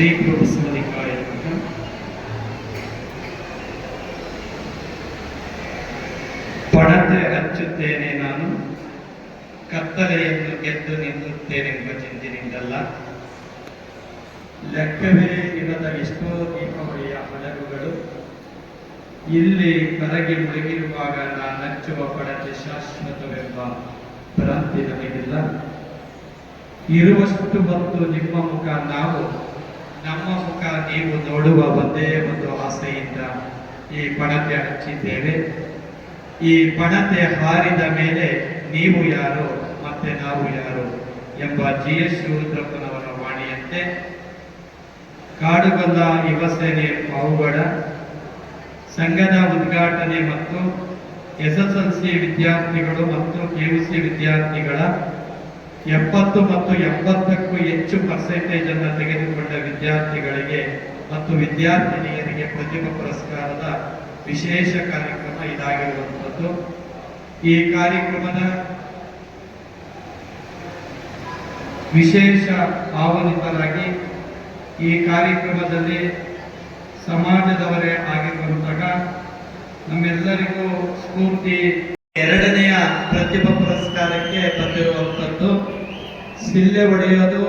ಶ್ರೀ ಗುರುಬಸವಲಿಂಗಾಯ ನಮಃ. ಪಣತೆ ಹಚ್ಚುತ್ತೇನೆ ನಾನು, ಕತ್ತಲೆಯನ್ನು ಗೆದ್ದು ನಿಲ್ಲುತ್ತೇನೆಂಬ ಚಿಂತಿನಿಂದಲ್ಲ. ಲೆಕ್ಕವೇ ಇರದ ಎಷ್ಟೋ ದೀಪಾವಳಿಯ ಹಡಗುಗಳು ಇಲ್ಲಿ ಕರಗಿ ಮುಳುಗಿರುವಾಗ ನಾನಚ್ಚುವ ಪಣತೆ ಶಾಶ್ವತವೆಂಬ ಭ್ರಾಂತಿ ನಮಗಿಲ್ಲ. ಇರುವಷ್ಟು ಹೊತ್ತು ನಿಮ್ಮ ಮುಖ ನಾವು, ನಮ್ಮ ಮುಖ ನೀವು ನೋಡುವ ಒಂದೇ ಒಂದು ಆಸೆಯಿಂದ ಈ ಪಣತೆ ಹಚ್ಚಿದ್ದೇವೆ. ಈ ಪಣತೆ ಹಾರಿದ ಮೇಲೆ ನೀವು ಯಾರು ಮತ್ತೆ ನಾವು ಯಾರು ಎಂಬ GS ಶಿವರುದ್ರಪ್ಪನವರ ವಾಣಿಯಂತೆ ಕಾಡುಗೊಲ್ಲ ಯುವಸೇನೆ ಪಾವುಗಡ ಸಂಘದ ಉದ್ಘಾಟನೆ ಮತ್ತು SSLC ವಿದ್ಯಾರ್ಥಿಗಳು ಮತ್ತು PUC ವಿದ್ಯಾರ್ಥಿಗಳ 70 ಮತ್ತು 80ಕ್ಕೂ ಹೆಚ್ಚು ಪರ್ಸೆಂಟೇಜ್ ಅನ್ನು ತೆಗೆದುಕೊಂಡ ವಿದ್ಯಾರ್ಥಿಗಳಿಗೆ ಮತ್ತು ವಿದ್ಯಾರ್ಥಿನಿಯರಿಗೆ ಪ್ರತಿಭಾ ಪುರಸ್ಕಾರದ ವಿಶೇಷ ಕಾರ್ಯಕ್ರಮ ಇದಾಗಿರುವಂಥದ್ದು. ಈ ಕಾರ್ಯಕ್ರಮದ ವಿಶೇಷ ಆಹ್ವಾನಿತರಾಗಿ ಈ ಕಾರ್ಯಕ್ರಮದಲ್ಲಿ ಸಮಾಜದವರೇ ಆಗಿರುವಂತಹ ನಮ್ಮೆಲ್ಲರಿಗೂ ಸ್ಫೂರ್ತಿ ಎರಡನೆಯ ಪ್ರತಿಭಾ ಪುರಸ್ಕಾರಕ್ಕೆ ಬಂದಿರುವಂಥದ್ದು. ಸಿಲ್ಲೆ ಹೊಡೆಯೋದು,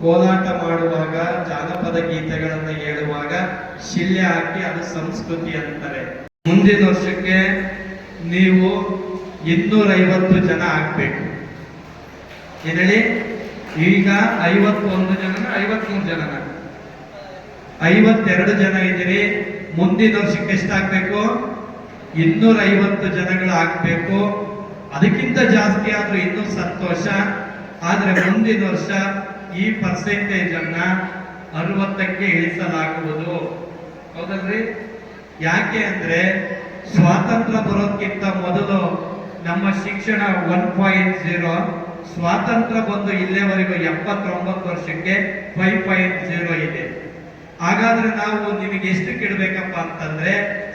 ಕೋಲಾಟ ಮಾಡುವಾಗ, ಜಾನಪದ ಗೀತೆಗಳನ್ನು ಹೇಳುವಾಗ ಶಿಲ್ಲೆ ಹಾಕಿ ಅದು ಸಂಸ್ಕೃತಿ ಅಂತಾರೆ. ಮುಂದಿನ ವರ್ಷಕ್ಕೆ ನೀವು 250 ಜನ ಆಗ್ಬೇಕು. ಏನೇಳಿ, ಈಗ 51 ಜನನ 53 ಜನನ 52 ಜನ ಇದ್ದೀರಿ. ಮುಂದಿನ ವರ್ಷಕ್ಕೆ ಎಷ್ಟಾಗಬೇಕು? 250 ಜನಗಳು ಆಗ್ಬೇಕು. ಅದಕ್ಕಿಂತ ಜಾಸ್ತಿ ಆದ್ರೂ ಇನ್ನೂ ಸಂತೋಷ. ಆದ್ರೆ ಮುಂದಿನ ವರ್ಷ ಈ ಪರ್ಸೆಂಟೇಜ್ ಅನ್ನ 60ಕ್ಕೆ ಇಳಿಸಲಾಗುವುದು. ಹೌದಲ್ರಿ? ಯಾಕೆ ಅಂದ್ರೆ ಸ್ವಾತಂತ್ರ್ಯ ಬರೋದಕ್ಕಿಂತ ಮೊದಲು ನಮ್ಮ ಶಿಕ್ಷಣ 1.0, ಸ್ವಾತಂತ್ರ್ಯ ಬಂದು ಇಲ್ಲಿವರೆಗೂ 79 ವರ್ಷಕ್ಕೆ 5.0 ಇದೆ. ಹಾಗಾದ್ರೆ ನಾವು ನಿಮಗೆ ಎಷ್ಟಕ್ಕೆ ಇಡಬೇಕಪ್ಪ ಅಂತಂದ್ರೆ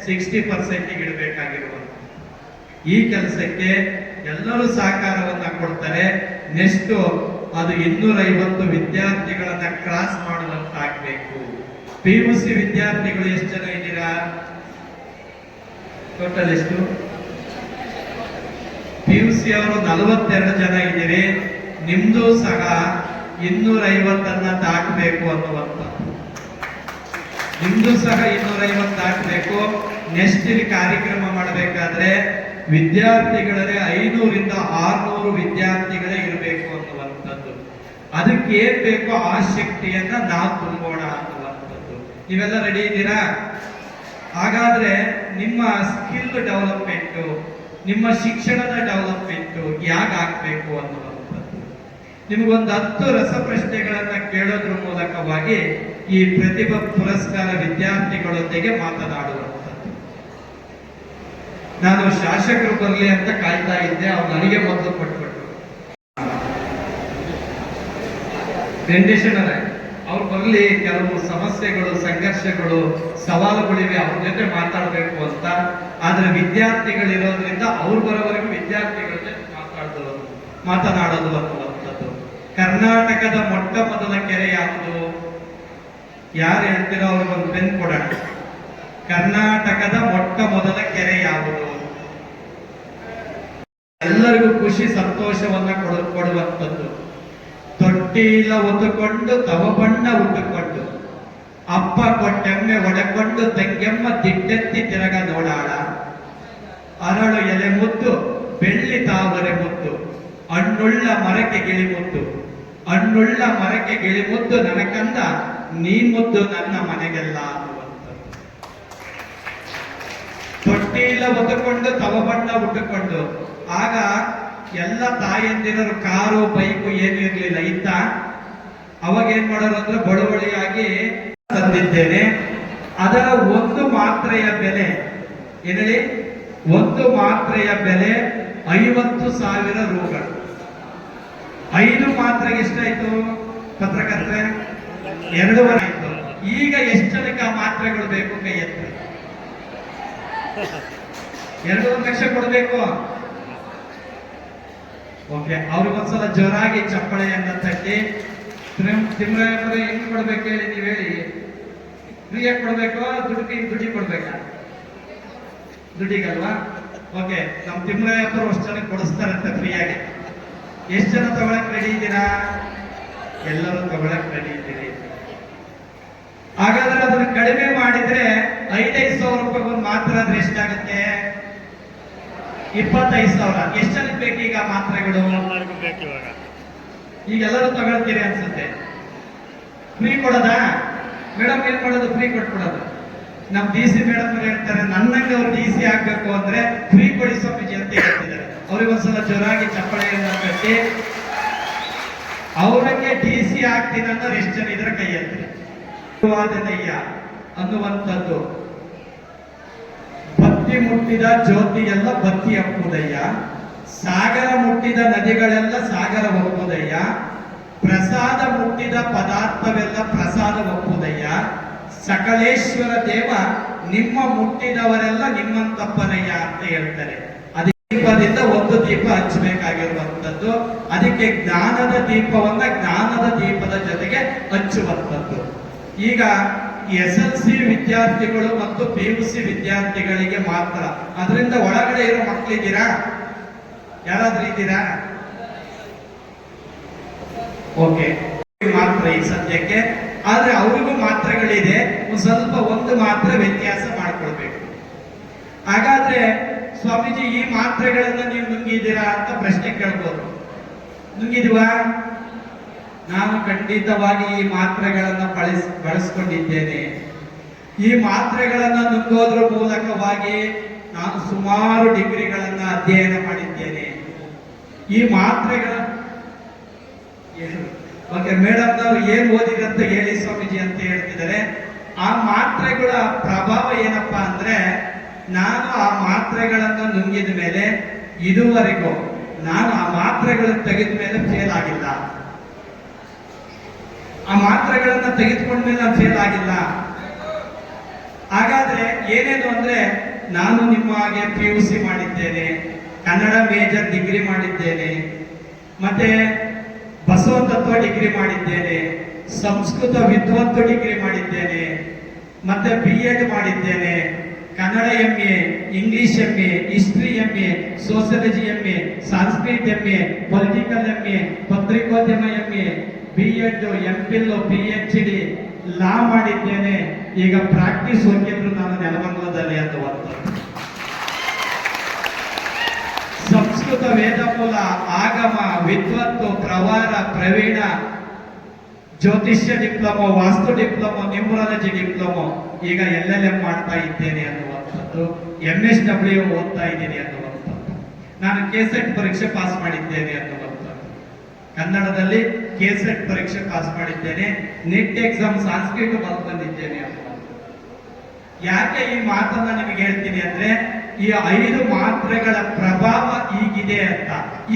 60% ಇಡಬೇಕಾಗಿರುವಂತ ಈ ಕೆಲಸಕ್ಕೆ ಎಲ್ಲರೂ ಸಹಕಾರವನ್ನ ಕೊಡ್ತಾರೆ. ನೆಕ್ಸ್ಟ್ ಅದು 250 ವಿದ್ಯಾರ್ಥಿಗಳನ್ನ ಕ್ರಾಸ್ ಮಾಡುವಂತಾಗಬೇಕು. PUC ವಿದ್ಯಾರ್ಥಿಗಳು ಎಷ್ಟು ಜನ ಇದ್ದೀರಾ? ಟೋಟಲ್ ಎಷ್ಟು? PUC ಅವರು 42 ಜನ ಇದ್ದೀರಿ. ನಿಮ್ದು ಸಹ 250 ದಾಟಬೇಕು ಅನ್ನುವಂತ, ನಿಮ್ದು ಸಹ 250 ದಾಟಬೇಕು. ನೆಕ್ಸ್ಟ್ ಇಲ್ಲಿ ಕಾರ್ಯಕ್ರಮ ಮಾಡಬೇಕಾದ್ರೆ ವಿದ್ಯಾರ್ಥಿಗಳೇ 500ರಿಂದ 600 ವಿದ್ಯಾರ್ಥಿಗಳೇ ಇರಬೇಕು ಅನ್ನುವಂಥದ್ದು. ಅದಕ್ಕೆ ಏನ್ ಬೇಕೋ ಆ ಶಕ್ತಿಯನ್ನ ನಾವು ತುಂಬೋಣ ಅನ್ನುವಂಥದ್ದು. ನೀವೆಲ್ಲ ರೆಡಿ ಇದ್ದೀರಾ? ಹಾಗಾದ್ರೆ ನಿಮ್ಮ ಸ್ಕಿಲ್ ಡೆವಲಪ್ಮೆಂಟ್, ನಿಮ್ಮ ಶಿಕ್ಷಣದ ಡೆವಲಪ್ಮೆಂಟ್ ಯಾಕಾಗಬೇಕು ಅನ್ನುವಂಥದ್ದು. ನಿಮಗೊಂದು 10 ರಸಪ್ರಶ್ನೆಗಳನ್ನ ಕೇಳೋದ್ರ ಮೂಲಕವಾಗಿ ಈ ಪ್ರತಿಭಾ ಪುರಸ್ಕಾರ ವಿದ್ಯಾರ್ಥಿಗಳೊಂದಿಗೆ ಮಾತನಾಡುವಂಥದ್ದು. ನಾನು ಶಾಸಕರು ಬರಲಿ ಅಂತ ಕಾಯ್ತಾ ಇದ್ದೆ, ಅವ್ರು ನನಗೆ ಮೊದಲು ಕೊಟ್ಬಿಟ್ರು. ವೆಂಕಟೇಶನರೇ, ಅವ್ರು ಬರಲಿ, ಕೆಲವು ಸಮಸ್ಯೆಗಳು, ಸಂಘರ್ಷಗಳು, ಸವಾಲುಗಳಿವೆ, ಅವ್ರ ಜೊತೆ ಮಾತಾಡಬೇಕು ಅಂತ. ಆದ್ರೆ ವಿದ್ಯಾರ್ಥಿಗಳಿರೋದ್ರಿಂದ ಅವ್ರು ಬರೋವರೆಗೂ ವಿದ್ಯಾರ್ಥಿಗಳ ಜೊತೆ ಮಾತನಾಡೋದು ಅನ್ನುವಂಥದ್ದು. ಕರ್ನಾಟಕದ ಮೊಟ್ಟ ಮೊದಲ ಕೆರೆ ಯಾವುದು? ಯಾರು ಹೇಳ್ತೀರೋ ಅವ್ರಿಗೊಂದು ಪೆನ್ ಕೊಡೋಣ. ಕರ್ನಾಟಕದ ಮೊಟ್ಟ ಮೊದಲ ಕೆರೆ ಯಾವುದು? ಎಲ್ಲರಿಗೂ ಖುಷಿ ಸಂತೋಷವನ್ನ ಕೊಡುವಂಥದ್ದು. ತೊಟ್ಟಿಲ ಹೊತ್ತುಕೊಂಡು ತವ ಬಣ್ಣ ಉಟ್ಟುಕೊಂಡು ಅಪ್ಪ ಕೊಟ್ಟೆಮ್ಮೆ ಒಡೆಕೊಂಡು ತಂಗೆಮ್ಮ ದಿಟ್ಟೆತ್ತಿ ತಿರಗ ನೋಡಾಳ. ಅರಳು ಎಲೆ ಮುದ್ದು ಬೆಳ್ಳಿ ತಾವರೆ ಮುದ್ದು ಹಣ್ಣುಳ್ಳ ಮರಕ್ಕೆ ಗಿಳಿ ಮುದ್ದು, ಹಣ್ಣುಳ್ಳ ಮರಕ್ಕೆ ಗಿಳಿ ಮುದ್ದು ನನಕಂದ ನೀ ಮುದ್ದು ನನ್ನ ಮನೆಗೆಲ್ಲ ಅನ್ನುವಂಥದ್ದು. ತೊಟ್ಟಿಲ ಹೊತ್ತುಕೊಂಡು ತವ ಬಣ್ಣ ಉಟ್ಟುಕೊಂಡು, ಆಗ ಎಲ್ಲ ತಾಯಂದಿರರು ಕಾರು ಬೈಕು ಏನು ಇರ್ಲಿಲ್ಲ, ಇತ್ತ. ಅವಾಗ ಏನ್ ಮಾಡೋರು ಅಂದ್ರೆ ಬಳುವಳಿಯಾಗಿ ತಂದಿದ್ದೇನೆ. ಅದರ ಒಂದು ಮಾತ್ರೆಯ ಬೆಲೆ ಏನೇಳಿ, ಒಂದು ಮಾತ್ರೆಯ ಬೆಲೆ 50,000 ರೂಗಳು. 5 ಮಾತ್ರೆಗೆ ಎಷ್ಟಾಯ್ತು ಪತ್ರಕರ್ತೆ? 2.5 ಆಯ್ತು. ಈಗ ಎಷ್ಟು ಜನಕ್ಕೆ ಆ ಮಾತ್ರೆಗಳು ಬೇಕು? ಕೈ ಎತ್ತಿ. 2 ಲಕ್ಷ ಕೊಡಬೇಕು. ಓಕೆ, ಅವ್ರಿಗೊಂದ್ಸಲ ಜೋರಾಗಿ ಚಪ್ಪಳೆಯನ್ನ ತಟ್ಟಿ ತಿಮ್ಮರಾಯಪ್ಪರೇ ಹೆಂಗ್ ಕೊಡ್ಬೇಕು ಹೇಳಿ, ನೀವ್ ಹೇಳಿ. ಫ್ರೀಯಾಗಿ ಕೊಡ್ಬೇಕು, ದುಡ್ಡಿ ಕೊಡ್ಬೇಕಾ? ದುಡ್ಡಿಗಲ್ವಾ? ಓಕೆ, ನಮ್ ತಿಮ್ಮರಾಯಪ್ಪರು ಅಷ್ಟು ಜನ ಕೊಡಿಸ್ತಾರಂತೆ ಫ್ರೀಯಾಗಿ. ಎಷ್ಟು ಜನ ತಗೊಳಕ್ ರೆಡಿ ಇದ್ದೀರಾ? ಎಲ್ಲರೂ ತಗೊಳಕ್ ರೆಡಿ ಇದ್ದೀರಿ. ಹಾಗಾದ್ರೆ ಅದನ್ನ ಕಡಿಮೆ ಮಾಡಿದ್ರೆ 5,000 ರೂಪಾಯಿ ಮಾತ್ರ ಆದ್ರೆ ಎಷ್ಟಾಗುತ್ತೆ? 25,000. ಎಷ್ಟು ಜನಕ್ಕೆ ಬೇಕು ಈಗ ಮಾತ್ರೆಗಳು? ಈಗ ಎಲ್ಲರೂ ತಗೊಳ್ತೀರಿ ಅನ್ಸುತ್ತೆ. ಫ್ರೀ ಕೊಡೋದಾ? ಮೇಡಮ್ ಏನ್ ಮಾಡೋದು? ಫ್ರೀ ಕೊಟ್ಬಿಡೋದು. ನಮ್ ಡಿ ಸಿ ಮೇಡಮ್ ಅವ್ರು ಹೇಳ್ತಾರೆ, ನನ್ನಂಗೆ ಅವ್ರು ಡಿ ಸಿ ಆಗ್ಬೇಕು ಅಂದ್ರೆ ಫ್ರೀ ಕೊಡಿ ಸ್ವಾಮೀಜಿ ಅಂತ ಹೇಳ್ತಿದ್ದಾರೆ. ಅವ್ರಿಗೊಂದ್ಸಲ ಜೋರಾಗಿ ಚಪ್ಪಳೆಯನ್ನ ಕಟ್ಟಿ ಅವ್ರಿಗೆ ಡಿ ಸಿ ಆಗ್ತೀನಿ ಅನ್ನೋರು ಎಷ್ಟು ಜನ ಇದ್ರ ಕೈ ಎತ್ತಿ. ವಾದನಯ್ಯ ಅನ್ನುವಂಥದ್ದು, ಬತ್ತಿ ಮುಟ್ಟಿದ ಜ್ಯೋತಿ ಎಲ್ಲ ಬತ್ತಿ ಹಪ್ಪುದಯ್ಯ, ಸಾಗರ ಮುಟ್ಟಿದ ನದಿಗಳೆಲ್ಲ ಸಾಗರ ಒಪ್ಪುದಯ್ಯ, ಪ್ರಸಾದ ಮುಟ್ಟಿದ ಪದಾರ್ಥವೆಲ್ಲ ಪ್ರಸಾದ ಒಪ್ಪುದಯ್ಯ, ಸಕಲೇಶ್ವರ ದೇವ ನಿಮ್ಮ ಮುಟ್ಟಿದವರೆಲ್ಲ ನಿಮ್ಮಂತಪ್ಪನಯ್ಯ ಅಂತ ಹೇಳ್ತಾರೆ. ದೀಪದಿಂದ ಒಂದು ದೀಪ ಹಚ್ಚಬೇಕಾಗಿರುವಂಥದ್ದು. ಅದಕ್ಕೆ ಜ್ಞಾನದ ದೀಪವನ್ನ ಜ್ಞಾನದ ದೀಪದ ಜೊತೆಗೆ ಹಚ್ಚುವಂಥದ್ದು. ಈಗ SLC ವಿದ್ಯಾರ್ಥಿಗಳು ಮತ್ತು PUC ವಿದ್ಯಾರ್ಥಿಗಳಿಗೆ ಮಾತ್ರ. ಅದರಿಂದ ಒಳಗಡೆ ಇರೋ ಮಕ್ಕಳಿದ್ದೀರಾ? ಯಾರಾದ್ರೂ ಇದ್ದೀರಾ? ಓಕೆ, ಮಾತ್ರ ಈ ಸದ್ಯಕ್ಕೆ. ಆದ್ರೆ ಅವ್ರಿಗೂ ಮಾತ್ರೆಗಳಿದೆ, ಒಂದು ಮಾತ್ರೆ ವ್ಯತ್ಯಾಸ ಮಾಡ್ಕೊಳ್ಬೇಕು. ಹಾಗಾದ್ರೆ ಸ್ವಾಮೀಜಿ ಈ ಮಾತ್ರೆಗಳನ್ನ ನೀವು ನುಂಗಿದ್ದೀರಾ ಅಂತ ಪ್ರಶ್ನೆ ಕೇಳ್ಬೋದು. ನುಂಗಿದ್ವಾ? ನಾನು ಖಂಡಿತವಾಗಿ ಈ ಮಾತ್ರೆಗಳನ್ನ ಬಳಸ್ಕೊಂಡಿದ್ದೇನೆ. ಈ ಮಾತ್ರೆಗಳನ್ನ ನುಂಗೋದ್ರ ಮೂಲಕವಾಗಿ ನಾನು ಸುಮಾರು ಡಿಗ್ರಿಗಳನ್ನ ಅಧ್ಯಯನ ಮಾಡಿದ್ದೇನೆ. ಈ ಮಾತ್ರೆಗಳ ಓಕೆ ಮೇಡಮ್, ನಾವು ಏನ್ ಓದಿದಂತ ಹೇಳಿ ಸ್ವಾಮೀಜಿ ಅಂತ ಹೇಳ್ತಿದ್ದಾರೆ. ಆ ಮಾತ್ರೆಗಳ ಪ್ರಭಾವ ಏನಪ್ಪಾ ಅಂದ್ರೆ, ನಾನು ಆ ಮಾತ್ರೆಗಳನ್ನ ನುಂಗಿದ ಮೇಲೆ ಇದುವರೆಗೂ ನಾನು ಆ ಮಾತ್ರೆಗಳನ್ನು ತೆಗೆದ ಮೇಲೆ ಫೇಲ್ ಆಗಿಲ್ಲ. ಆ ಮಾತ್ರೆಗಳನ್ನ ತೆಗೆದುಕೊಂಡ್ಮೇಲೆ ನಾನು ಫೇಲ್ ಆಗಿಲ್ಲ. ಹಾಗಾದ್ರೆ ಏನೇನು ಅಂದ್ರೆ, ನಾನು ನಿಮ್ಮ ಹಾಗೆ PUC ಮಾಡಿದ್ದೇನೆ, ಕನ್ನಡ ಮೇಜರ್ ಡಿಗ್ರಿ ಮಾಡಿದ್ದೇನೆ, ಮತ್ತೆ ಬಸವ ತತ್ವ ಡಿಗ್ರಿ ಮಾಡಿದ್ದೇನೆ, ಸಂಸ್ಕೃತ ವಿದ್ವತ್ ಡಿಗ್ರಿ ಮಾಡಿದ್ದೇನೆ, ಮತ್ತೆ BEd ಮಾಡಿದ್ದೇನೆ, Kannada MA, English MA, history MA, sociology MA, Sanskrit MA, political MA, ಪತ್ರಿಕೋದ್ಯಮ MA, BEd, MPhil, PhD, ಲಾ ಮಾಡಿದ್ದೇನೆ. ಈಗ ಪ್ರಾಕ್ಟೀಸ್ ಹೋಗಿದ್ರು ನಾನು ನೆಲಮಂಗಲದಲ್ಲಿ ಅಂತ ಸಂಸ್ಕೃತ ವೇದಮೂಲ, ಆಗಮ, ವಿದ್ವತ್ತು, ಪ್ರವಾರ, ಪ್ರವೀಣ, ಜ್ಯೋತಿಷ್ಯ ಡಿಪ್ಲೊಮೊ, ವಾಸ್ತು ಡಿಪ್ಲೊಮೊ, ನ್ಯೂಮರಾಲಜಿ ಡಿಪ್ಲೊಮೊ, ಈಗ LLM ಮಾಡ್ತಾ ಇದ್ದೇನೆ ಅನ್ನುವಂಥದ್ದು, MSW ಓದ್ತಾ ಇದ್ದೀನಿ ಅನ್ನುವಂಥದ್ದು. ನಾನು KSET ಪರೀಕ್ಷೆ ಪಾಸ್ ಮಾಡಿದ್ದೇನೆ ಅನ್ನುವಂಥದ್ದು, ಕನ್ನಡದಲ್ಲಿ KSET ಪರೀಕ್ಷೆ ಪಾಸ್ ಮಾಡಿದ್ದೇನೆ, ನೀಟ್ ಎಕ್ಸಾಮ್ ಸಂಸ್ಕೃತ ಬಂದಿದ್ದೇನೆ ಅನ್ನುವಂಥದ್ದು. ಯಾಕೆ ಈ ಮಾತನ್ನ ನಿಮಗೆ ಹೇಳ್ತೀನಿ ಅಂದ್ರೆ, ಈ 5 ಮಾತ್ರೆಗಳ ಪ್ರಭಾವ ಈಗಿದೆ ಅಂತ.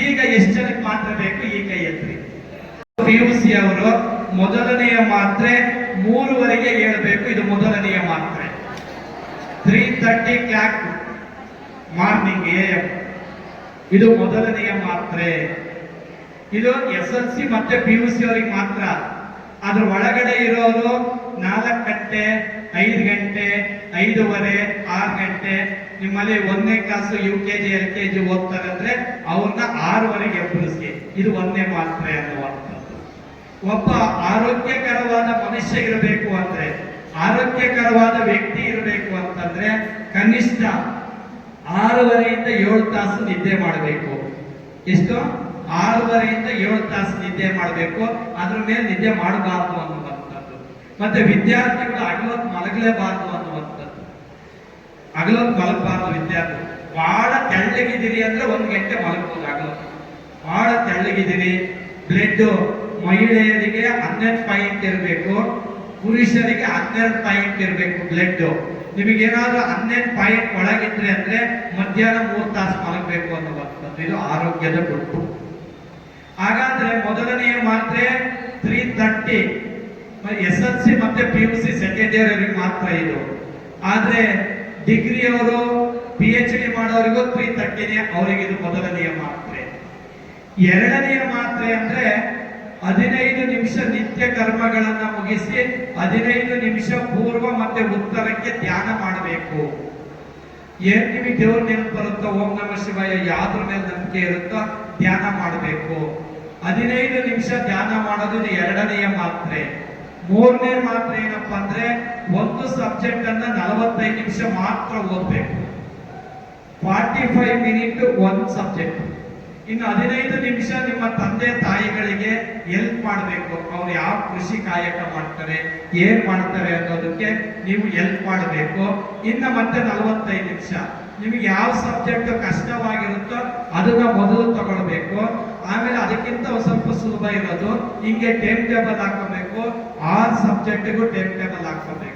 ಈಗ ಎಷ್ಟು ಜನಕ್ಕೆ ಮಾತ್ರೆ ಬೇಕು? ಈ ಕೈ ಎತ್ತಿ. PUC ಅವರು ಮೊದಲನೆಯ ಮಾತ್ರೆ 3:30ಗೆ ಹೇಳ್ಬೇಕು. ಇದು ಮೊದಲನೆಯ ಮಾತ್ರೆ. 3:30 ಕ್ಲಾಕ್ ಮಾರ್ನಿಂಗ್ AM. ಇದು ಮೊದಲನೆಯ ಮಾತ್ರೆ. ಇದು SLC ಮತ್ತೆ PUC ಅವರಿಗೆ ಮಾತ್ರ. ಅದ್ರ ಒಳಗಡೆ ಇರೋರು 4 ಗಂಟೆ, 5 ಗಂಟೆ, 5:30, 6 ಗಂಟೆ. ನಿಮ್ಮಲ್ಲಿ 1ನೇ ಕ್ಲಾಸು UKG LKG ಓದ್ತಾರೆ ಅಂದ್ರೆ ಅವ್ರನ್ನ 6:30ಗೆ ಎಬ್ಬರಿಸಿ. ಇದು 1ನೇ ಮಾತ್ರೆ ಅನ್ನುವಂಥದ್ದು. ಒಬ್ಬ ಆರೋಗ್ಯಕರವಾದ ಮನುಷ್ಯ ಇರಬೇಕು ಅಂದ್ರೆ, ಆರೋಗ್ಯಕರವಾದ ವ್ಯಕ್ತಿ ಇರಬೇಕು ಅಂತಂದ್ರೆ ಕನಿಷ್ಠ 6:30ಯಿಂದ 7 ತಾಸು ನಿದ್ದೆ ಮಾಡಬೇಕು. ಎಷ್ಟು? 6:30ಯಿಂದ 7 ತಾಸು ನಿದ್ದೆ ಮಾಡಬೇಕು. ಅದ್ರ ಮೇಲೆ ನಿದ್ದೆ ಮಾಡಬಾರ್ದು ಅನ್ನುವಂಥದ್ದು. ಮತ್ತೆ ವಿದ್ಯಾರ್ಥಿಗಳು ಹಗಲೊತ್ತು ಮಲಗಲೇಬಾರ್ದು ಅನ್ನುವಂಥದ್ದು. ಹಗಲೊತ್ತು ಮಲಗಬಾರ್ದು ವಿದ್ಯಾರ್ಥಿ. ಬಹಳ ತೆಳ್ಳಗಿದ್ದೀರಿ ಅಂದ್ರೆ 1 ಗಂಟೆ ಮಲಗಬಹುದು. ಹಗಲೊತ್ತು ಬಹಳ ತೆಳ್ಳಗಿದ್ದೀರಿ, ಬ್ಲಡ್ ಮಹಿಳೆಯರಿಗೆ 12 ಪಾಯಿಂಟ್ ಇರಬೇಕು, ಪುರುಷರಿಗೆ 12 ಪಾಯಿಂಟ್ ಇರಬೇಕು ಬ್ಲಡ್. ನಿಮಗೇನಾದ್ರೂ 12 ಪಾಯಿಂಟ್ ಒಳಗಿದ್ರೆ ಅಂದ್ರೆ ಮಧ್ಯಾಹ್ನ 3 ತಾಸು ಮಲಗಬೇಕು ಅನ್ನುವಂಥದ್ದು. ಇದು ಆರೋಗ್ಯದ ಗುಟ್ಟು. ಹಾಗಾದ್ರೆ ಮೊದಲನೆಯ ಮಾತ್ರೆ 3:30. SLC ಮತ್ತೆ PUC ಸೆಕೆಂಡ್ ಇಯರ್ ಅವರಿಗೆ ಮಾತ್ರ ಇದು. ಆದ್ರೆ ಡಿಗ್ರಿ ಅವರು PhD ಮಾಡೋರಿಗೂ 3:30ನೇ ಅವರಿಗೆ ಇದು ಮೊದಲನೆಯ ಮಾತ್ರೆ. ಎರಡನೆಯ ಮಾತ್ರೆ ಅಂದ್ರೆ 15 ನಿಮಿಷ ನಿತ್ಯ ಕರ್ಮಗಳನ್ನ ಮುಗಿಸಿ 15 ನಿಮಿಷ ಪೂರ್ವ ಮತ್ತೆ ಉತ್ತರಕ್ಕೆ ಧ್ಯಾನ ಮಾಡಬೇಕು. ಏನ್ ನಿಮಗೆ ದೇವ್ರ ನೆನಪು ಬರುತ್ತೋ, ಓಂ ನಮಃ ಶಿವಾಯ ಯಾವ್ದ್ರ ಮೇಲೆ ನಂಬಿಕೆ ಇರುತ್ತೋ ಧ್ಯಾನ ಮಾಡಬೇಕು. 15 ನಿಮಿಷ ಧ್ಯಾನ ಮಾಡೋದು ಇದು 2ನೇ ಮಾತ್ರೆ. 3ನೇ ಮಾತ್ರೆ ಏನಪ್ಪಾ ಅಂದ್ರೆ ಒಂದು ಸಬ್ಜೆಕ್ಟ್ ಅನ್ನ 45 ನಿಮಿಷ ಮಾತ್ರ ಓದ್ಬೇಕು. 45 ಮಿನಿಟ್ ಒಂದು ಸಬ್ಜೆಕ್ಟ್. ಇನ್ನು 15 ನಿಮಿಷ ನಿಮ್ಮ ತಂದೆ ತಾಯಿಗಳಿಗೆ ಹೆಲ್ಪ್ ಮಾಡಬೇಕು. ಅವ್ರು ಯಾವ ಕೃಷಿ ಕಾಯಕ ಮಾಡ್ತಾರೆ, ಏನ್ ಮಾಡ್ತಾರೆ ಅನ್ನೋದಕ್ಕೆ ನೀವು ಹೆಲ್ಪ್ ಮಾಡಬೇಕು. ಇನ್ನು ಮತ್ತೆ 45 ನಿಮಿಷ ನಿಮಗೆ ಯಾವ ಸಬ್ಜೆಕ್ಟ್ ಕಷ್ಟವಾಗಿರುತ್ತೋ ಅದನ್ನ ಮೊದಲು ತಗೊಳ್ಬೇಕು. ಆಮೇಲೆ ಅದಕ್ಕಿಂತ ಸ್ವಲ್ಪ ಸುಲಭ ಇರೋದು ಹಿಂಗೆ ಟೈಮ್ ಟೇಬಲ್ ಹಾಕೋಬೇಕು. 6 ಸಬ್ಜೆಕ್ಟ್ಗೂ ಟೈಮ್ ಟೇಬಲ್ ಹಾಕೋಬೇಕು.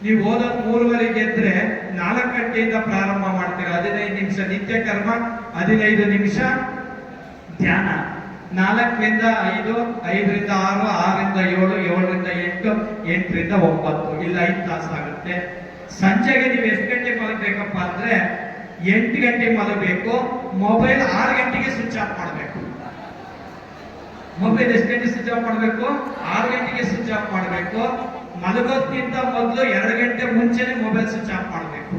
ನೀವು ಓದೋದು 3:30 ಎದ್ರೆ 4 ಗಂಟೆಯಿಂದ ಪ್ರಾರಂಭ ಮಾಡ್ತೀರಾ. 15 ನಿಮಿಷ ನಿತ್ಯ ಕರ್ಮ, 15 ನಿಮಿಷ ಧ್ಯಾನ, 4ರಿಂದ 5, 5ರಿಂದ 6, 6ರಿಂದ 7, 7ರಿಂದ 8, 8ರಿಂದ 9, ಇಲ್ಲ 5 ತಾಸು ಆಗುತ್ತೆ. ಸಂಜೆಗೆ ನೀವು ಎಷ್ಟು ಗಂಟೆಗೆ ಮಲಗಬೇಕಪ್ಪ ಅಂದ್ರೆ 8 ಗಂಟೆಗೆ ಮಲಗಬೇಕು. ಮೊಬೈಲ್ 6 ಗಂಟೆಗೆ ಸ್ವಿಚ್ ಆಫ್ ಮಾಡಬೇಕು. ಮೊಬೈಲ್ ಎಷ್ಟು ಗಂಟೆ ಸ್ವಿಚ್ ಆಫ್ ಮಾಡಬೇಕು? 6 ಗಂಟೆಗೆ ಸ್ವಿಚ್ ಆಫ್ ಮಾಡಬೇಕು. ಮಲಗೋದ್ಕಿಂತ ಮೊದಲು 2 ಗಂಟೆ ಮುಂಚೆನೆ ಮೊಬೈಲ್ ಸ್ವಿಚ್ ಆಫ್ ಮಾಡಬೇಕು.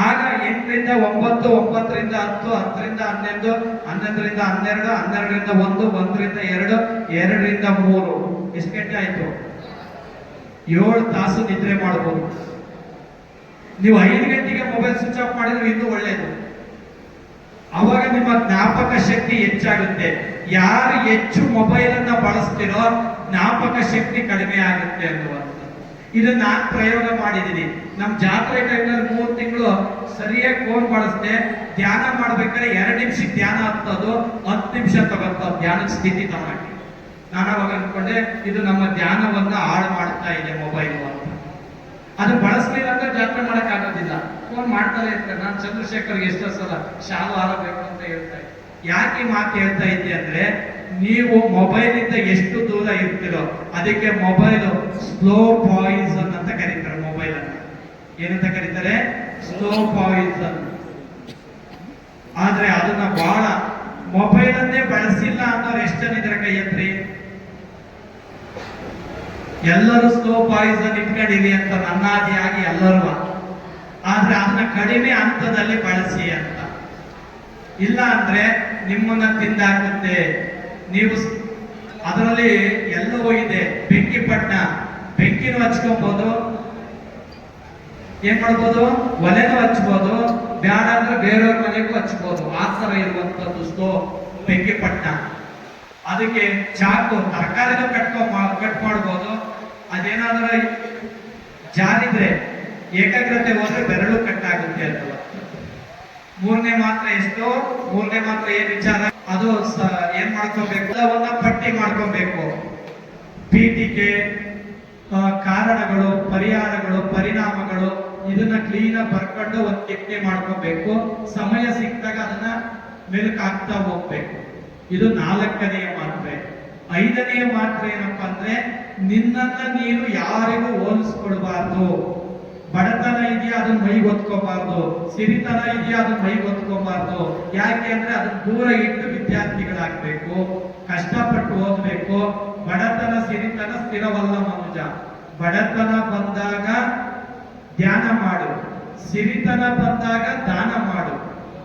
ಆಗ 8ರಿಂದ 9, 9ರಿಂದ 10, 10ರಿಂದ 11, 11ರಿಂದ 12, 12ರಿಂದ 1, 1ರಿಂದ 2, 2ರಿಂದ 3 ಎಷ್ಟು ಗಂಟೆ ಆಯ್ತು? 7 ತಾಸು ನಿದ್ರೆ ಮಾಡಬಹುದು. ನೀವು 5 ಗಂಟೆಗೆ ಮೊಬೈಲ್ ಸ್ವಿಚ್ ಆಫ್ ಮಾಡಿದ್ರೆ ಇನ್ನೂ ಒಳ್ಳೆಯದು. ಅವಾಗ ನಿಮ್ಮ ಜ್ಞಾಪಕ ಶಕ್ತಿ ಹೆಚ್ಚಾಗುತ್ತೆ. ಯಾರು ಹೆಚ್ಚು ಮೊಬೈಲ್ ಅನ್ನ ಬಳಸ್ತಿರೋ ಜ್ಞಾಪಕ ಶಕ್ತಿ ಕಡಿಮೆ ಆಗುತ್ತೆ ಅನ್ನುವಂಥದ್ದು. ಇದನ್ನ ನಾನು ಪ್ರಯೋಗ ಮಾಡಿದ್ದೀನಿ. ನಮ್ಮ ಜಾತ್ರೆ ಟೈಮ್ನಲ್ಲಿ 3 ತಿಂಗಳು ಸರಿಯಾಗಿ ಫೋನ್ ಬಳಸ್ದೆ. ಧ್ಯಾನ ಮಾಡ್ಬೇಕಾದ್ರೆ 2 ನಿಮಿಷಕ್ಕೆ ಧ್ಯಾನ ಹತ್ತೋದು 10 ನಿಮಿಷ ತಗೊಂತ ಧ್ಯಾನದ ಸ್ಥಿತಿ ತಗೊಳಕ್ಕೆ. ನಾನು ಅವಾಗ ಅನ್ಕೊಂಡೆ ಇದು ನಮ್ಮ ಧ್ಯಾನವನ್ನ ಹಾಳು ಮಾಡ್ತಾ ಇದೆ ಮೊಬೈಲ್ ಅಂತ. ಅದು ಬಳಸಲಿಲ್ಲ ಅಂದ್ರೆ ಜಾತ್ರೆ ಮಾಡಕ್ ಆಗೋದಿಲ್ಲ. ಫೋನ್ ಮಾಡ್ತಾನೆ ಇರ್ತಾರೆ. ನಾನು ಚಂದ್ರಶೇಖರ್ಗೆ ಎಷ್ಟೋ ಸಲ ಶಾಲು ಹಾರಬೇಕು ಅಂತ ಹೇಳ್ತಾ ಇದ್ದೆ. ಯಾಕೆ ಮಾತು ಹೇಳ್ತಾ ಇದ್ದೆ ಅಂದ್ರೆ ನೀವು ಮೊಬೈಲ್ ಇಂದ ಎಷ್ಟು ದೂರ ಇರ್ತೀರೋ ಅದಕ್ಕೆ ಮೊಬೈಲ್ ಸ್ಲೋ ಪಾಯಿಸನ್ ಅಂತ ಕರೀತಾರೆ. ಮೊಬೈಲ್ ಅನ್ನ ಏನಂತ ಕರೀತಾರೆ? Slow poison. ಆದ್ರೆ ಅದನ್ನ ಬಹಳ ಮೊಬೈಲ್ ಅನ್ನೇ ಬಳಸಿಲ್ಲ ಅನ್ನೋರು ಎಷ್ಟು ಜನ ಇದ್ರೆ ಕೈ ಎತ್ರಿ. ಎಲ್ಲರೂ ಸ್ಲೋ ಪಾಯಿಸನ್ ಇಟ್ಕೊಂಡಿರಿ ಅಂತ ನನ್ನಾದಿಯಾಗಿ ಎಲ್ಲರೂ. ಆದ್ರೆ ಅದನ್ನ ಕಡಿಮೆ ಹಂತದಲ್ಲಿ ಬಳಸಿ ಅಂತ. ಇಲ್ಲ ಅಂದ್ರೆ ನಿಮ್ಮನ್ನ ತಿಂದಾಕುತ್ತೆ. ನೀವು ಅದರಲ್ಲಿ ಎಲ್ಲವೂ ಇದೆ. ಬೆಂಕಿ ಪಟ್ಟಣ, ಬೆಂಕಿನೂ ಹಚ್ಕೊಬಹುದು, ಏನ್ ಮಾಡ್ಬೋದು, ಒಲೆನೂ ಹಚ್ಬೋದು, ಬೇಡ ಅಂದ್ರೆ ಬೇರೆಯವ್ರ ಮನೆಗೂ ಹಚ್ಬೋದು. ಆ ತರ ಇರುವಂತದ್ದು ಸ್ಲೋ ಬೆಂಕಿ ಪಟ್ಟಣ. ಅದಕ್ಕೆ ಚಾಕು, ತರಕಾರಿನೂ ಕಟ್ ಮಾಡ್ಬೋದು. ಅದೇನಾದ್ರೂ ಜಾರಿದ್ರೆ ಏಕಾಗ್ರತೆ ಹೋದ್ರೆ ಬೆರಳು ಕಟ್ಟಾಗುತ್ತೆ ಅಂತ. 3ನೇ ಮಾತ್ರ ಎಷ್ಟು? 3ನೇ ಮಾತ್ರ ಏನ್ ವಿಚಾರ? ಅದು ಏನ್ ಮಾಡ್ಕೋಬೇಕು? ಪಟ್ಟಿ ಮಾಡ್ಕೋಬೇಕು. ಪೀಠಿಕೆ, ಕಾರಣಗಳು, ಪರಿಹಾರಗಳು, ಪರಿಣಾಮಗಳು, ಇದನ್ನ ಕ್ಲೀನ್ ಆಗಿ ಬರ್ಕೊಂಡು ಒಂದು ಟಿಪ್ಪಣಿ ಮಾಡ್ಕೋಬೇಕು. ಸಮಯ ಸಿಕ್ಕಾಗ ಅದನ್ನ ಮೆಲುಕು ಹಾಕ್ತಾ ಹೋಗ್ಬೇಕು. ಇದು 4ನೇ ಮಾತ್ರೆ. 5ನೇ ಮಾತ್ರೆ ಏನಪ್ಪಾ ಅಂದ್ರೆ ನಿನ್ನನ್ನ ನೀನು ಯಾರಿಗೂ ಹೋಲಿಸ್ಕೊಳ್ಬಾರ್ದು. ಬಡತನ ಇದೆಯಾ ಅದನ್ನ ಮೈ ಹೊತ್ಕೋಬಾರ್ದು, ಸಿರಿತನ ಇದೆಯಾ ಅದನ್ನ ಮೈ ಹೊತ್ಕೋಬಾರ್ದು. ಯಾಕೆ ಅಂದ್ರೆ ಅದನ್ನ ದೂರ ಇಟ್ಟು ವಿದ್ಯಾರ್ಥಿಗಳಾಗ್ಬೇಕು, ಕಷ್ಟಪಟ್ಟು ಓದ್ಬೇಕು. ಬಡತನ ಸಿರಿತನ ಸ್ಥಿರವಲ್ಲ ಮನುಜ. ಬಡತನ ಬಂದಾಗ ಧ್ಯಾನ ಮಾಡು, ಸಿರಿತನ ಬಂದಾಗ ದಾನ ಮಾಡು.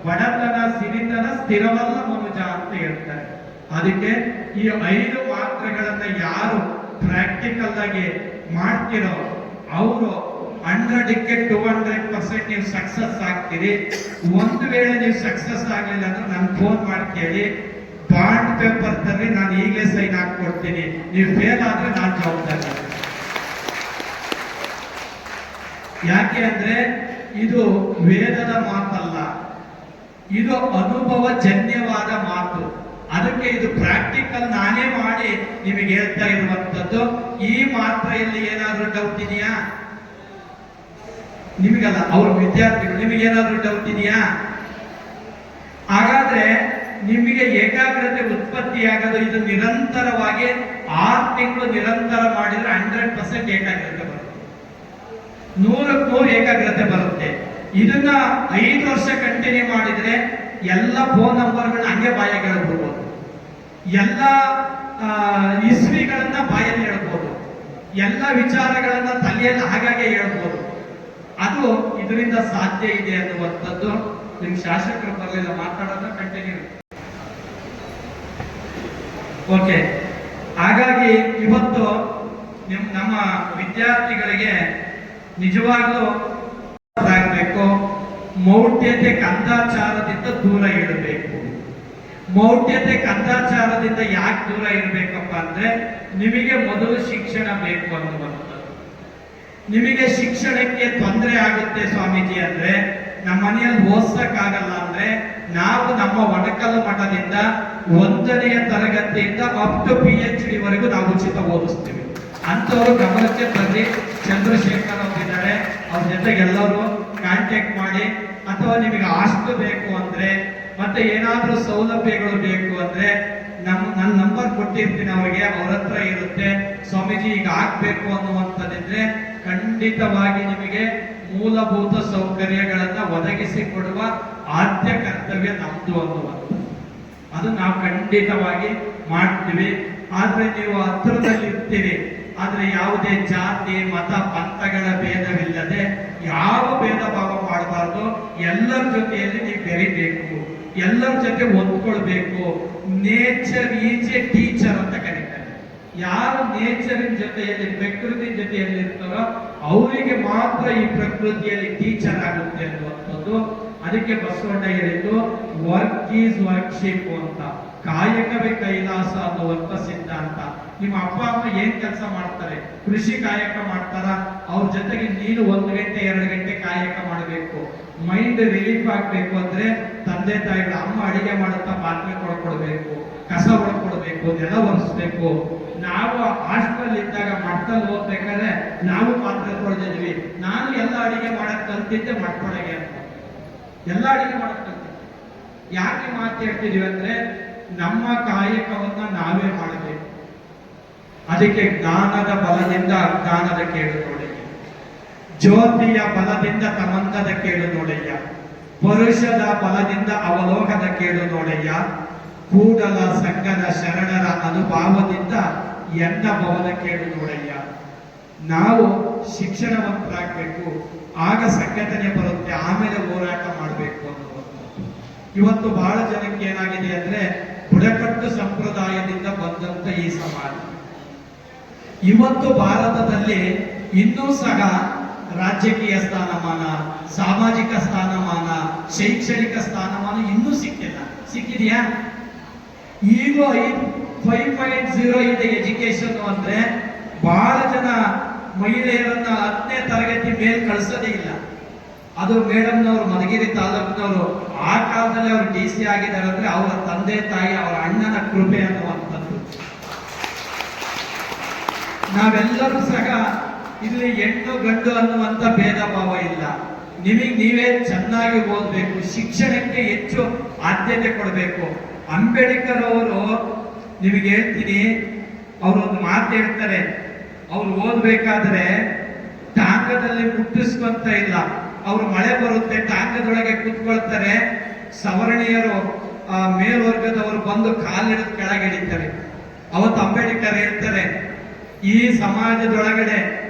ಬಡತನ ಸಿರಿತನ ಸ್ಥಿರವಲ್ಲ ಮನುಜ ಅಂತ ಹೇಳ್ತಾರೆ. ಅದಕ್ಕೆ ಈ 5 ಮಾತ್ರೆಗಳನ್ನ ಯಾರು ಪ್ರಾಕ್ಟಿಕಲ್ ಆಗಿ ಮಾಡ್ತಿರೋ ಅವರು 100ಕ್ಕೆ 200% ನೀವು ಸಕ್ಸಸ್ ಆಗ್ತೀರಿ. ಒಂದು ವೇಳೆ ನೀವು ಸಕ್ಸಸ್ ಆಗಲಿಲ್ಲ ಅಂದ್ರೆ ನನ್ ಫೋನ್ ಮಾಡಿ ಕೇಳಿ, ಬಾಂಡ್ ಪೇಪರ್ ತರ್ರಿ, ನಾನು ಈಗಲೇ ಸೈನ್ ಹಾಕೊಡ್ತೀನಿ. ನೀವು ಫೇಲ್ ಆದ್ರೆ ನಾನು ಜವಾಬ್ದಾರಿ. ಯಾಕೆ ಅಂದ್ರೆ ಇದು ವೇದದ ಮಾತಲ್ಲ, ಇದು ಅನುಭವ ಜನ್ಯವಾದ ಮಾತು. ಅದಕ್ಕೆ ಇದು ಪ್ರಾಕ್ಟಿಕಲ್ ನಾನೇ ಮಾಡಿ ನಿಮಗೆ ಹೇಳ್ತಾ ಇರುವಂತದ್ದು. ಈ ಮಾತ್ರೆಯಲ್ಲಿ ಏನಾದ್ರೂ ಡೌಟ್ ಇದೆಯಾ? ನಿಮಗಲ್ಲ, ಅವ್ರ ವಿದ್ಯಾರ್ಥಿಗಳು, ನಿಮಗೇನಾದ್ರೂ ಡೌಟ್ ಇದೆಯಾ? ಹಾಗಾದ್ರೆ ನಿಮಗೆ ಏಕಾಗ್ರತೆ ಉತ್ಪತ್ತಿಯಾಗೋದು ಇದು ನಿರಂತರವಾಗಿ 6 ತಿಂಗಳು ನಿರಂತರ ಮಾಡಿದ್ರೆ 100% ಏಕಾಗ್ರತೆ ಬರುತ್ತೆ. 100ಕ್ಕೆ 100 ಏಕಾಗ್ರತೆ ಬರುತ್ತೆ. ಇದನ್ನ 5 ವರ್ಷ ಕಂಟಿನ್ಯೂ ಮಾಡಿದ್ರೆ ಎಲ್ಲ ಫೋನ್ ನಂಬರ್ಗಳನ್ನ ಹಂಗೆ ಬಾಯಾಗ ಹೇಳ್ಬಿಡ್ಬೋದು. ಎಲ್ಲ ಇಸ್ವಿಗಳನ್ನ ಬಾಯಲ್ಲಿ ಹೇಳ್ಬೋದು, ಎಲ್ಲ ವಿಚಾರಗಳನ್ನ ತಲೆಯಲ್ಲಿ ಹಾಗಾಗಿ ಹೇಳ್ಬೋದು. ಅದು ಇದರಿಂದ ಸಾಧ್ಯ ಇದೆ ಅನ್ನುವಂಥದ್ದು. ನಿಮ್ ಶಾಸಕರು ಬರಲಿಲ್ಲ, ಮಾತಾಡೋದನ್ನ ಕಂಟಿನ್ಯೂ. ಓಕೆ, ಹಾಗಾಗಿ ಇವತ್ತು ನಮ್ಮ ವಿದ್ಯಾರ್ಥಿಗಳಿಗೆ ನಿಜವಾಗ್ಲೂ ಆಗಬೇಕು, ಮೌಢ್ಯತೆ ಕಂದಾಚಾರದಿಂದ ದೂರ ಇಡಬೇಕು. ಮೌಢ್ಯತೆ ಕಂದಾಚಾರದಿಂದ ಯಾಕೆ ದೂರ ಇರಬೇಕಪ್ಪ ಅಂದ್ರೆ, ನಿಮಗೆ ಮೊದಲು ಶಿಕ್ಷಣ ಬೇಕು ಅನ್ನುವಂಥದ್ದು. ನಿಮಗೆ ಶಿಕ್ಷಣಕ್ಕೆ ತೊಂದರೆ ಆಗುತ್ತೆ ಸ್ವಾಮೀಜಿ ಅಂದ್ರೆ, ನಮ್ಮ ಮನೆಯಲ್ಲಿ ಓದ್ಸಕ್ಕಾಗಲ್ಲ ಅಂದ್ರೆ, ನಾವು ನಮ್ಮ ಒಣಕಲ್ಲು ಮಠದಿಂದ 1ನೇ ತರಗತಿಯಿಂದ ಅಪ್ ಟು PhD ವರೆಗೂ ನಾವು ಉಚಿತ ಓದಿಸ್ತೀವಿ. ಅಂತವರು ಗಮನಕ್ಕೆ ತಂದು ಚಂದ್ರಶೇಖರ್ ಅವರಿದ್ದಾರೆ, ಅವ್ರ ಜೊತೆಗೆ ಎಲ್ಲರೂ ಕಾಂಟ್ಯಾಕ್ಟ್ ಮಾಡಿ. ಅಥವಾ ನಿಮಗೆ ಹಾಸ್ಟೆಲ್ ಬೇಕು ಅಂದ್ರೆ, ಮತ್ತೆ ಏನಾದ್ರೂ ಸೌಲಭ್ಯಗಳು ಬೇಕು ಅಂದ್ರೆ ನನ್ನ ನಂಬರ್ ಕೊಟ್ಟಿರ್ತೀನಿ ಅವ್ರಿಗೆ, ಅವ್ರ ಹತ್ರ ಇರುತ್ತೆ. ಸ್ವಾಮೀಜಿ ಈಗ ಆಗ್ಬೇಕು ಅನ್ನುವಂಥದ್ದಿದ್ರೆ ಖಂಡಿತವಾಗಿ ನಿಮಗೆ ಮೂಲಭೂತ ಸೌಕರ್ಯಗಳನ್ನ ಒದಗಿಸಿ ಕೊಡುವ ಆದ್ಯ ಕರ್ತವ್ಯ ನಮ್ದು ಅನ್ನುವಂಥದ್ದು. ಅದು ನಾವು ಖಂಡಿತವಾಗಿ ಮಾಡ್ತೀವಿ. ಆದ್ರೆ ನೀವು ಹತ್ರದಲ್ಲಿ ಇರ್ತೀರಿ, ಆದ್ರೆ ಯಾವುದೇ ಜಾತಿ ಮತ ಪಂಥಗಳ ಭೇದವಿಲ್ಲದೆ ಯಾವ ಭೇದ ಭಾವ ಮಾಡಬಾರ್ದು. ಎಲ್ಲರ ಜೊತೆಯಲ್ಲಿ ನೀವು ಬೆರಿಬೇಕು, ಎಲ್ಲರ ಜೊತೆ ಹೊಂದ್ಕೊಳ್ಬೇಕು. ನೇಚರ್ ಈಸ್ ಎ ಟೀಚರ್ ಅಂತ ಕರೀತಾರೆ. ಯಾರು ನೇಚರಿನ ಜೊತೆಯಲ್ಲಿ, ಪ್ರಕೃತಿ ಜೊತೆಯಲ್ಲಿ ಇರ್ತಾರೋ ಅವರಿಗೆ ಮಾತ್ರ ಈ ಪ್ರಕೃತಿಯಲ್ಲಿ ಟೀಚರ್ ಆಗುತ್ತೆ ಅನ್ನುವಂಥದ್ದು. ಅದಕ್ಕೆ ಬಸವಣ್ಣ ಹೇಳಿದ್ದು ವರ್ಕ್ ಈಸ್ ವರ್ಕ್ಶಿಪ್ ಅಂತ, ಕಾಯಕವೇ ಕೈಲಾಸ ಅನ್ನುವಂಥ ಸಿದ್ಧಾಂತ. ನಿಮ್ಮ ಅಪ್ಪ ಅಮ್ಮ ಏನ್ ಕೆಲಸ ಮಾಡ್ತಾರೆ, ಕೃಷಿ ಕಾಯಕ ಮಾಡ್ತಾರ, ಅವ್ರ ಜೊತೆಗೆ ನೀನು 1 ಗಂಟೆ 2 ಗಂಟೆ ಕಾಯಕ ಮಾಡಬೇಕು. ಮೈಂಡ್ ರಿಲೀಫ್ ಆಗ್ಬೇಕು ಅಂದ್ರೆ ತಂದೆ ತಾಯಿಗಳ ಅಮ್ಮ ಅಡಿಗೆ ಮಾಡುತ್ತಾ ಪಾತ್ರೆ ಕೊಡ್ಕೊಡ್ಬೇಕು, ಕಸ ಹೊಡ್ಕೊಡ್ಬೇಕು, ನೆಲ ಒರೆಸ್ಬೇಕು. ನಾವು ಹಾಸ್ಟೆಲ್ ಇದ್ದಾಗ ಮಠದಲ್ಲಿ ಓದ್ಬೇಕಾದ್ರೆ ನಾವು ಪಾತ್ರೆ ತೊಳೆದಿದ್ವಿ. ನಾನು ಎಲ್ಲ ಅಡಿಗೆ ಮಾಡಕ್ ಕಲ್ತಿದ್ದೆ ಮಠದೊಳಗೆ ಅಂತ, ಎಲ್ಲ ಅಡಿಗೆ ಮಾಡಕ್ ಕಲ್ತಿದ್ದೆ. ಯಾಕೆ ಮಾತು ಹೇಳ್ತಿದೀವಿ ಅಂದ್ರೆ, ನಮ್ಮ ಕಾಯಕವನ್ನ ನಾವೇ ಮಾಡಬೇಕು. ಅದಕ್ಕೆ ಜ್ಞಾನದ ಬಲದಿಂದ ಅಜ್ಞಾನದ ಕೇಳು ನೋಡಯ್ಯ, ಜ್ಯೋತಿಯ ಬಲದಿಂದ ತಮಂದದ ಕೇಳು ನೋಡಯ್ಯ, ಪರುಷದ ಬಲದಿಂದ ಅವಲೋಕದ ಕೇಳು ನೋಡಯ್ಯ, ಕೂಡಲ ಸಂಘದ ಶರಣರ ಅನುಭಾವದಿಂದ ಎನ್ನ ಭವನ ಕೇಳು ನೋಡಯ್ಯ. ನಾವು ಶಿಕ್ಷಣವಂತರಾಗಬೇಕು, ಆಗ ಸಂಘಟನೆ ಬರುತ್ತೆ, ಆಮೇಲೆ ಹೋರಾಟ ಮಾಡಬೇಕು ಅನ್ನುವಂಥದ್ದು. ಇವತ್ತು ಬಹಳ ಜನಕ್ಕೆ ಏನಾಗಿದೆ ಅಂದ್ರೆ, ಬುಡಕಟ್ಟು ಸಂಪ್ರದಾಯದಿಂದ ಬಂದಂತ ಈ ಸಮಾಜ ಇವತ್ತು ಭಾರತದಲ್ಲಿ ಇನ್ನೂ ಸಹ ರಾಜಕೀಯ ಸ್ಥಾನಮಾನ, ಸಾಮಾಜಿಕ ಸ್ಥಾನಮಾನ, ಶೈಕ್ಷಣಿಕ ಸ್ಥಾನಮಾನ ಇನ್ನೂ ಸಿಕ್ಕಿಲ್ಲ. ಸಿಕ್ಕಿದೆಯಾ? ಈಗ 5.0 ಇದೆ ಎಜುಕೇಶನ್ ಅಂದ್ರೆ, ಬಹಳ ಜನ ಮಹಿಳೆಯರನ್ನ 10ನೇ ತರಗತಿ ಮೇಲೆ ಕಳಿಸೋದೇ ಇಲ್ಲ. ಅದು ಮೇಡಮ್ನವರು ಮಧುಗಿರಿ ತಾಲೂಕಿನವರು, ಆ ಕಾಲದಲ್ಲಿ ಅವರು DC ಆಗಿದ್ದಾರೆ ಅಂದ್ರೆ ಅವರ ತಂದೆ ತಾಯಿ, ಅವರ ಅಣ್ಣನ ಕೃಪೆ ಅನ್ನುವಂಥದ್ದು. ನಾವೆಲ್ಲರೂ ಸಹ ಇಲ್ಲಿ ಹೆಣ್ಣು ಗಂಡು ಅನ್ನುವಂಥ ಭೇದ ಭಾವ ಇಲ್ಲ. ನೀವೇ ಚೆನ್ನಾಗಿ ಓದ್ಬೇಕು, ಶಿಕ್ಷಣಕ್ಕೆ ಹೆಚ್ಚು ಆದ್ಯತೆ ಕೊಡಬೇಕು. ಅಂಬೇಡ್ಕರ್ ಅವರು, ನಿಮಗೆ ಹೇಳ್ತೀನಿ, ಅವರೊಂದು ಮಾತು ಹೇಳ್ತಾರೆ, ಅವ್ರು ಓದ್ಬೇಕಾದ್ರೆ ಟಾಂಗದಲ್ಲಿ ಮುಟ್ಟಿಸ್ಕೊಂತ ಇಲ್ಲ. ಅವ್ರು ಮಳೆ ಬರುತ್ತೆ, ಟಾಂಗದೊಳಗೆ ಕೂತ್ಕೊಳ್ತಾರೆ, ಸವರ್ಣೀಯರು ಮೇಲ್ವರ್ಗದವರು ಬಂದು ಕಾಲಿಡಿದು ಕೆಳಗೆ ಹಿಡಿತಾರೆ. ಅವತ್ತು ಅಂಬೇಡ್ಕರ್ ಹೇಳ್ತಾರೆ, ಈ ಸಮಾಜದೊಳಗಡೆ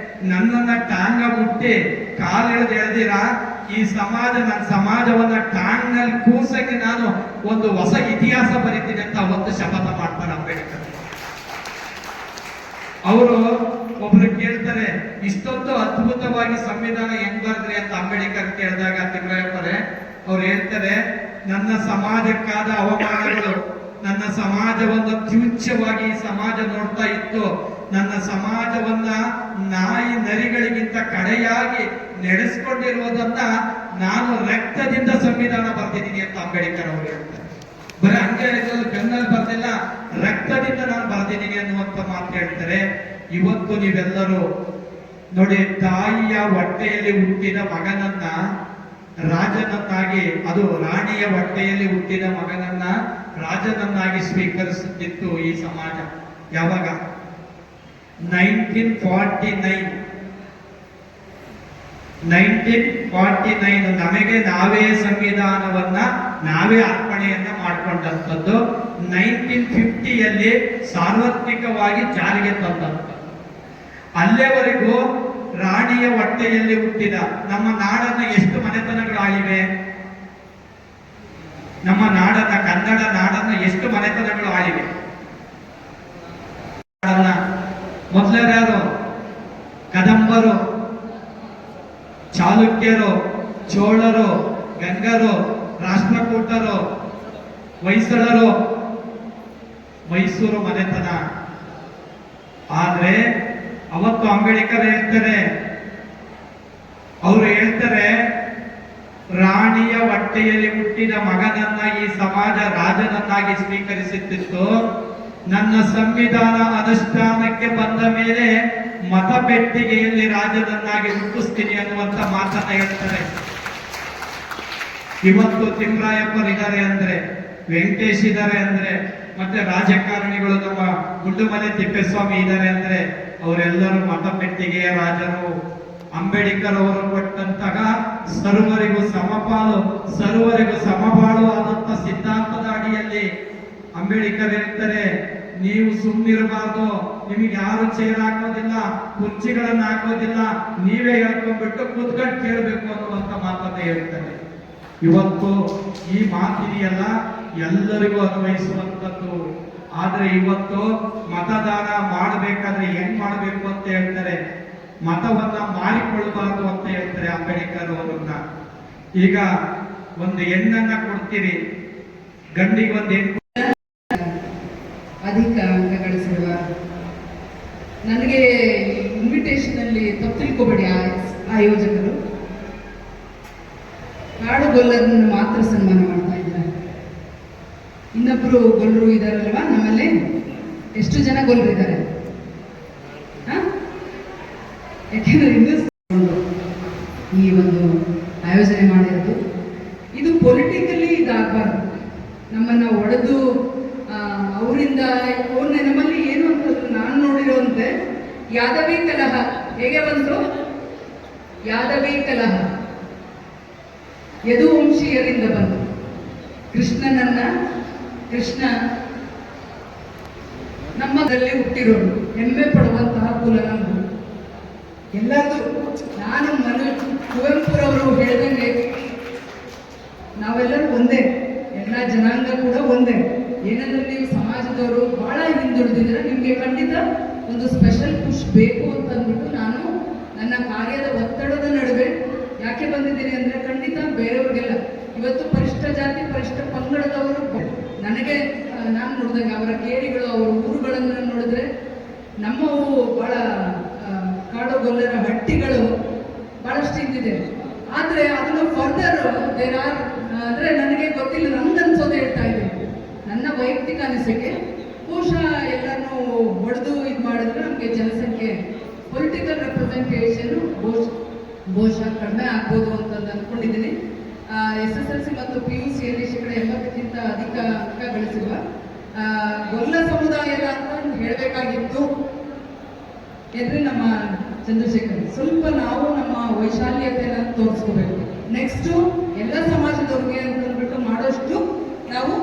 ನನ್ನನ್ನ ಟಾಂಗ ಮುಟ್ಟಿ ಕಾಲಿಡಿದು ಎಳೆದಿರಾ, ಈ ಸಮಾಜ, ನನ್ನ ಸಮಾಜವನ್ನ ಟಾಂಗ್ನಲ್ಲಿ ಕೂರ್ಸಕ್ಕೆ ನಾನು ಒಂದು ಹೊಸ ಇತಿಹಾಸ ಬರೀತೀನಿ ಅಂತ ಅವತ್ತು ಶಪಥ ಮಾಡ್ತಾರೆ ಅಂಬೇಡ್ಕರ್. ಅವರು ಒಬ್ರು ಕೇಳ್ತಾರೆ, ಇಷ್ಟೊಂದು ಅದ್ಭುತವಾಗಿ ಸಂವಿಧಾನ ಹೆಂಗ್ ಬರ್ದ್ರಿ ಅಂತ ಅಂಬೇಡ್ಕರ್ ಕೇಳಿದಾಗ ತಿಮ್ಮಯ್ಯಪ್ಪರೇ ಅವ್ರು ಹೇಳ್ತಾರೆ, ನನ್ನ ಸಮಾಜಕ್ಕಾದ ಅವಮಾನಗಳು, ನನ್ನ ಸಮಾಜವನ್ನ ತುಚ್ಛವಾಗಿ ಸಮಾಜ ನೋಡ್ತಾ ಇತ್ತು, ನನ್ನ ಸಮಾಜವನ್ನ ನಾಯಿ ನರಿಗಳಿಗಿಂತ ಕಡೆಯಾಗಿ ನಡೆಸ್ಕೊಂಡಿರುವುದನ್ನ ನಾನು ರಕ್ತದಿಂದ ಸಂವಿಧಾನ ಬರ್ತಿದ್ದೀನಿ ಅಂತ ಅಂಬೇಡ್ಕರ್ ಅವರು ಹೇಳ್ತಾರೆ. ಬರೀ ಹಂಗೆ ಬೆನ್ನಲ್ಲಿ ಬರ್ದಿಲ್ಲ, ರಕ್ತದಿಂದ ನಾನು ಬರ್ದಿದ್ದೀನಿ ಅನ್ನುವಂಥ ಮಾತು ಹೇಳ್ತಾರೆ. ಇವತ್ತು ನೀವೆಲ್ಲರೂ ನೋಡಿ, ತಾಯಿಯ ಹೊಟ್ಟೆಯಲ್ಲಿ ಹುಟ್ಟಿದ ಮಗನನ್ನ ರಾಜನನ್ನಾಗಿ, ಅದು ರಾಣಿಯ ಹೊಟ್ಟೆಯಲ್ಲಿ ಹುಟ್ಟಿದ ಮಗನನ್ನ ರಾಜನನ್ನಾಗಿ ಸ್ವೀಕರಿಸುತ್ತಿತ್ತು ಈ ಸಮಾಜ. ಯಾವಾಗ? 1949 ನಮಗೆ ನಾವೇ ಸಂವಿಧಾನವನ್ನ ನಾವೇ ಅರ್ಪಣೆ ಬದಲಾವಣೆಯನ್ನ ಮಾಡಿಕೊಂಡಂಥದ್ದು 1950ಯಲ್ಲಿ ಸಾರ್ವತ್ರಿಕವಾಗಿ ಜಾರಿಗೆ ತಂದಂಥದ್ದು. ಅಲ್ಲಿಯವರೆಗೂ ರಾಣಿಯ ಹೊಟ್ಟೆಯಲ್ಲಿ ಹುಟ್ಟಿದ ನಮ್ಮ ನಾಡನ್ನ ಎಷ್ಟು ಮನೆತನಗಳು ಆಳಿವೆ? ನಮ್ಮ ನಾಡನ್ನ, ಕನ್ನಡ ನಾಡನ್ನ ಎಷ್ಟು ಮನೆತನಗಳು ಆಳಿವೆ? ಮೊದಲರ್ಯಾರು? ಕದಂಬರು, ಚಾಲುಕ್ಯರು, ಚೋಳರು, ಗಂಗರು, ರಾಷ್ಟ್ರಕೂಟರು, ಹೊಯ್ಸಳರು, ಮೈಸೂರು ಮನೆತನ. ಆದ್ರೆ ಅವತ್ತು ಅಂಬೇಡ್ಕರ್ ಹೇಳ್ತಾರೆ, ಅವರು ಹೇಳ್ತಾರೆ, ರಾಣಿಯ ಹೊಟ್ಟೆಯಲ್ಲಿ ಹುಟ್ಟಿದ ಮಗನನ್ನ ಈ ಸಮಾಜ ರಾಜನನ್ನಾಗಿ ಸ್ವೀಕರಿಸುತ್ತಿತ್ತು. ನನ್ನ ಸಂವಿಧಾನ ಅನುಷ್ಠಾನಕ್ಕೆ ಬಂದ ಮೇಲೆ ಮತಪೆಟ್ಟಿಗೆಯಲ್ಲಿ ರಾಜನನ್ನಾಗಿ ಹುಟ್ಟಿಸ್ತೀನಿ ಅನ್ನುವಂತ ಮಾತನ್ನ ಹೇಳ್ತಾರೆ. ಇವತ್ತು ತಿಮ್ಮರಾಯಪ್ಪರಿದ್ದಾರೆ ಅಂದ್ರೆ, ವೆಂಕಟೇಶ್ ಇದ್ದಾರೆ ಅಂದ್ರೆ, ಮತ್ತೆ ರಾಜಕಾರಣಿಗಳು ನಮ್ಮ ಗುಂಡುಮನೆ ತಿಪ್ಪೇಸ್ವಾಮಿ ಇದ್ದಾರೆ ಅಂದ್ರೆ ಅವರೆಲ್ಲರೂ ಮತಪೆಟ್ಟಿಗೆಯ ರಾಜರು. ಅಂಬೇಡ್ಕರ್ ಅವರು ಕೊಟ್ಟಂತಹ ಸರ್ವರಿಗೂ ಸಮಪಾಲು, ಸರ್ವರಿಗೂ ಸಮಬಾಳು ಆದಂತ ಸಿದ್ಧಾಂತದ ಅಡಿಯಲ್ಲಿ ಅಂಬೇಡ್ಕರ್ ಹೇಳ್ತಾರೆ, ನೀವು ಸುಮ್ಮನಿರಬಾರ್ದು, ನಿಮಗೆ ಯಾರು ಚೇರ್ ಹಾಕೋದಿಲ್ಲ, ಕುರ್ಚಿಗಳನ್ನ ಹಾಕೋದಿಲ್ಲ, ನೀವೇ ಹೇಳ್ಕೊಂಡ್ಬಿಟ್ಟು ಕೂತ್ಕೊಂಡು ಕೇಳಬೇಕು ಅನ್ನುವಂತ ಮಾತನ್ನ ಹೇಳ್ತಾರೆ. ಇವತ್ತು ಈ ಮಾತಿದೆಯಲ್ಲ ಎಲ್ಲರಿಗೂ ಅನ್ವಯಿಸುವಂಥದ್ದು. ಆದ್ರೆ ಇವತ್ತು ಮತದಾನ ಮಾಡಬೇಕಾದ್ರೆ ಹೆಂಗ್ ಮಾಡಬೇಕು ಅಂತ ಹೇಳ್ತಾರೆ, ಮತವನ್ನ ಮಾರಿಕೊಳ್ಳಬಾರದು ಅಂತ ಹೇಳ್ತಾರೆ ಅಂಬೇಡ್ಕರ್ ಅವರನ್ನ. ಈಗ ಒಂದು ಹೆಣ್ಣನ್ನ ಕೊಡ್ತೀರಿ, ಗಂಡಿಗೆ ಒಂದು ಹೆಣ್ಣು ಅಧಿಕ ಅಂಕ ಗಳಿಸಿರುವ ನನಗೆ ಇನ್ವಿಟೇಷನ್ ಅಲ್ಲಿ ತಪ್ಪು ತಿಳ್ಕೊಬೇಡಿ ಆಯೋಜಕರು, ಕಾಡು ಗೊಲ್ಲರನ್ನು ಮಾತ್ರ ಸನ್ಮಾನ ಮಾಡ್ತಾ ಇದ್ದಾರೆ. ಇನ್ನೊಬ್ರು ಗೊಲ್ಲರು ಇದಾರಲ್ವಾ ನಮ್ಮಲ್ಲಿ? ಎಷ್ಟು ಜನ ಗೊಲ್ಲರಿದ್ದಾರೆ? ಯಾಕೆಂದ್ರೆ ಈ ಒಂದು ಆಯೋಜನೆ ಮಾಡಿರೋದು ಇದು ಪೊಲಿಟಿಕಲಿ ಇದಾಗಬಾರ್ದು. ನಮ್ಮನ್ನ ಒಡೆದು ಅವರಿಂದ ಅವ್ರನ್ನ ನಮ್ಮಲ್ಲಿ ಏನು ಅಂತಂದ್ರೆ, ನಾನು ನೋಡಿರೋಂತೆ ಯಾದವಿ ಕಲಹ ಹೇಗೆ ಬಂತು? ಯಾದವಿ ಕಲಹ ಯದುವಂಶೀಯರಿಂದ ಬಂತು. ಕೃಷ್ಣ ನಮ್ಮದಲ್ಲಿ ಹುಟ್ಟಿರೋರು, ಹೆಮ್ಮೆ ಪಡುವಂತಹ ಕುಲ ನಮ್ಮದು ಎಲ್ಲರೂ. ನಾನು ಕುವೆಂಪುರವರು ಹೇಳಿದಂಗೆ ನಾವೆಲ್ಲರೂ ಒಂದೇ, ಎಲ್ಲ ಜನಾಂಗ ಕೂಡ ಒಂದೇ. ಏನಂದ್ರೆ ನೀವು ಸಮಾಜದವರು ಬಹಳ ಹಿಂದುಳಿದಿದ್ರೆ ನಿಮ್ಗೆ ಖಂಡಿತ ಒಂದು ಸ್ಪೆಷಲ್ ಪುಷ್ ಬೇಕು ಅಂತ ಅಂದ್ಬಿಟ್ಟು ನಾನು ನನ್ನ ಕಾರ್ಯದ ಒತ್ತಡದ ನಡುವೆ ಯಾಕೆ ಬಂದಿದ್ದೀನಿ ಅಂದ್ರೆ, ಖಂಡಿತ ಬೇರೆಯವ್ರಿಗೆಲ್ಲ ಇವತ್ತು ಪರಿಷ್ಠ ಜಾತಿ ಪರಿಷ್ಠ ಪಂಗಡದವರು ನನಗೆ ನಾನು ನೋಡಿದಾಗ ಅವರ ಕೇರಿಗಳು, ಅವರ ಊರುಗಳನ್ನು ನೋಡಿದ್ರೆ ನಮ್ಮವು ಬಹಳ ಕಾಡುಗೊಲ್ಲರ ಹಟ್ಟಿಗಳು ಬಹಳಷ್ಟು ಇದ್ದಿದೆ. ಆದ್ರೆ ಅದನ್ನು ಫರ್ದರ್ ಅಂದ್ರೆ ನನಗೆ ಗೊತ್ತಿಲ್ಲ, ನಮ್ದು ಅನ್ಸೋದು ಹೇಳ್ತಾ ಇದ್ದೀನಿ, ನನ್ನ ವೈಯಕ್ತಿಕ ಅನಿಸಿಕೆ. ಬಹುಶಃ ಎಲ್ಲರನ್ನು ಹೊಡೆದು ಇದು ಮಾಡಿದ್ರೆ ನಮಗೆ ಜನಸಂಖ್ಯೆ, ಪೊಲಿಟಿಕಲ್ ರೆಪ್ರೆಸೆಂಟೇಷನ್ ಬಹುಶಃ ಕಡಿಮೆ ಆಗ್ಬೋದು ಅಂತ ಅಂದ್ಕೊಂಡಿದ್ದೀನಿ. SSLC ಮತ್ತು PUC ಯಲ್ಲಿ 80ಕ್ಕಿಂತ ಅಧಿಕ ಅಂಕ ಗಳಿಸಿರುವ ಗೊಲ್ಲ ಸಮುದಾಯದ ಅಂತ ಹೇಳಬೇಕಾಗಿತ್ತು ಎದ್ರೆ ನಮ್ಮ ಚಂದ್ರಶೇಖರ್. ಸ್ವಲ್ಪ ನಾವು ನಮ್ಮ ವೈಶಾಲ್ಯತೆಯನ್ನು ತೋರಿಸ್ಕೋಬೇಕು. ನೆಕ್ಸ್ಟು ಎಲ್ಲ ಸಮಾಜದವ್ರಿಗೆ ಅಂತಂದ್ಬಿಟ್ಟು ಮಾಡೋಷ್ಟು ನಾವು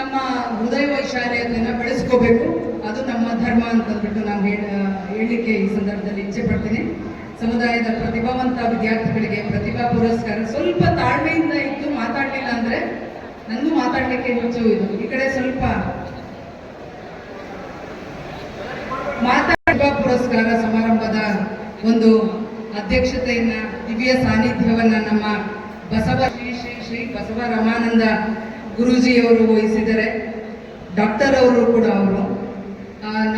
ನಮ್ಮ ಹೃದಯ ವೈಶಾಲ್ಯತೆಯನ್ನು ಬೆಳೆಸ್ಕೋಬೇಕು. ಅದು ನಮ್ಮ ಧರ್ಮ ಅಂತಂದ್ಬಿಟ್ಟು ನಾನು ಹೇಳಲಿಕ್ಕೆ ಈ ಸಂದರ್ಭದಲ್ಲಿ ಇಚ್ಛೆ ಪಡ್ತೀನಿ. ಸಮುದಾಯದ ಪ್ರತಿಭಾವಂತ ವಿದ್ಯಾರ್ಥಿಗಳಿಗೆ ಪ್ರತಿಭಾ ಪುರಸ್ಕಾರ. ಸ್ವಲ್ಪ ತಾಳ್ಮೆಯಿಂದ ಇದ್ದು ಮಾತಾಡಲಿಲ್ಲ ಅಂದ್ರೆ ನನಗೂ ಮಾತಾಡಲಿಕ್ಕೆ ಹೆಚ್ಚು ಇದು. ಈ ಕಡೆ ಸ್ವಲ್ಪ ಪ್ರತಿಭಾ ಪುರಸ್ಕಾರ ಸಮಾರಂಭದ ಒಂದು ಅಧ್ಯಕ್ಷತೆಯನ್ನ, ದಿವ್ಯ ಸಾನ್ನಿಧ್ಯವನ್ನ ನಮ್ಮ ಶ್ರೀ ಬಸವ ರಮಾನಂದ ಗುರೂಜಿಯವರು ವಹಿಸಿದ್ದಾರೆ. ಡಾಕ್ಟರ್ ಅವರು ಕೂಡ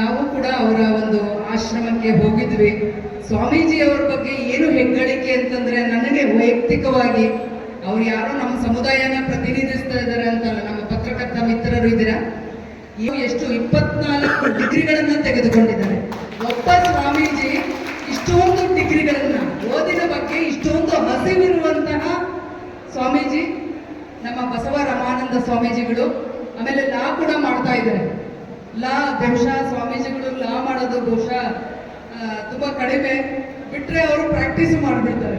ನಾವು ಕೂಡ ಅವರ ಒಂದು ಆಶ್ರಮಕ್ಕೆ ಹೋಗಿದ್ವಿ. ಸ್ವಾಮೀಜಿಯವರ ಬಗ್ಗೆ ಏನು ಹೆಗ್ಗಳಿಕೆ ಅಂತಂದ್ರೆ, ನನಗೆ ವೈಯಕ್ತಿಕವಾಗಿ ಅವ್ರು ಯಾರೋ ನಮ್ಮ ಸಮುದಾಯನ ಪ್ರತಿನಿಧಿಸ್ತಾ ಇದ್ದಾರೆ ಅಂತಲ್ಲ, ನಮ್ಮ ಪತ್ರಕರ್ತ ಮಿತ್ರರು ಇದ್ದೀರಾ, ಎಷ್ಟು 24 ಡಿಗ್ರಿಗಳನ್ನ ತೆಗೆದುಕೊಂಡಿದ್ದಾರೆ. ಒಬ್ಬ ಸ್ವಾಮೀಜಿ ಇಷ್ಟೊಂದು ಡಿಗ್ರಿಗಳನ್ನ, ಓದಿನ ಬಗ್ಗೆ ಇಷ್ಟೊಂದು ಹಸಿವಿರುವಂತಹ ಸ್ವಾಮೀಜಿ ನಮ್ಮ ಬಸವ ರಮಾನಂದ ಸ್ವಾಮೀಜಿಗಳು. ಆಮೇಲೆ ಲಾ ಕೂಡ ಮಾಡ್ತಾ ಇದ್ದಾರೆ. ಲಾ ಬಹುಶಃ ಸ್ವಾಮೀಜಿಗಳು ಲಾ ಮಾಡೋದು ಬಹುಶಃ ತುಂಬಾ ಕಡಿಮೆ, ಬಿಟ್ರೆ ಅವರು ಪ್ರಾಕ್ಟೀಸ್ ಮಾಡಿಬಿಡ್ತಾರೆ.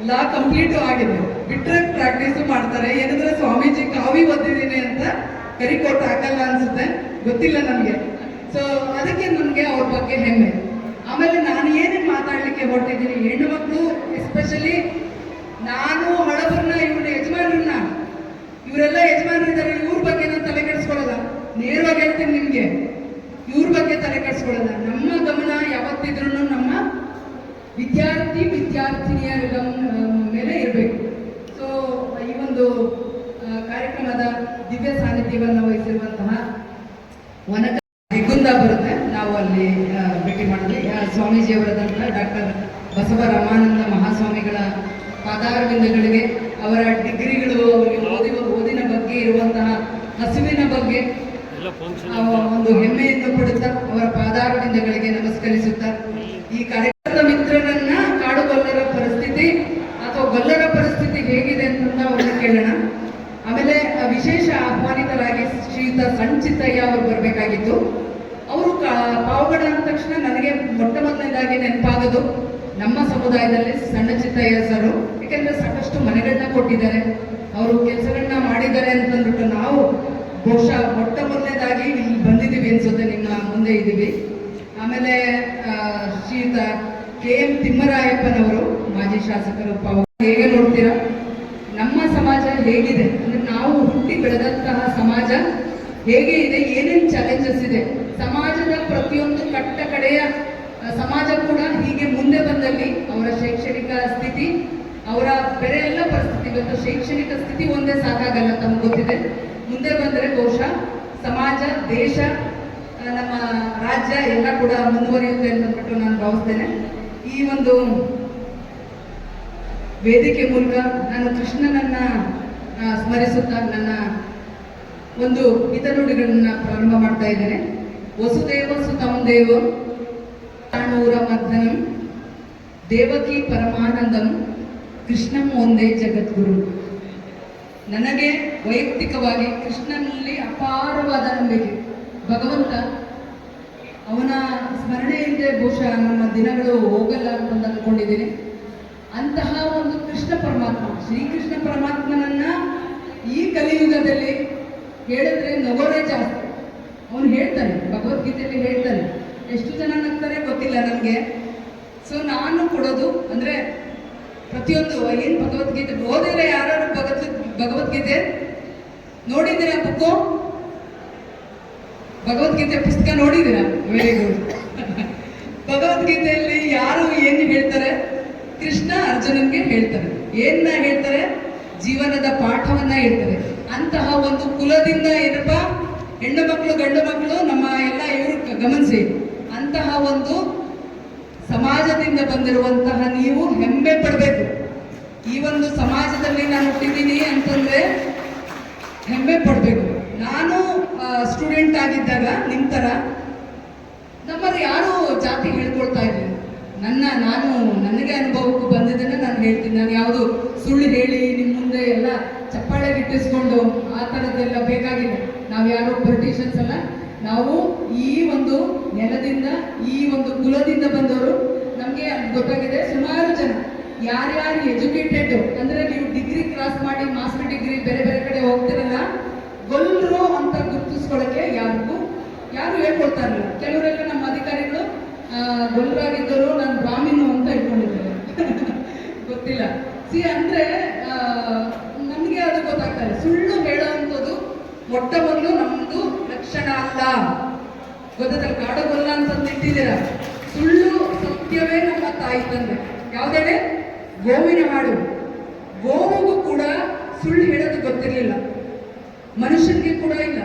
ಲಾ ಕಂಪ್ಲೀಟು ಆಗಿದೆ, ಬಿಟ್ರೆ ಪ್ರಾಕ್ಟೀಸು ಮಾಡ್ತಾರೆ. ಏನಂದ್ರೆ ಸ್ವಾಮೀಜಿ ಕಾವಿ ಓದಿದ್ದೀನಿ ಅಂತ ಕರಿಕೋಟ್ ಹಾಕಲ್ಲ ಅನ್ಸುತ್ತೆ, ಗೊತ್ತಿಲ್ಲ ನನಗೆ. ಸೊ ಅದಕ್ಕೆ ನನಗೆ ಅವ್ರ ಬಗ್ಗೆ ಹೆಮ್ಮೆ. ಆಮೇಲೆ ನಾನು ಏನೇನು ಮಾತಾಡ್ಲಿಕ್ಕೆ ಹೊರಟಿದ್ದೀನಿ, ಹೆಣ್ಣು ಮಕ್ಕಳು ಎಸ್ಪೆಷಲಿ, ನಾನು ಹಳಬರನ್ನ, ಇವ್ರ ಯಜಮಾನ್ರನ್ನ, ಇವರೆಲ್ಲ ಯಜಮಾನರಿದ್ದಾರೆ, ಇವ್ರ ಬಗ್ಗೆ ನಾನು ತಲೆ ಕೆಡಿಸ್ಕೊಳ್ಳಲ್ಲ. ನೇರವಾಗಿ ಹೇಳ್ತೀನಿ ನಿಮ್ಗೆ, ಇವ್ರ ಬಗ್ಗೆ ತಲೆ ಕೆಡಿಸ್ಕೊಳ್ಳಲ್ಲ. ನಮ್ಮ ಗಮನ ಯಾವತ್ತಿದ್ರೂ ನಮ್ಮ ವಿದ್ಯಾರ್ಥಿನಿಯರ ಮೇಲೆ ಇರಬೇಕು. ಸೊ ಈ ಒಂದು ಕಾರ್ಯಕ್ರಮದ ದಿವ್ಯ ಸಾನ್ನಿಧ್ಯವನ್ನು ವಹಿಸಿರುವಂತಹ ವನಕ ಹೆಗ್ಗುಂದ ಬರುತ್ತೆ, ನಾವು ಅಲ್ಲಿ ಭೇಟಿ ಮಾಡಿದ್ವಿ. ಸ್ವಾಮೀಜಿಯವರದಂತ ಡಾಕ್ಟರ್ ಬಸವ ರಾಮಾನಂದ ಮಹಾಸ್ವಾಮಿಗಳ ಪಾದಾರವಿಂದಗಳಿಗೆ, ಅವರ ಡಿಗ್ರಿಗಳು, ಅವರಿಗೆ ಓದಿನ ಬಗ್ಗೆ ಇರುವಂತಹ ಹಸಿವಿನ ಬಗ್ಗೆ ಒಂದು ಹೆಮ್ಮೆಯನ್ನು ಪಡುತ್ತಾ ಅವರ ಪಾದಾರವಿಂದಗಳಿಗೆ ನಮಸ್ಕರಿಸುತ್ತಾ, ಈ ಕಾರ್ಯಕ್ರಮದ ಮಿತ್ರರನ್ನ ಕಾಡುಗೊಲ್ಲರ ಪರಿಸ್ಥಿತಿ ಅಥವಾ ಗೊಲ್ಲರ ಪರಿಸ್ಥಿತಿ ಹೇಗಿದೆ ಅಂತ ಅವ್ರನ್ನ ಕೇಳೋಣ. ಆಮೇಲೆ ವಿಶೇಷ ಆಹ್ವಾನಿತರಾಗಿ ಶ್ರೀಯುತ ಸಂಚಿತಯ್ಯ ಅವರು ಬರಬೇಕಾಗಿತ್ತು. ಅವರು ಪಾವಗಡ ಅಂದ ತಕ್ಷಣ ನನಗೆ ಮೊಟ್ಟ ಮೊದಲನೇದಾಗಿ ನೆನಪಾಗೋದು ನಮ್ಮ ಸಮುದಾಯದಲ್ಲಿ ಸಣ್ಣ ಚಿತ್ತಯ್ಯ ಸರು. ಯಾಕೆಂದ್ರೆ ಸಾಕಷ್ಟು ಮನೆಗಳನ್ನ ಕೊಟ್ಟಿದ್ದಾರೆ, ಅವರು ಕೆಲಸಗಳನ್ನ ಮಾಡಿದ್ದಾರೆ ಅಂತಂದ್ಬಿಟ್ಟು ನಾವು ಬಹುಶಃ ಮೊಟ್ಟ ಮೊದಲನೇದಾಗಿ ಇಲ್ಲಿ ಬಂದಿದ್ದೀವಿ ಅನ್ಸುತ್ತೆ, ನಿಮ್ಮ ಮುಂದೆ ಇದ್ದೀವಿ. ಆಮೇಲೆ ಶ್ರೀಯುತ KM ತಿಮ್ಮರಾಯಪ್ಪನವರು, ಮಾಜಿ ಶಾಸಕರು. ಹೇಗೆ ನೋಡ್ತೀರಾ ನಮ್ಮ ಸಮಾಜ ಹೇಗಿದೆ ಅಂದ್ರೆ, ನಾವು ಹುಟ್ಟಿ ಬೆಳೆದಂತಹ ಸಮಾಜ ಹೇಗೆ ಇದೆ, ಏನೇನು ಚಾಲೆಂಜಸ್ ಇದೆ, ಸಮಾಜದ ಪ್ರತಿಯೊಂದು ಕಟ್ಟ ಕಡೆಯ ಸಮಾಜ ಕೂಡ ಹೀಗೆ ಮುಂದೆ ಬಂದಲ್ಲಿ ಅವರ ಶೈಕ್ಷಣಿಕ ಸ್ಥಿತಿ, ಅವರ ಬೇರೆ ಎಲ್ಲ ಪರಿಸ್ಥಿತಿ, ಇವತ್ತು ಶೈಕ್ಷಣಿಕ ಸ್ಥಿತಿ ಒಂದೇ ಸಾಕಾಗಲ್ಲ, ತಮ್ಗೆ ಗೊತ್ತಿದೆ. ಮುಂದೆ ಬಂದರೆ ಬಹುಶಃ ಸಮಾಜ, ದೇಶ, ನಮ್ಮ ರಾಜ್ಯ ಎಲ್ಲ ಕೂಡ ಮುಂದುವರಿಯುತ್ತೆ ಅಂತಂದ್ಬಿಟ್ಟು ನಾನು ಭಾವಿಸ್ತೇನೆ. ಈ ಒಂದು ವೇದಿಕೆ ಮೂಲಕ ನಾನು ಕೃಷ್ಣನನ್ನ ಸ್ಮರಿಸುತ್ತಾ ನನ್ನ ಒಂದು ಹಿತನುಡಿಗಳನ್ನ ಪ್ರಾರಂಭ ಮಾಡ್ತಾ ಇದ್ದೇನೆ. ವಸುದೇವ ಸುತಂ ದೇವ ಪ್ರಾಣೂರ ಮರ್ದನಂ ದೇವಕಿ ಪರಮಾನಂದಂ ಕೃಷ್ಣಂ ಒಂದೇ ಜಗದ್ಗುರು. ನನಗೆ ವೈಯಕ್ತಿಕವಾಗಿ ಕೃಷ್ಣನಲ್ಲಿ ಅಪಾರವಾದ ನಂಬಿಕೆ. ಭಗವಂತ, ಅವನ ಸ್ಮರಣೆ ಇಲ್ಲದೆ ಬಹುಶಃ ನಮ್ಮ ದಿನಗಳು ಹೋಗಲ್ಲ ಅಂತ ಅಂದ್ಕೊಂಡಿದ್ದೀನಿ. ಅಂತಹ ಒಂದು ಕೃಷ್ಣ ಪರಮಾತ್ಮ, ಶ್ರೀಕೃಷ್ಣ ಪರಮಾತ್ಮನನ್ನ ಈ ಕಲಿಯುಗದಲ್ಲಿ ಹೇಳಿದ್ರೆ ನಗೋರೇ ಜಾಸ್ತಿ. ಅವನು ಹೇಳ್ತಾನೆ, ಭಗವದ್ಗೀತೆಯಲ್ಲಿ ಹೇಳ್ತಾನೆ. ಎಷ್ಟು ಜನ ನಗ್ತಾರೆ ಗೊತ್ತಿಲ್ಲ ನನಗೆ. ಸೊ ನಾನು ಕೊಡೋದು ಅಂದ್ರೆ ಪ್ರತಿಯೊಂದು ಏನು ಭಗವದ್ಗೀತೆ ಓದಿದ್ರೆ, ಯಾರು ಭಗವದ್ಗೀತೆ ನೋಡಿದ್ದೀರಾ? ಬುಕ್ಕು ಭಗವದ್ಗೀತೆ ಪುಸ್ತಕ ನೋಡಿದ್ದೀರಾ? Very good. ಭಗವದ್ಗೀತೆಯಲ್ಲಿ ಯಾರು ಏನು ಹೇಳ್ತಾರೆ? ಕೃಷ್ಣ ಅರ್ಜುನನ್ಗೆ ಹೇಳ್ತಾರೆ. ಏನ್ನ ಹೇಳ್ತಾರೆ? ಜೀವನದ ಪಾಠವನ್ನ ಹೇಳ್ತಾರೆ. ಅಂತಹ ಒಂದು ಕುಲದಿಂದ ಏನಪ್ಪ, ಹೆಣ್ಣು ಮಕ್ಕಳು ಗಂಡು ಮಕ್ಕಳು ನಮ್ಮ ಎಲ್ಲ ಇವರು ಗಮನಿಸಿ, ಅಂತಹ ಒಂದು ಸಮಾಜದಿಂದ ಬಂದಿರುವಂತಹ ನೀವು ಹೆಮ್ಮೆ ಪಡಬೇಕು. ಈ ಒಂದು ಸಮಾಜದಲ್ಲಿ ನಾನು ಹುಟ್ಟಿದ್ದೀನಿ ಅಂತಂದ್ರೆ ಹೆಮ್ಮೆ ಪಡಬೇಕು. ನಾನು ಸ್ಟೂಡೆಂಟ್ ಆಗಿದ್ದಾಗ ನಿಮ್ಮ ಥರ ನಮ್ಮಲ್ಲಿ ಯಾರು ಜಾತಿ ಹೇಳ್ಕೊಳ್ತಾ ಇದ್ದೀನಿ. ನನಗೆ ಅನುಭವಕ್ಕೂ ಬಂದಿದ್ದನ್ನು ನಾನು ಹೇಳ್ತೀನಿ. ನಾನು ಯಾವುದು ಸುಳ್ಳು ಹೇಳಿ ನಿಮ್ಮ ಮುಂದೆ ಎಲ್ಲ ಚಪ್ಪಾಳೆ ಗಿಟ್ಟಿಸ್ಕೊಂಡು ಆ ಥರದ್ದೆಲ್ಲ ಬೇಕಾಗಿಲ್ಲ. ನಾವು ಯಾರು ಪೊಲಿಟಿಷಿಯನ್ಸ್ ಅಲ್ಲ. ನಾವು ಈ ಒಂದು ನೆಲದಿಂದ, ಈ ಒಂದು ಕುಲದಿಂದ ಬಂದವರು. ನಮಗೆ ಗೊತ್ತಾಗಿದೆ ಸುಮಾರು ಜನ ಯಾರ್ಯಾರು ಎಜುಕೇಟೆಡ್ ಅಂದ್ರೆ, ನೀವು ಡಿಗ್ರಿ ಕ್ರಾಸ್ ಮಾಡಿ ಮಾಸ್ಟರ್ ಡಿಗ್ರಿ ಬೇರೆ ಬೇರೆ ಕಡೆ ಹೋಗ್ತಿರಲ್ಲ, ಗೊಲ್ಲರು ಅಂತ ಗುರುತಿಸ್ಕೊಳ್ಳೋಕ್ಕೆ ಯಾರು ಹೇಳ್ಕೊಳ್ತಾ ಇರಲಿಲ್ಲ. ಕೆಲವರೆಲ್ಲ ನಮ್ಮ ಅಧಿಕಾರಿಗಳು ಗೊಲ್ಲರಾಗಿದ್ದರು, ನಾನು ಬ್ರಾಹ್ಮಣು ಅಂತ ಇಟ್ಕೊಂಡಿದ್ದಾರೆ. ಗೊತ್ತಿಲ್ಲ. ಅಂದ್ರೆ ನಮಗೆ ಅದು ಗೊತ್ತಾಗ್ತಾ ಇಲ್ಲ. ಸುಳ್ಳು ಹೇಳೋವಂಥದ್ದು ಮೊಟ್ಟ ಮೊದಲು ನಮ್ಮದು ಲಕ್ಷಣ ಅಲ್ಲ. ಗೊತ್ತಲ್ಲ, ಕಾಡುಗೊಲ್ಲ ಅಂತಂದು ಇಟ್ಟಿದ್ದೀರ. ಸುಳ್ಳು ಸತ್ಯವೇ ನಮ್ಮ ತಾಯಿ ತಂದೆ. ಯಾವುದೇಳೆ? ಗೋವಿನ ಹಾಡು. ಗೋವಿಗೂ ಕೂಡ ಸುಳ್ಳು ಹೇಳೋದು ಗೊತ್ತಿರಲಿಲ್ಲ, ಮನುಷ್ಯನಿಗೆ ಕೂಡ ಇಲ್ಲ.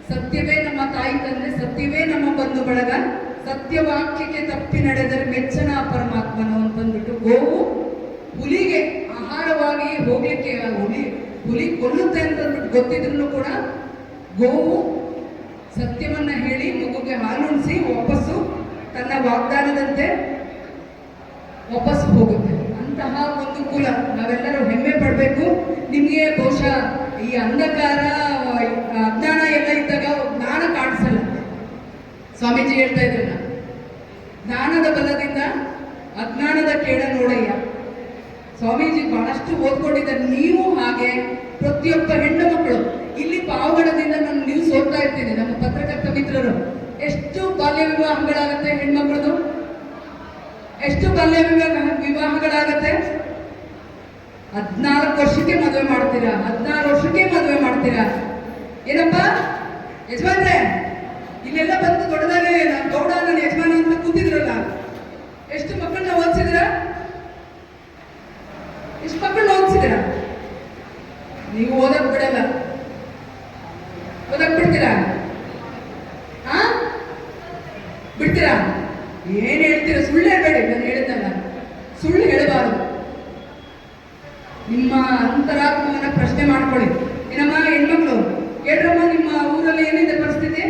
ಸತ್ಯವೇ ನಮ್ಮ ತಾಯಿ ತಂದೆ, ಸತ್ಯವೇ ನಮ್ಮ ಬಂಧು ಬಳಗ, ಸತ್ಯವಾಕ್ಯಕ್ಕೆ ತಪ್ಪಿ ನಡೆದರೆ ಮೆಚ್ಚನ ಪರಮಾತ್ಮನು ಅಂತಂದ್ಬಿಟ್ಟು ಗೋವು ಹುಲಿಗೆ ಆಹಾರವಾಗಿ ಹೋಗ್ಲಿಕ್ಕೆ, ಹುಲಿ ಕೊಲ್ಲುತ್ತೆ ಅಂತಂದ್ಬಿಟ್ಟು ಗೊತ್ತಿದ್ರು ಕೂಡ ಗೋವು ಸತ್ಯವನ್ನ ಹೇಳಿ ಮಗುಗೆ ಹಾಲುಣಿಸಿ ವಾಪಸ್ಸು ತನ್ನ ವಾಗ್ದಾನದಂತೆ ವಾಪಸ್ಸು ಹೋಗುತ್ತೆ. ಅಂತಹ ಒಂದು ಕುಲ ನಾವೆಲ್ಲರೂ ಹೆಮ್ಮೆ ಪಡಬೇಕು. ನಿಮಗೆ ಬಹುಶಃ ಈ ಅಂಧಕಾರ, ಅಜ್ಞಾನ ಎಲ್ಲ ಇದ್ದಾಗ ಜ್ಞಾನ ಕಾಣಿಸಲ್ಲ. ಸ್ವಾಮೀಜಿ ಹೇಳ್ತಾ ಇದ್ರಲ್ಲ, ಜ್ಞಾನದ ಬಲದಿಂದ ಅಜ್ಞಾನದ ಕೇಡ ನೋಡಯ್ಯ. ಸ್ವಾಮೀಜಿ ಬಹಳಷ್ಟು ಓದ್ಕೊಂಡಿದ್ದಾರೆ. ನೀವು ಹಾಗೆ ಪ್ರತಿಯೊಬ್ಬ ಹೆಣ್ಣು ಮಕ್ಕಳು ಇಲ್ಲಿ ಪಾವಗಡದಿಂದ ನಾನು ನ್ಯೂಸ್ ಓದ್ತಾ ಇರ್ತೀನಿ, ನಮ್ಮ ಪತ್ರಕರ್ತ ಮಿತ್ರರು. ಎಷ್ಟು ಬಾಲ್ಯ ವಿವಾಹಗಳಾಗತ್ತೆ ಹೆಣ್ಮಕ್ಳದು? ಎಷ್ಟು ಬಾಲ್ಯ ವಿವಾಹಗಳಾಗತ್ತೆ? 14 ವರ್ಷಕ್ಕೆ ಮದುವೆ ಮಾಡ್ತೀರಾ, 16 ವರ್ಷಕ್ಕೆ ಮದುವೆ ಮಾಡ್ತೀರಾ. ಏನಪ್ಪ ಯಜಮಾನ್ರೆ, ಇಲ್ಲೆಲ್ಲ ಬಂದು ದೊಡ್ಡದಾಗೆ ಗೌಡ ನನ್ನ ಯಜಮಾನ ಅಂತ ಕೂತಿದ್ರಲ್ಲ, ಎಷ್ಟು ಮಕ್ಕಳನ್ನ ಓದಿಸಿದ್ರ? ಎಷ್ಟು ಮಕ್ಕಳನ್ನ ಓದಿಸಿದ್ರ? ನೀವು ಓದಕ್ ಬಿಡಲ್ಲ, ಓದಕ್ ಬಿಡ್ತೀರಾ? ಹಾ, ಬಿಡ್ತೀರಾ? ಏನ್ ಹೇಳ್ತೀರಾ? ಸುಳ್ಳು ಹೇಳ್ಬೇಡಿ, ನಾನು ಹೇಳಿದ್ದಲ್ಲ, ಸುಳ್ಳು ಹೇಳಬಾರದು. ನಿಮ್ಮ ಅಂತರಾತ್ಮವನ್ನ ಪ್ರಶ್ನೆ ಮಾಡ್ಕೊಳ್ಳಿ. ಏನಮ್ಮ ಹೆಣ್ಮಕ್ಳು ಹೇಳ್ರಮ್ಮ, ನಿಮ್ಮ ಊರಲ್ಲಿ ಏನಿದೆ ಪರಿಸ್ಥಿತಿ?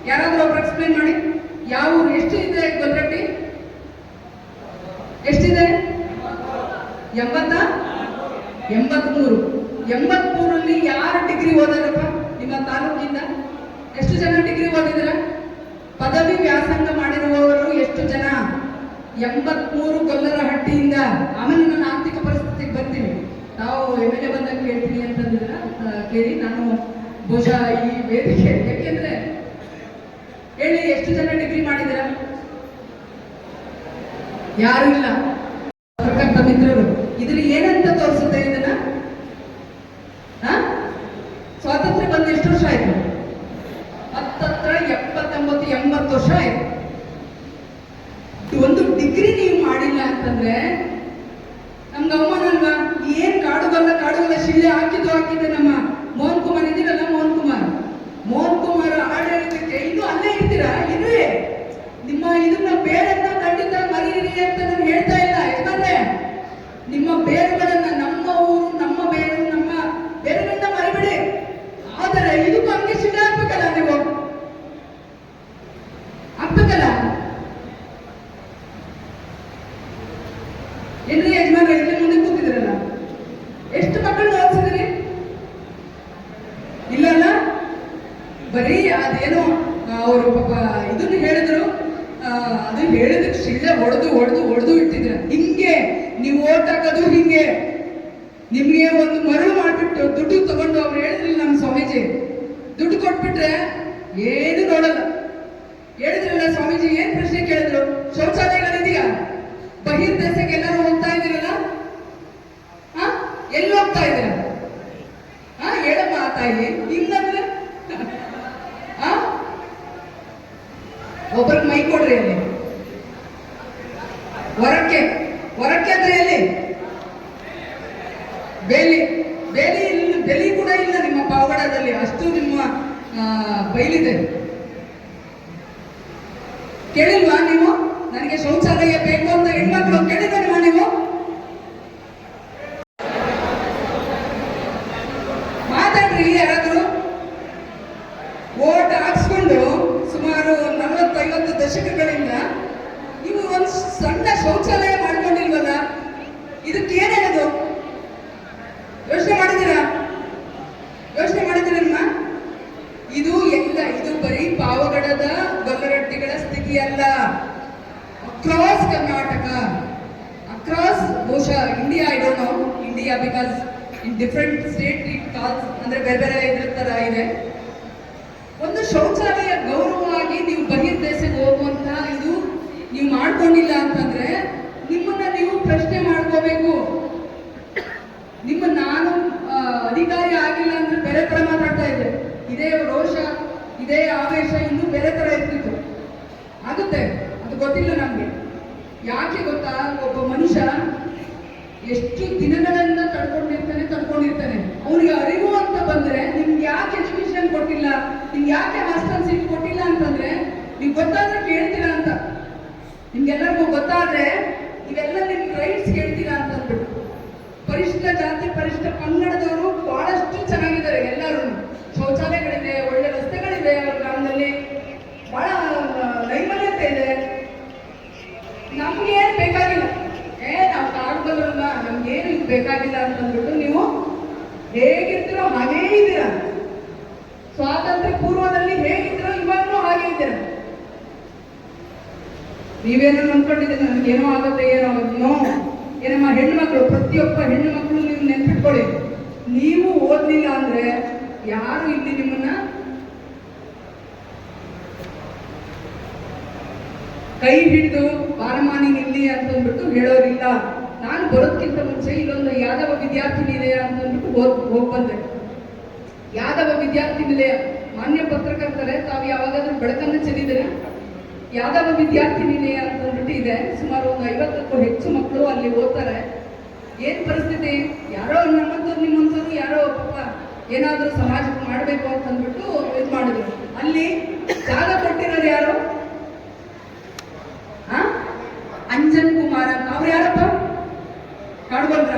ಯಾರಾದ್ರೂ ಒಬ್ರು ಎಕ್ಸ್ಪ್ಲೇನ್ ಮಾಡಿ. ಯಾವ ಊರು? ಎಷ್ಟು ಇದೆ ಗೊಲ್ರಟ್ಟಿ? ಎಷ್ಟಿದೆ? 83. 83ರಲ್ಲಿ ಯಾರು ಡಿಗ್ರಿ ಓದಾರಪ್ಪ ನಿಮ್ಮ ತಾಲೂಕಿಂದ? ಎಷ್ಟು ಜನ ಡಿಗ್ರಿ ಓದಿದ್ರ? ಪದವಿ ವ್ಯಾಸಂಗ ಮಾಡಿರುವವರು ಎಷ್ಟು ಜನ? 83 ಗೊಲ್ಲರಹಟ್ಟಿಯಿಂದ. ಆಮೇಲೆ ನನ್ನ ಆರ್ಥಿಕ ಪರಿಸ್ಥಿತಿಗೆ ಬರ್ತೀನಿ, ನಾವು MLA ಬಂದಾಗ ಕೇಳ್ತೀನಿ ಅಂತಂದಿದ್ರ, ಕೇಳಿ. ನಾನು ಬಹುಶಃ ಈ ವೇದಿಕೆ ಯಾಕೆಂದ್ರೆ ಹೇಳಿ, ಎಷ್ಟು ಜನ ಡಿಗ್ರಿ ಮಾಡಿದಿರ? ಯಾರು ಇಲ್ಲ. ಪತ್ರಕರ್ತ ಮಿತ್ರರು, ಇದ್ರಲ್ಲಿ ಏನಂತ ತೋರಿಸುತ್ತೆ ಇದನ್ನ? ಸ್ವಾತಂತ್ರ್ಯ ಬಂದು ಎಷ್ಟು ವರ್ಷ ಆಯ್ತು? 79-80 ವರ್ಷ ಆಯ್ತು. ಒಂದು ಡಿಗ್ರಿ ನೀವು ಮಾಡಿಲ್ಲ ಅಂತಂದ್ರೆ ನಮ್ಗೆ ಅವಮಾನ ಅಲ್ವಾ? ಏನ್ ಕಾಡುಗಲ್ಲ ಶಿಳ್ಳೆ ಹಾಕಿದ್ದೆ. ನಮ್ಮ ಮೋಹನ್ ಕುಮಾರ್ ಇದೀರಲ್ಲ, ಮೋಹನ್ ಕುಮಾರ್ ಆಡಳಿತಕ್ಕೆ ಇನ್ನೂ ಅಲ್ಲೇ ಇರ್ತೀರಾ? ಇರುವೆ ನಿಮ್ಮ ಇದನ್ನ ಬೇರನ್ನ ಖಂಡಿತ ಮರೀರಿ ಅಂತ ನಾನು ಹೇಳ್ತಾ ಇಲ್ಲ ಯಾಕಂದ್ರೆ ನಿಮ್ಮ ಬೇರುಗಳನ್ನ, ನಮ್ಮ ಊರು, ನಮ್ಮ ಬೇರು, ನಮ್ಮ ಬೇರುಗಳನ್ನ ಮರಿಬಿಡಿ. ಆದರೆ ಇದಕ್ಕೂ ಹಂಗೆ ಶಿಳ್ಳೆ ಹಾಕ್ಬೇಕಲ್ಲ, ನೀವು ಹಾಕ್ಬೇಕಲ್ಲ. ಏನ್ರಿ ಯಜಮಾನ, ಇಲ್ಲಿ ಮುಂದೆ ಕೂತಿದ್ರಲ್ಲ, ಎಷ್ಟು ಮಕ್ಕಳನ್ನ ಓದಿಸಿದ್ರಿ? ಇಲ್ಲಲ್ಲ, ಬರೀ ಅದೇನೋ ಅವರು ಪಾಪ ಇದನ್ನ ಹೇಳಿದ್ರು, ಅದು ಹೇಳಿದಕ್ಕೆ ಶಿಳ್ಳೆ ಹೊಡೆದು ಇಟ್ಟಿದ್ರ. ಹಿಂಗೆ ನೀವು ಓಟ್ ಹಾಕೋದು ಹಿಂಗೆ. ನಿಮ್ಗೆ ಒಂದು ಮರಳು ಮಾಡ್ಬಿಟ್ಟು ದುಡ್ಡು ತಗೊಂಡು ಅವ್ರು ಹೇಳಿದ್ರಲ್ಲ ನಮ್ಮ ಸ್ವಾಮೀಜಿ, ದುಡ್ಡು ಕೊಟ್ಬಿಟ್ರೆ ಏನು ನೋಡಲ್ಲ. ಹೇಳಿದ್ರಲ್ಲ ಸ್ವಾಮೀಜಿ, ಏನ್ ಪ್ರಶ್ನೆ ಕೇಳಿದ್ರು? ಶೌಚಾಲಯಗಳಿದೆಯಾ? ಬಹಿರ್ದೇಶಕ್ಕೆ ಎಲ್ಲರೂ ಹೋಗ್ತಾ ಇದ್ದೀರಲ್ಲ, ಎಲ್ಲಿ ಹೋಗ್ತಾ ಇದ್ದೀರ? ಹೇಳಮ್ಮ ತಾಯಿ, ಹಿಂಗಂದ್ರೆ ಒಬ್ಬರಿಗೆ ಮೈ ಕೊಡ್ರಿ. ಅಲ್ಲಿ ಹೊರಕ್ಕೆ ಅಂದ್ರೆ ಎಲ್ಲಿ? ಬೆಲಿ ಕೂಡ ಇಲ್ಲ ನಿಮ್ಮ ಪಾವಗಡದಲ್ಲಿ, ಅಷ್ಟು ನಿಮ್ಮ ಬೈಲಿದೆ. ಕೇಳಿಲ್ವಾ ನೀವು? ನನಗೆ ಶೌಚಾಲಯ ಬೇಕು ಅಂತ ಹೆಣ್ಮಕ್ಳು ಕೇಳಿಲ್ವಾ ನೀವು? ಮಾತಾಡ್ರಿ ಯಾರಾದ್ರೂ. ಓಟ್ ಹಾಕ್ಸ್ಕೊಂಡು ಸುಮಾರು 40-50 ದಶಕಗಳಿಂದ ನೀವು ಒಂದು ಸಣ್ಣ ಶೌಚಾಲಯ ಮಾಡ್ಕೊಂಡಿಲ್ವಲ್ಲ, ಇದಕ್ಕೆ ಏನ್ ಹೇಳೋದು? ಯೋಚನೆ ಮಾಡಿದ್ದೀರಮ್ಮ? ಇದು ಬರೀ ಪಾವಗಡದ ಗೊಲ್ಲರಟ್ಟಿಗಳ ಸ್ಥಿತಿ ಅಲ್ಲ. ಅಕ್ರಾಸ್ ಕರ್ನಾಟಕ, ಅಕ್ರಾಸ್ ಬಹುಶಃ India, I don't know India because in different state it calls, ಅಂದ್ರೆ ಬೇರೆ ಇದ್ರ ತರ ಇದೆ. ಒಂದು ಶೌಚಾಲಯ ಗೌರವವಾಗಿ ನೀವು ಬಹಿರ್ದೇಶಕ್ಕೆ ಹೋಗುವಂತ ಇದು ನೀವು ಮಾಡ್ಕೊಂಡಿಲ್ಲ ಅಂತಂದ್ರೆ ನಿಮ್ಮನ್ನ ನೀವು ಪ್ರಶ್ನೆ ಮಾಡ್ಕೋಬೇಕು. ನಾನು ಅಧಿಕಾರಿ ಆಗಿಲ್ಲ ಅಂದ್ರೆ ಬೇರೆ ತರ ಮಾತಾಡ್ತಾ ಇದ್ದೆ, ಇದೇ ರೋಷ, ಇದೇ ಆವೇಶ ಇನ್ನೂ ಬೇರೆ ತರ ಇರ್ತಿತ್ತು. ಆಗುತ್ತೆ, ಅದು ಗೊತ್ತಿಲ್ಲ ನಮ್ಗೆ. ಯಾಕೆ ಗೊತ್ತಾ? ಒಬ್ಬ ಮನುಷ್ಯ ಎಷ್ಟು ದಿನಗಳಿಂದ ತಡ್ಕೊಂಡಿರ್ತಾನೆ. ಅವನಿಗೆ ಅರಿವು ಅಂತ ಬಂದ್ರೆ, ನಿಮ್ಗೆ ಯಾಕೆ ಎಜುಕೇಶನ್ ಕೊಟ್ಟಿಲ್ಲ, ನಿಮ್ಗೆ ಯಾಕೆ ಹಾಸ್ಟೆಲ್ ಸೀಟ್ ಕೊಟ್ಟಿಲ್ಲ ಅಂತಂದ್ರೆ ನೀವು ಗೊತ್ತಾದ್ರೆ ಕೇಳ್ತೀರಾ ಅಂತ. ನಿಮ್ಗೆಲ್ಲರಿಗೂ ಗೊತ್ತಾದ್ರೆ ಇವೆಲ್ಲ ನಿಮ್ ರೈಟ್ಸ್ ಕೇಳ್ತೀರಾ ಅಂತ ಅಂದ್ಬಿಟ್ಟು. ಪರಿಶಿಷ್ಟ ಜಾತಿ, ಪರಿಶಿಷ್ಟ ಪಂಗಡದವರು ಬಹಳಷ್ಟು ಚೆನ್ನಾಗಿದ್ದಾರೆ ಎಲ್ಲರೂ. ಶೌಚಾಲಯಗಳಿದೆ, ಒಳ್ಳೆ ರಸ್ತೆಗಳಿದೆ, ಅವ್ರ ಗ್ರಾಮದಲ್ಲಿ ಬಹಳ ನೈರ್ಮಲ್ಯತೆ ಇದೆ. ನಮ್ಗೆ ಏನ್ ಬೇಕಾಗಿಲ್ಲ, ನಾವು ಕಾಡುಗಳಲ್ಲ, ನಮ್ಗೇನು ಇದು ಬೇಕಾಗಿಲ್ಲ ಅಂತಂದ್ಬಿಟ್ಟು ನೀವು ಹೇಗಿರ್ತೀರೋ ಹಾಗೇ ಇದ್ದೀರಾ. ಸ್ವಾತಂತ್ರ್ಯ ಪೂರ್ವದಲ್ಲಿ ಹೇಗಿದ್ದೀರೋ ಇವಾಗಲೂ ಹಾಗೆ ಇದ್ದೀರಾ. ನೀವೇನೋ ಅನ್ಕೊಂಡಿದ್ದೀರಿ ನನಗೇನೋ ಆಗುತ್ತೆ, ಏನೋ ಏನಮ್ಮ ಹೆಣ್ಣುಮಕ್ಳು, ಪ್ರತಿಯೊಬ್ಬ ಹೆಣ್ಣು ಮಕ್ಕಳು ನೀವು ನೆನ್ಪಿಟ್ಕೊಳ್ಳಿ, ನೀವು ಓದ್ಲಿಲ್ಲ ಅಂದ್ರೆ ಯಾರು ಇಲ್ಲಿ ನಿಮ್ಮನ್ನ ಕೈ ಹಿಡಿದು ಬಾರಮಾನಿ ನಿಲ್ಲಿ ಅಂತಂದ್ಬಿಟ್ಟು ಹೇಳೋರಿಲ್ಲ. ನಾನು ಬರೋದಕ್ಕಿಂತ ಮುಂಚೆ ಇಲ್ಲೊಂದು ಯಾದವ ವಿದ್ಯಾರ್ಥಿ ನಿಲಯ ಅಂತಂದ್ಬಿಟ್ಟು ಹೋಗ್ ಬಂದೆ. ಯಾದವ ವಿದ್ಯಾರ್ಥಿ ನಿಲಯ, ಮಾನ್ಯ ಪತ್ರಕರ್ತರೆ, ತಾವು ಯಾವಾಗಾದ್ರೂ ಬೆಳಕನ್ನು ಚೆಲ್ಲಿದ್ರೆ ಯಾದವ ವಿದ್ಯಾರ್ಥಿ ನಿಲಯ ಅಂತಂದ್ಬಿಟ್ಟು ಇದೆ. ಸುಮಾರು ಒಂದು 50ಕ್ಕೂ ಹೆಚ್ಚು ಮಕ್ಕಳು ಅಲ್ಲಿ ಓದ್ತಾರೆ. ಏನ್ ಪರಿಸ್ಥಿತಿ, ಯಾರೋ ನಮ್ಮಂತವ್ರು ನಿಮ್ಮಂತವ್ರು ಯಾರೋ ಪಾಪ ಏನಾದ್ರೂ ಸಮಾಜಕ್ಕೆ ಮಾಡ್ಬೇಕು ಅಂತಂದ್ಬಿಟ್ಟು ಇದು ಮಾಡಿದ್ರು. ಅಲ್ಲಿ ಜಾಗ ಕೊಟ್ಟಿರೋರು ಯಾರು? ಅಂಜನ್ ಕುಮಾರ್ ಅಂತ. ಅವ್ರು ಯಾರಪ್ಪ? ಕಾಡ್ಕೊಂಡ್ರ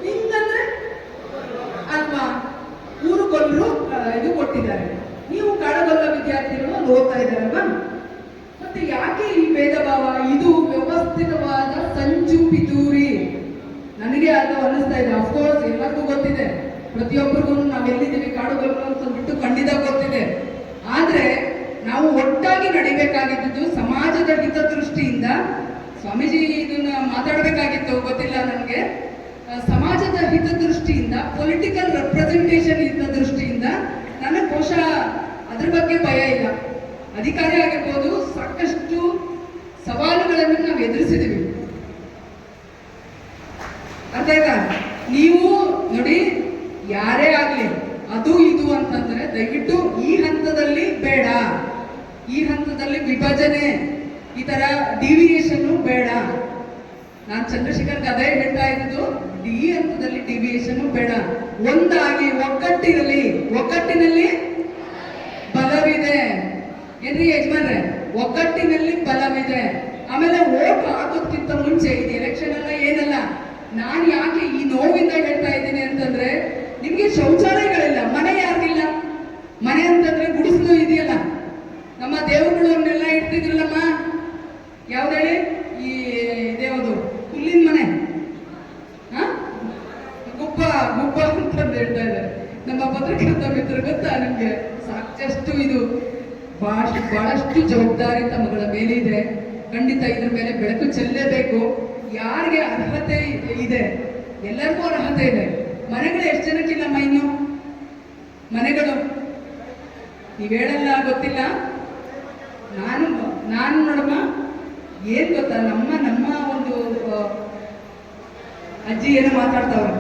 ಹಿಂಗಂದ್ರೆ ಅಲ್ವಾ, ಊರುಗೊಲ್ಲರು ಇದು ಕೊಟ್ಟಿದ್ದಾರೆ. ನೀವು ಕಾಡಗೊಲ್ಲ ವಿದ್ಯಾರ್ಥಿಗಳು ಅಲ್ಲಿ ಓದ್ತಾ ಇದ್ದಾರಲ್ವಾ? ಮತ್ತೆ ಯಾಕೆ ಈ ಭೇದ ಭಾವ? ಇದು ವ್ಯವಸ್ಥಿತವಾದ ಸಂಚು ಪಿತೂರಿ. ನನಗೆ ಅದು ಅನ್ನಿಸ್ತಾ ಇದೆ. ಅಫ್ಕೋರ್ಸ್ ಎಲ್ಲರಿಗೂ ಗೊತ್ತಿದೆ, ಪ್ರತಿಯೊಬ್ಬರಿಗೂ ನಾವೆಲ್ಲಿದ್ದೀವಿ ಕಾಡುಗೊಲ್ಲರು ಅಂತಂದ್ಬಿಟ್ಟು ಖಂಡಿತ ಗೊತ್ತಿದೆ. ಆದ್ರೆ ನಾವು ಒಟ್ಟಾಗಿ ನಡಿಬೇಕಾಗಿದ್ದು ಸಮಾಜದ ಹಿತದೃಷ್ಟಿಯಿಂದ. ಸ್ವಾಮೀಜಿ ಇದನ್ನ ಮಾತಾಡಬೇಕಾಗಿತ್ತು, ಗೊತ್ತಿಲ್ಲ ನನಗೆ. ಸಮಾಜದ ಹಿತದೃಷ್ಟಿಯಿಂದ, ಪೊಲಿಟಿಕಲ್ ರೆಪ್ರೆಸೆಂಟೇಷನ್ ಹಿತದೃಷ್ಟಿಯಿಂದ ನನಗೆ ಬಹುಶಃ ಅದ್ರ ಬಗ್ಗೆ ಭಯ ಇಲ್ಲ. ಅಧಿಕಾರಿ ಆಗಿರ್ಬೋದು, ಸಾಕಷ್ಟು ಸವಾಲುಗಳನ್ನು ನಾವು ಎದುರಿಸಿದೀವಿ. ಅರ್ಥ ಆಯ್ತಾ? ನೀವು ನೋಡಿ, ಯಾರೇ ಆಗ್ಲಿ ಅದು ಇದು ಅಂತಂದ್ರೆ ದಯವಿಟ್ಟು ಈ ಹಂತದಲ್ಲಿ ಬೇಡ. ಈ ಹಂತದಲ್ಲಿ ವಿಭಜನೆ, ಈ ತರ ಡಿವಿಯೇಷನ್ ಬೇಡ. ನಾನು ಚಂದ್ರಶೇಖರ್ ಅದೇ ಹೇಳ್ತಾ ಇದ್ದು, ಈ ಹಂತದಲ್ಲಿ ಡಿವಿಯೇಷನ್ ಬೇಡ. ಒಂದಾಗಿ ಒಗ್ಗಟ್ಟಿರಲಿ. ಒಗ್ಗಟ್ಟಿನಲ್ಲಿ ಬಲವಿದೆ ಏನ್ರಿ ಯಜಮಾನ್ರೆ? ಒಗ್ಗಟ್ಟಿನಲ್ಲಿ ಬಲವಿದೆ. ಆಮೇಲೆ ಓಟ್ ಹಾಕೋದ್ಕಿಂತ ಮುಂಚೆ, ಇದು ಎಲೆಕ್ಷನ್ ಅಲ್ಲ ಏನಲ್ಲ, ನಾನು ಯಾಕೆ ಈ ನೋವಿಂದ ಹೇಳ್ತಾ ಇದ್ದೀನಿ ಅಂತಂದ್ರೆ, ನಿಮ್ಗೆ ಶೌಚಾಲಯಗಳಿಲ್ಲ, ಮನೆ ಯಾರಿಗಿಲ್ಲ? ಮನೆ ಅಂತಂದ್ರೆ ಗುಡಿಸಲು ಇದೆಯಲ್ಲ, ನಮ್ಮ ದೇವರುಗಳನ್ನೆಲ್ಲ ಇಡ್ತಿದ್ರಲ್ಲಮ್ಮ, ಯಾವ್ದು ಹೇಳಿ? ಈ ದೇವುದು ಹುಲ್ಲಿನ ಮನೆ, ಗುಬ್ಬ ಗುಬ್ಬ ಅಂತಂದು ಹೇಳ್ತಾ ಇದ್ದಾರೆ ನಮ್ಮ ಪತ್ರಕರ್ತ ಮಿತ್ರ. ಗೊತ್ತಾ ನಿಮ್ಗೆ? ಸಾಕಷ್ಟು ಇದು ಬಹಳಷ್ಟು ಜವಾಬ್ದಾರಿ ತಮ್ಮಗಳ ಮೇಲಿದೆ. ಖಂಡಿತ ಇದ್ರ ಮೇಲೆ ಬೆಳಕು ಚೆಲ್ಲಲೇಬೇಕು. ಯಾರಿಗೆ ಅರ್ಹತೆ ಇದೆ, ಎಲ್ಲರಿಗೂ ಅರ್ಹತೆ ಇದೆ. ಮನೆಗಳು ಎಷ್ಟು ಜನಕ್ಕಿಲ್ಲಮ್ಮ ಇನ್ನು? ಮನೆಗಳು ನೀವ್ ಹೇಳಲ್ಲ, ಗೊತ್ತಿಲ್ಲ. ನಾನು ನೋಡಮ್ಮ, ಏನ್ ಗೊತ್ತಾ, ನಮ್ಮ ಒಂದು ಅಜ್ಜಿ ಏನೋ ಮಾತಾಡ್ತಾವ್ರೆ.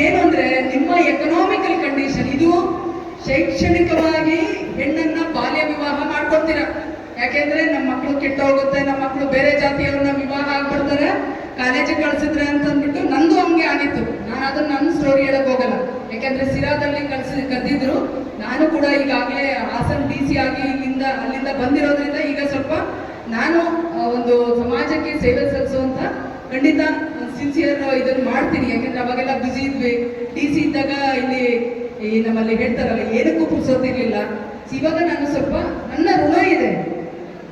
ಏನು ಅಂದ್ರೆ, ನಿಮ್ಮ ಎಕನಾಮಿಕಲ್ ಕಂಡೀಷನ್, ಇದು ಶೈಕ್ಷಣಿಕವಾಗಿ ಹೆಣ್ಣನ್ನ ಬಾಲ್ಯ ವಿವಾಹ ಮಾಡ್ಕೊಡ್ತೀರ. ಯಾಕೆಂದ್ರೆ ನಮ್ಮ ಮಕ್ಕಳು ಕೆಟ್ಟ ಹೋಗುತ್ತೆ, ನಮ್ಮ ಮಕ್ಕಳು ಬೇರೆ ಜಾತಿಯವ್ರನ್ನ ವಿವಾಹ ಆಗ್ಬಿಡ್ತಾರೆ, ಕಾಲೇಜಿಗೆ ಕಳ್ಸಿದ್ರೆ ಅಂತಂದ್ಬಿಟ್ಟು. ನಂದು ಹಂಗೆ ಆಗಿತ್ತು. ನಾನು ಅದನ್ನ ನನ್ನ ಸ್ಟೋರಿ ಹೇಳಕ್ ಹೋಗಲ್ಲ, ಯಾಕೆಂದ್ರೆ ಸಿರಾದಲ್ಲಿ ಕರೆದಿದ್ರು. ನಾನು ಕೂಡ ಈಗಾಗಲೇ ಹಾಸನ್ DC ಆಗಿ ಅಲ್ಲಿಂದ ಬಂದಿರೋದ್ರಿಂದ ಈಗ ಸ್ವಲ್ಪ ನಾನು ಒಂದು ಸಮಾಜಕ್ಕೆ ಸೇವೆ ಸಲ್ಲಿಸುವಂತ ಖಂಡಿತ ಸಿನ್ಸಿಯರ್ ಇದನ್ನು ಮಾಡ್ತೀನಿ. ಯಾಕೆಂದ್ರೆ ಅವಾಗೆಲ್ಲ ಬ್ಯುಸಿ ಇದ್ವಿ. DC ಇದ್ದಾಗ ಇಲ್ಲಿ ನಮ್ಮಲ್ಲಿ ಹೇಳ್ತಾರಲ್ಲ, ಏನಕ್ಕೂ ಪುರ್ಸೋತಿರ್ಲಿಲ್ಲ. ಇವಾಗ ನಾನು ಸ್ವಲ್ಪ, ನನ್ನ ಋಣ ಇದೆ.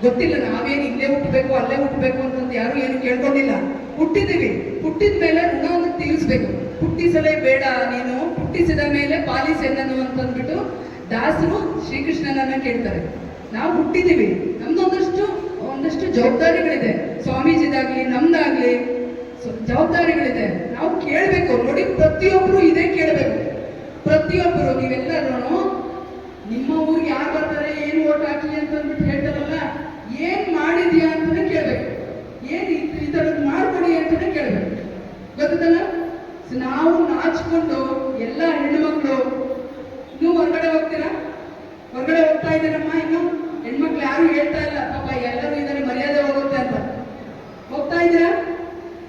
ಗೊತ್ತಿಲ್ಲ, ನಾವೇನು ಇಲ್ಲೇ ಹುಟ್ಟಬೇಕು ಅಲ್ಲೇ ಹುಟ್ಟಬೇಕು ಅಂತಂದು ಯಾರು ಏನು ಕೇಳ್ಕೊಂಡಿಲ್ಲ. ಹುಟ್ಟಿದೀವಿ, ಹುಟ್ಟಿದ ಮೇಲೆ ಋಣವನ್ನು ತೀರಿಸ್ಬೇಕು. ಹುಟ್ಟಿಸಲೇ ಬೇಡ ನೀನು, ಹುಟ್ಟಿಸಿದ ಮೇಲೆ ಪಾಲಿಸೆನ್ನನು ಅಂತಂದ್ಬಿಟ್ಟು ದಾಸರು ಶ್ರೀಕೃಷ್ಣನನ್ನ ಕೇಳ್ತಾರೆ. ನಾವು ಹುಟ್ಟಿದೀವಿ, ಒಂದಷ್ಟು ಜವಾಬ್ದಾರಿಗಳಿದೆ. ಸ್ವಾಮೀಜಿದಾಗ್ಲಿ ನಮ್ದಾಗ್ಲಿ ಜವಾಬ್ದಾರಿಗಳಿದೆ. ನಾವು ಕೇಳ್ಬೇಕು. ನೋಡಿ, ಪ್ರತಿಯೊಬ್ರು ಇದೇ ಕೇಳಬೇಕು. ಪ್ರತಿಯೊಬ್ಬರು, ನೀವೆಲ್ಲರೂ ನಿಮ್ಮ ಊರಿಗೆ ಯಾರು ಬರ್ತಾರೆ, ಏನು ಓಟ್ ಹಾಕಿ ಅಂತಂದ್ಬಿಟ್ಟು ಹೇಳ್ತಾರಲ್ಲ, ಏನ್ ಮಾಡಿದ್ಯಾ ಅಂತಾನೆ ಕೇಳ್ಬೇಕು. ಏನ್ ಈ ತರದ್ ಮಾಡ್ಕೊಡಿ ಅಂತಾನೆ ಕೇಳ್ಬೇಕು. ಗೊತ್ತಲ್ಲ? ನಾವು ನಾಚ್ಕೊಂಡು ಎಲ್ಲ ಹೆಣ್ಮಕ್ಳು, ನೀವು ಹೊರಗಡೆ ಹೋಗ್ತೀರಾ? ಹೊರಗಡೆ ಹೋಗ್ತಾ ಇದ್ದೀರಮ್ಮ? ಇನ್ನು ಹೆಣ್ಮಕ್ಳು ಯಾರು ಹೇಳ್ತಾ ಇಲ್ಲ, ಪಾಪ ಎಲ್ಲರೂ ಇದ್ದಾರೆ, ಮರ್ಯಾದೆ ಹೋಗುತ್ತೆ ಅಂತ. ಹೋಗ್ತಾ ಇದ್ದೀರಾ?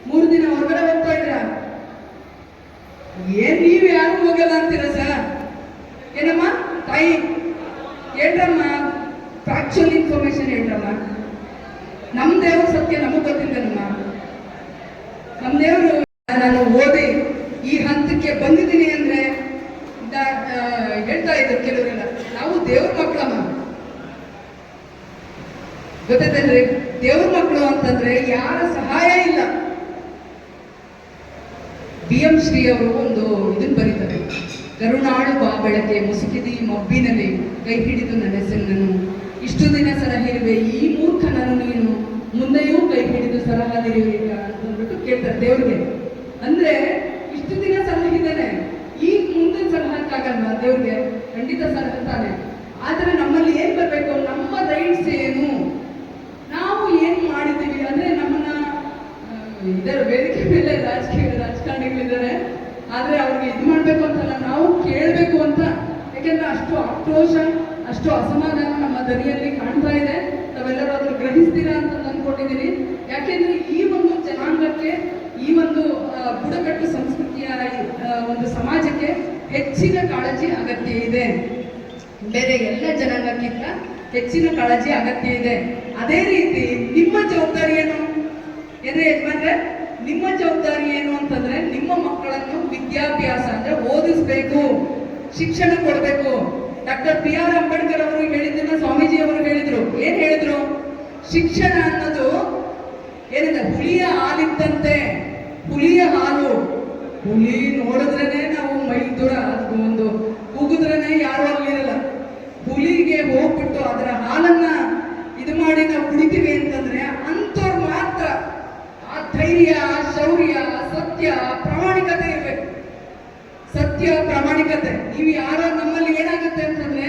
3 ದಿನ ಹೊರಗಡೆ ಹೋಗ್ತಾ ಇದ್ದೀರಾ? ಏನ್ ನೀವು ಯಾರು ಹೋಗಲ್ಲ ಅಂತೀರ ಸರ್? ಏನಮ್ಮ ತಾಯಿ ಹೇಳ್ರಮ್ಮ, ಫ್ಯಾಕ್ಚುಯಲ್ ಇನ್ಫಾರ್ಮೇಶನ್ ಹೇಳ್ರಮ್ಮ. ನಮ್ ದೇವ್ರ ಸತ್ಯ ನಮಗ್ ಗೊತ್ತಿಲ್ಲನಮ್ಮ. ನಮ್ ದೇವರು, ನಾನು ಓದಿ ಈ ಹಂತಕ್ಕೆ ಬಂದಿದ್ದೀನಿ ಅಂದ್ರೆ ಹೇಳ್ತಾ ಇದ್ರು ಕೆಲವರೆಲ್ಲ, ನಾವು ದೇವ್ರ ಮಕ್ಕಳಮ್ಮ. ಗೊತ್ತೈತೇನ್ರಿ? ದೇವ್ರ ಮಕ್ಕಳು ಅಂತಂದ್ರೆ ಯಾರ ಸಹಾಯ ಇಲ್ಲ. BM ಶ್ರೀ ಅವರು ಒಂದು ಇದನ್ನ ಬರೀತಾರೆ, ಕರುಣಾಳು ಬಾ ಬೆಳಕೆ ಮುಸುಕಿದಿ ಮಬ್ಬಿನಲ್ಲಿ ಕೈ ಹಿಡಿದು ನಡೆಸೆನ್ನನು, ಇಷ್ಟು ದಿನ ಸಲಹಿರುವೆ ಈ ಮೂರ್ಖನನ್ನು ನೀನು, ಮುಂದೆಯೂ ಕೈ ಹಿಡಿದು ಸಲಹದಿರುವೆ ಅಂತಂದ್ಬಿಟ್ಟು ಕೇಳ್ತಾರೆ ದೇವ್ರಿಗೆ. ಅಂದ್ರೆ ಇಷ್ಟು ದಿನ ಸಲಹಿದ್ದಾನೆ, ಈಗ ಮುಂದೆ ಸಲಹಕ್ಕಾಗಲ್ವಾ ದೇವ್ರಿಗೆ? ಖಂಡಿತ ಸಲಹುತ್ತಾನೆ. ಆದ್ರೆ ನಮ್ಮಲ್ಲಿ ಏನ್ ಬರ್ಬೇಕು, ನಮ್ಮ ರೈಟ್ಸ್ ಏನು, ನಾವು ಏನ್ ಮಾಡಿದ್ದೀವಿ ಅಂದ್ರೆ ನಮ್ಮನ್ನ ಇದರ ವೇದಿಕೆ ಮೇಲೆ ರಾಜಕಾರಣಿಗಳಿದ್ದಾರೆ, ಆದ್ರೆ ಅವ್ರಿಗೆ ಇದು ಮಾಡ್ಬೇಕು ಅಂತಲ್ಲ, ನಾವು ಕೇಳಬೇಕು ಅಂತ. ಯಾಕೆಂದ್ರೆ ಅಷ್ಟು ಆಕ್ರೋಶ, ಅಷ್ಟು ಅಸಮಾಧಾನ ನಮ್ಮ ದನಿಯಲ್ಲಿ ಕಾಣ್ತಾ ಇದೆ. ತಾವೆಲ್ಲರೂ ಅದ್ರ ಗ್ರಹಿಸ್ತೀರಾ ಅಂತ ಅಂದ್ಕೊಂಡಿದ್ದೀನಿ. ಯಾಕೆಂದ್ರೆ ಈ ಒಂದು ಜನಾಂಗಕ್ಕೆ, ಈ ಒಂದು ಬುಡಕಟ್ಟು ಸಂಸ್ಕೃತಿಯ ಒಂದು ಸಮಾಜಕ್ಕೆ ಹೆಚ್ಚಿನ ಕಾಳಜಿ ಅಗತ್ಯ ಇದೆ. ಬೇರೆ ಎಲ್ಲ ಜನಾಂಗಕ್ಕಿಂತ ಹೆಚ್ಚಿನ ಕಾಳಜಿ ಅಗತ್ಯ ಇದೆ. ಅದೇ ರೀತಿ ನಿಮ್ಮ ಜವಾಬ್ದಾರಿ ಏನು ಏನ್ರಿ ಯಜಮಾನ್ರೆ? ನಿಮ್ಮ ಜವಾಬ್ದಾರಿ ಏನು ಅಂತಂದ್ರೆ ನಿಮ್ಮ ಮಕ್ಕಳನ್ನು ವಿದ್ಯಾಭ್ಯಾಸ ಅಂದ್ರೆ ಓದಿಸ್ಬೇಕು, ಶಿಕ್ಷಣ ಕೊಡಬೇಕು. Doctor B.R. ಅಂಬೇಡ್ಕರ್ ಅವರು ಹೇಳಿದ್ದನ್ನ ಸ್ವಾಮೀಜಿ ಅವರು ಹೇಳಿದ್ರು. ಏನ್ ಹೇಳಿದ್ರು? ಶಿಕ್ಷಣ ಅನ್ನೋದು ಏನಿದೆ, ಹುಲಿಯ ಹಾಲಿದ್ದಂತೆ. ಹುಲಿಯ ಹಾಲು, ಹುಲಿ ನೋಡಿದ್ರೇನೆ ನಾವು ಮೈ ದೂರ, ಅದು ಒಂದು ಕೂಗಿದ್ರೇನೆ ಯಾರು ಅಲ್ಲಿರಲ್ಲ. ಹುಲಿಗೆ ಹೋಗ್ಬಿಟ್ಟು ಅದರ ಹಾಲನ್ನ ಇದು ಮಾಡಿ ನಾವು ಕುಡಿತೀವಿ ಅಂತಂದ್ರೆ ಅಂಥವ್ರು ಮಾತ್ರ ಆ ಧೈರ್ಯ, ಶೌರ್ಯ, ಸತ್ಯ, ಪ್ರಾಮಾಣಿಕತೆ ಇರ್ಬೇಕು. ಸತ್ಯ, ಪ್ರಾಮಾಣಿಕತೆ. ನೀವು ಯಾರೋ ನಮ್ಮಲ್ಲಿ ಏನಾಗುತ್ತೆ ಅಂತಂದ್ರೆ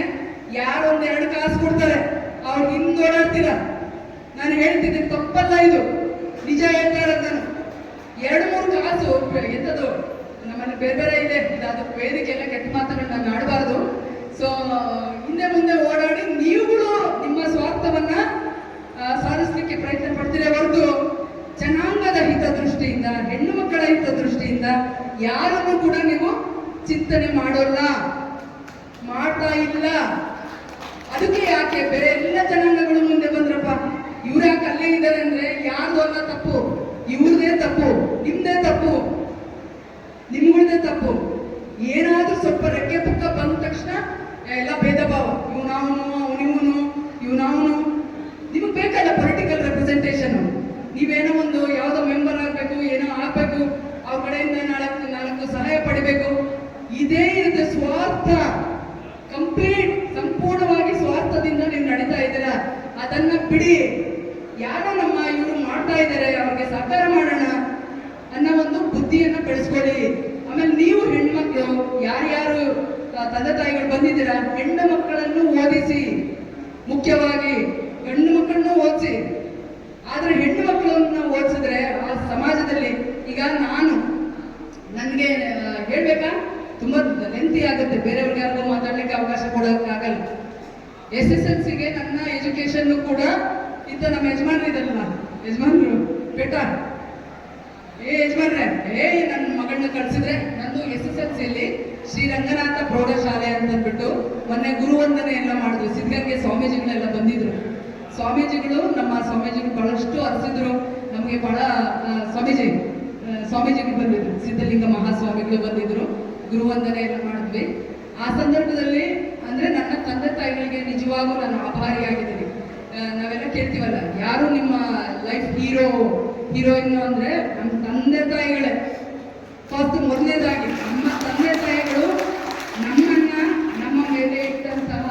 ಯಾರೋ ಒಂದೆರಡು ಕಾಸು ಕೊಡ್ತಾರೆ, ಅವ್ರು ಹಿಂದೋಡಾಡ್ತೀರ. ನಾನು ಹೇಳ್ತಿದ್ದೀನಿ, ತಪ್ಪಲ್ಲ ಇದು, ನಿಜ ಹೇಳ್ತಾ ಇರೋದು ನಾನು. 2-3 ಕಾಸು ಎಂಥದ್ದು ನಮ್ಮಲ್ಲಿ ಬೇರೆ ಬೇರೆ ಇದೆ, ಅದು ವೇದಿಕೆ ಎಲ್ಲ ಕೆಟ್ಟ ಮಾತುಗಳನ್ನ ನಾನು ಆಡಬಾರ್ದು. ಸೊ ಹಿಂದೆ ಮುಂದೆ ಓಡಾಡಿ ನೀವುಗಳು ನಿಮ್ಮ ಸ್ವಾರ್ಥವನ್ನ ಸಾಧಿಸಲಿಕ್ಕೆ ಪ್ರಯತ್ನ ಪಡ್ತೀರ ಹೊರತು ಜನಾಂಗದ ಹಿತದೃಷ್ಟಿಯಿಂದ, ಹೆಣ್ಣು ಮಕ್ಕಳ ಹಿತದೃಷ್ಟಿಯಿಂದ ಯಾರನ್ನು ಕೂಡ ನೀವು ಚಿಂತನೆ ಮಾಡೋಲ್ಲ, ಮಾಡ್ತಾ ಇಲ್ಲ. ಅದಕ್ಕೆ ಯಾಕೆ ಬೇರೆ ಎಲ್ಲ ಜನಾಂಗಗಳು ಮುಂದೆ ಬಂದ್ರಪ್ಪ, ಇವ್ರು ಯಾಕೆ ಅಲ್ಲೇ ಇದ್ದಾರೆ ಅಂದ್ರೆ ಯಾರ್ದು ಅಲ್ಲ ತಪ್ಪು, ಇವ್ರದೇ ತಪ್ಪು, ನಿಮ್ದೇ ತಪ್ಪು, ನಿಮ್ಗಳದೇ ತಪ್ಪು. ಏನಾದ್ರೂ ಸ್ವಲ್ಪ ರೆಕ್ಕೆ ಪುಕ್ಕ ಬಂದ ತಕ್ಷಣ ಎಲ್ಲ ಭೇದ ಭಾವ, ಇವನವನು, ಅವನಿವನು, ಇವನವನು. ನಿಮಗೆ ಬೇಕಲ್ಲ ಪೊಲಿಟಿಕಲ್ ರೆಪ್ರೆಸೆಂಟೇಷನ್. ನೀವೇನೋ ಒಂದು ಯಾವುದೋ ಮೆಂಬರ್ ಆಗಬೇಕು, ಏನೋ ಆಗ್ಬೇಕು, ಅವ್ರ ಕಡೆಯಿಂದ ನಾಲ್ಕು ಸಹಾಯ ಪಡಿಬೇಕು, ಇದೇ ಇರುತ್ತೆ ಸ್ವಾರ್ಥ. ಕಂಪ್ಲೀಟ್ ಸಂಪೂರ್ಣವಾಗಿ ಸ್ವಾರ್ಥದಿಂದ ನೀವು ನಡೀತಾ ಇದ್ದೀರಾ. ಅದನ್ನ ಬಿಡಿ. ಯಾರೋ ನಮ್ಮ ಇವರು ಮಾಡ್ತಾ ಇದ್ದಾರೆ, ಅವ್ರಿಗೆ ಸಹಕಾರ ಮಾಡೋಣ ಅನ್ನೋ ಒಂದು ಬುದ್ಧಿಯನ್ನ ಬೆಳೆಸ್ಕೊಳ್ಳಿ. ಆಮೇಲೆ ನೀವು ಹೆಣ್ಮಕ್ಳು ಯಾರ್ಯಾರು ತಂದೆ ತಾಯಿಗಳು ಬಂದಿದ್ದೀರಾ, ಹೆಣ್ಣು ಮಕ್ಕಳನ್ನು ಓದಿಸಿ. ಮುಖ್ಯವಾಗಿ ಗಂಡು ಮಕ್ಕಳನ್ನು ಓದಿಸಿ. ಆದ್ರೆ ಹೆಣ್ಣು ಮಕ್ಕಳನ್ನ ಓದಿಸಿದ್ರೆ ಆ ಸಮಾಜದಲ್ಲಿ, ಈಗ ನನಗೆ ಹೇಳ್ಬೇಕಾ, ತುಂಬಾ ಲೆಂತಿ ಆಗುತ್ತೆ, ಬೇರೆಯವ್ರಿಗೆ ಯಾರಿಗೂ ಮಾತಾಡ್ಲಿಕ್ಕೆ ಅವಕಾಶ ಕೊಡೋಕ್ಕಾಗಲ್ಲ. SSLCಗೆ ನನ್ನ ಎಜುಕೇಶನ್ ಕೂಡ ಇಂಥ ನಮ್ಮ ಯಜಮಾನ್ರು ಇದಲ್ಲ, ಯಜಮಾನ್ರು ಬೆಟ್ಟ, ಯಜಮಾನ್ರೆ, ನನ್ನ ಮಗಳನ್ನ ಕಳ್ಸಿದ್ರೆ ನಂದು SSLCಯಲ್ಲಿ ಶ್ರೀರಂಗನಾಥ ಪ್ರೌಢಶಾಲೆ ಅಂತಂದ್ಬಿಟ್ಟು ಮೊನ್ನೆ ಗುರುವಂದನೆ ಎಲ್ಲ ಮಾಡಿದ್ರು. ಸಿದ್ಧಗಂಗೆ ಸ್ವಾಮೀಜಿಗಳೆಲ್ಲ ಬಂದಿದ್ರು. ನಮ್ಮ ಸ್ವಾಮೀಜಿಗಳು ಬಹಳಷ್ಟು ಅರಸಿದ್ರು ನಮಗೆ. ಬಹಳ ಸ್ವಾಮೀಜಿಗಳು ಬಂದಿದ್ರು, ಸಿದ್ಧಲಿಂಗ ಮಹಾಸ್ವಾಮಿಗಳು ಬಂದಿದ್ರು. ಗುರುವಂದನೆ ಎಲ್ಲ ಮಾಡಿದ್ವಿ. ಆ ಸಂದರ್ಭದಲ್ಲಿ ಅಂದ್ರೆ ನನ್ನ ತಂದೆ ತಾಯಿಗಳಿಗೆ ನಿಜವಾಗೂ ನಾನು ಆಭಾರಿಯಾಗಿದ್ದೀನಿ. ನಾವೆಲ್ಲ ಕೇಳ್ತೀವಲ್ಲ, ಯಾರು ನಿಮ್ಮ ಲೈಫ್ ಹೀರೋಯಿನ್ ಅಂದ್ರೆ ನಮ್ಮ ತಂದೆ ತಾಯಿಗಳೇ. ಫಸ್ಟ್ ಮೊದಲನೇದಾಗಿ ನಮ್ಮ ತಂದೆ ತಾಯಿಗಳು ನಮ್ಮ ಮೇಲೆ ಇಟ್ಟಂತಹ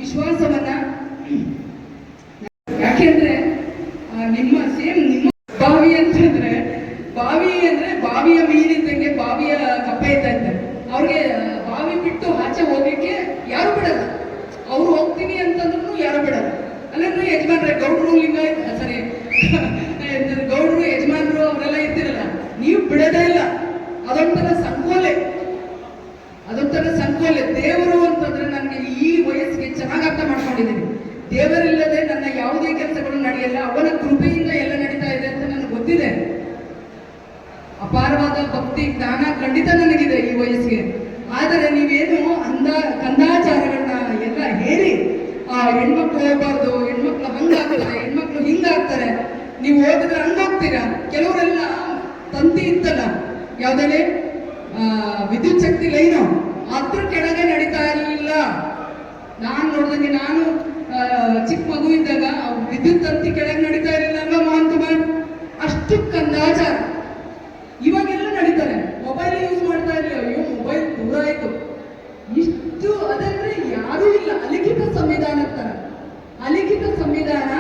ವಿಶ್ವಾಸವನ್ನ, ಯಾಕೆಂದ್ರೆ ನಿಮ್ಮ ಬಾವಿ ಅಂತಂದ್ರೆ ಬಾವಿಯ ಮೀನಿದ್ದಂಗೆ ಬಾವಿಯ ಕಪ್ಪೆ ಇದ್ದಂತೆ. ಅವ್ರಿಗೆ ಬಾವಿ ಬಿಟ್ಟು ಆಚೆ ಹೋಗ್ಲಿಕ್ಕೆ ಯಾರು ಬಿಡಲ್ಲ. ಅವ್ರು ಹೋಗ್ತೀನಿ ಅಂತಂದ್ರೂ ಯಾರು ಬಿಡಲ್ಲ. ಅಲ್ಲಂದ್ರೆ ಯಜಮಾನ್ರೆ, ಗೌಡ್ರು ಗೌಡ್ರು ಯಜಮಾನ್ರು ಅವರೆಲ್ಲ ಇರ್ತಿರಲ್ಲ, ನೀವು ಬಿಡೋದೇ ಇಲ್ಲ. ಅದೊಂಥರ ಸಂಕೋಲೆ. ದೇವರು ಅಂತಂದ್ರೆ ನನಗೆ ಈ ವಯಸ್ಸಿಗೆ ಚೆನ್ನಾಗಿ ಅರ್ಥ ಮಾಡ್ಕೊಂಡಿದ್ದೀನಿ. ದೇವರಿಲ್ಲದೆ ನನ್ನ ಯಾವುದೇ ಕೆಲಸಗಳು ನಡೆಯಲ್ಲ, ಅವನ ಕೃಪೆಯಿಂದ ಎಲ್ಲ ನಡೀತಾ ಇದೆ ಅಂತ ನನಗೆ ಗೊತ್ತಿದೆ. ಅಪಾರವಾದ ಭಕ್ತಿ ಜ್ಞಾನ ಖಂಡಿತ ನನಗಿದೆ ಈ ವಯಸ್ಸಿಗೆ. ಆದರೆ ನೀವೇನು ಕಂದಾಚಾರಗಳನ್ನ ಎಲ್ಲ ಹೇಳಿ ಹೆಣ್ಮಕ್ಳು ಹೋಗ್ಬಾರ್ದು, ಹೆಣ್ಮಕ್ಳು ಹಂಗಾಗ್ತಾರೆ, ಹೆಣ್ಮಕ್ಳು ಹಿಂಗಾಗ್ತಾರೆ, ನೀವು ಓದಿದ್ರೆ ಹಂಗೋಗ್ತೀರಾ. ಕೆಲವರೆಲ್ಲ ತಂತಿ ಇತ್ತಲ್ಲ, ಯಾವ್ದೇ ವಿದ್ಯುತ್ ಶಕ್ತಿ ಲೈನು, ಅದ್ರ ಕೆಳಗೆ ನಡೀತಾ ಇರಲಿಲ್ಲ. ನಾನು ನೋಡ್ದಂಗೆ, ನಾನು ಚಿಕ್ಕ ಮಗು ಇದ್ದಾಗ ವಿದ್ಯುತ್ ತಂತಿ ಕೆಳಗೆ ನಡೀತಾ ಇರಲಿಲ್ಲ ಅಲ್ವಾ ಮಹಾಂತುಮಾರ್? ಅಷ್ಟು ಕಂದಾಚಾರ. ಇವಾಗೆಲ್ಲ ನಡೀತಾರೆ, ಮೊಬೈಲ್ ಯೂಸ್ ಮಾಡ್ತಾ ಇರಲಿಲ್ಲ. ಅಯ್ಯೋ, ಮೊಬೈಲ್ ದೂರ ಆಯ್ತು. ಇಷ್ಟು ಅದಂದ್ರೆ ಯಾರೂ ಇಲ್ಲ. ಅಲಿಖಿತ ಸಂವಿಧಾನ ತರ, ಅಲಿಖಿತ ಸಂವಿಧಾನ,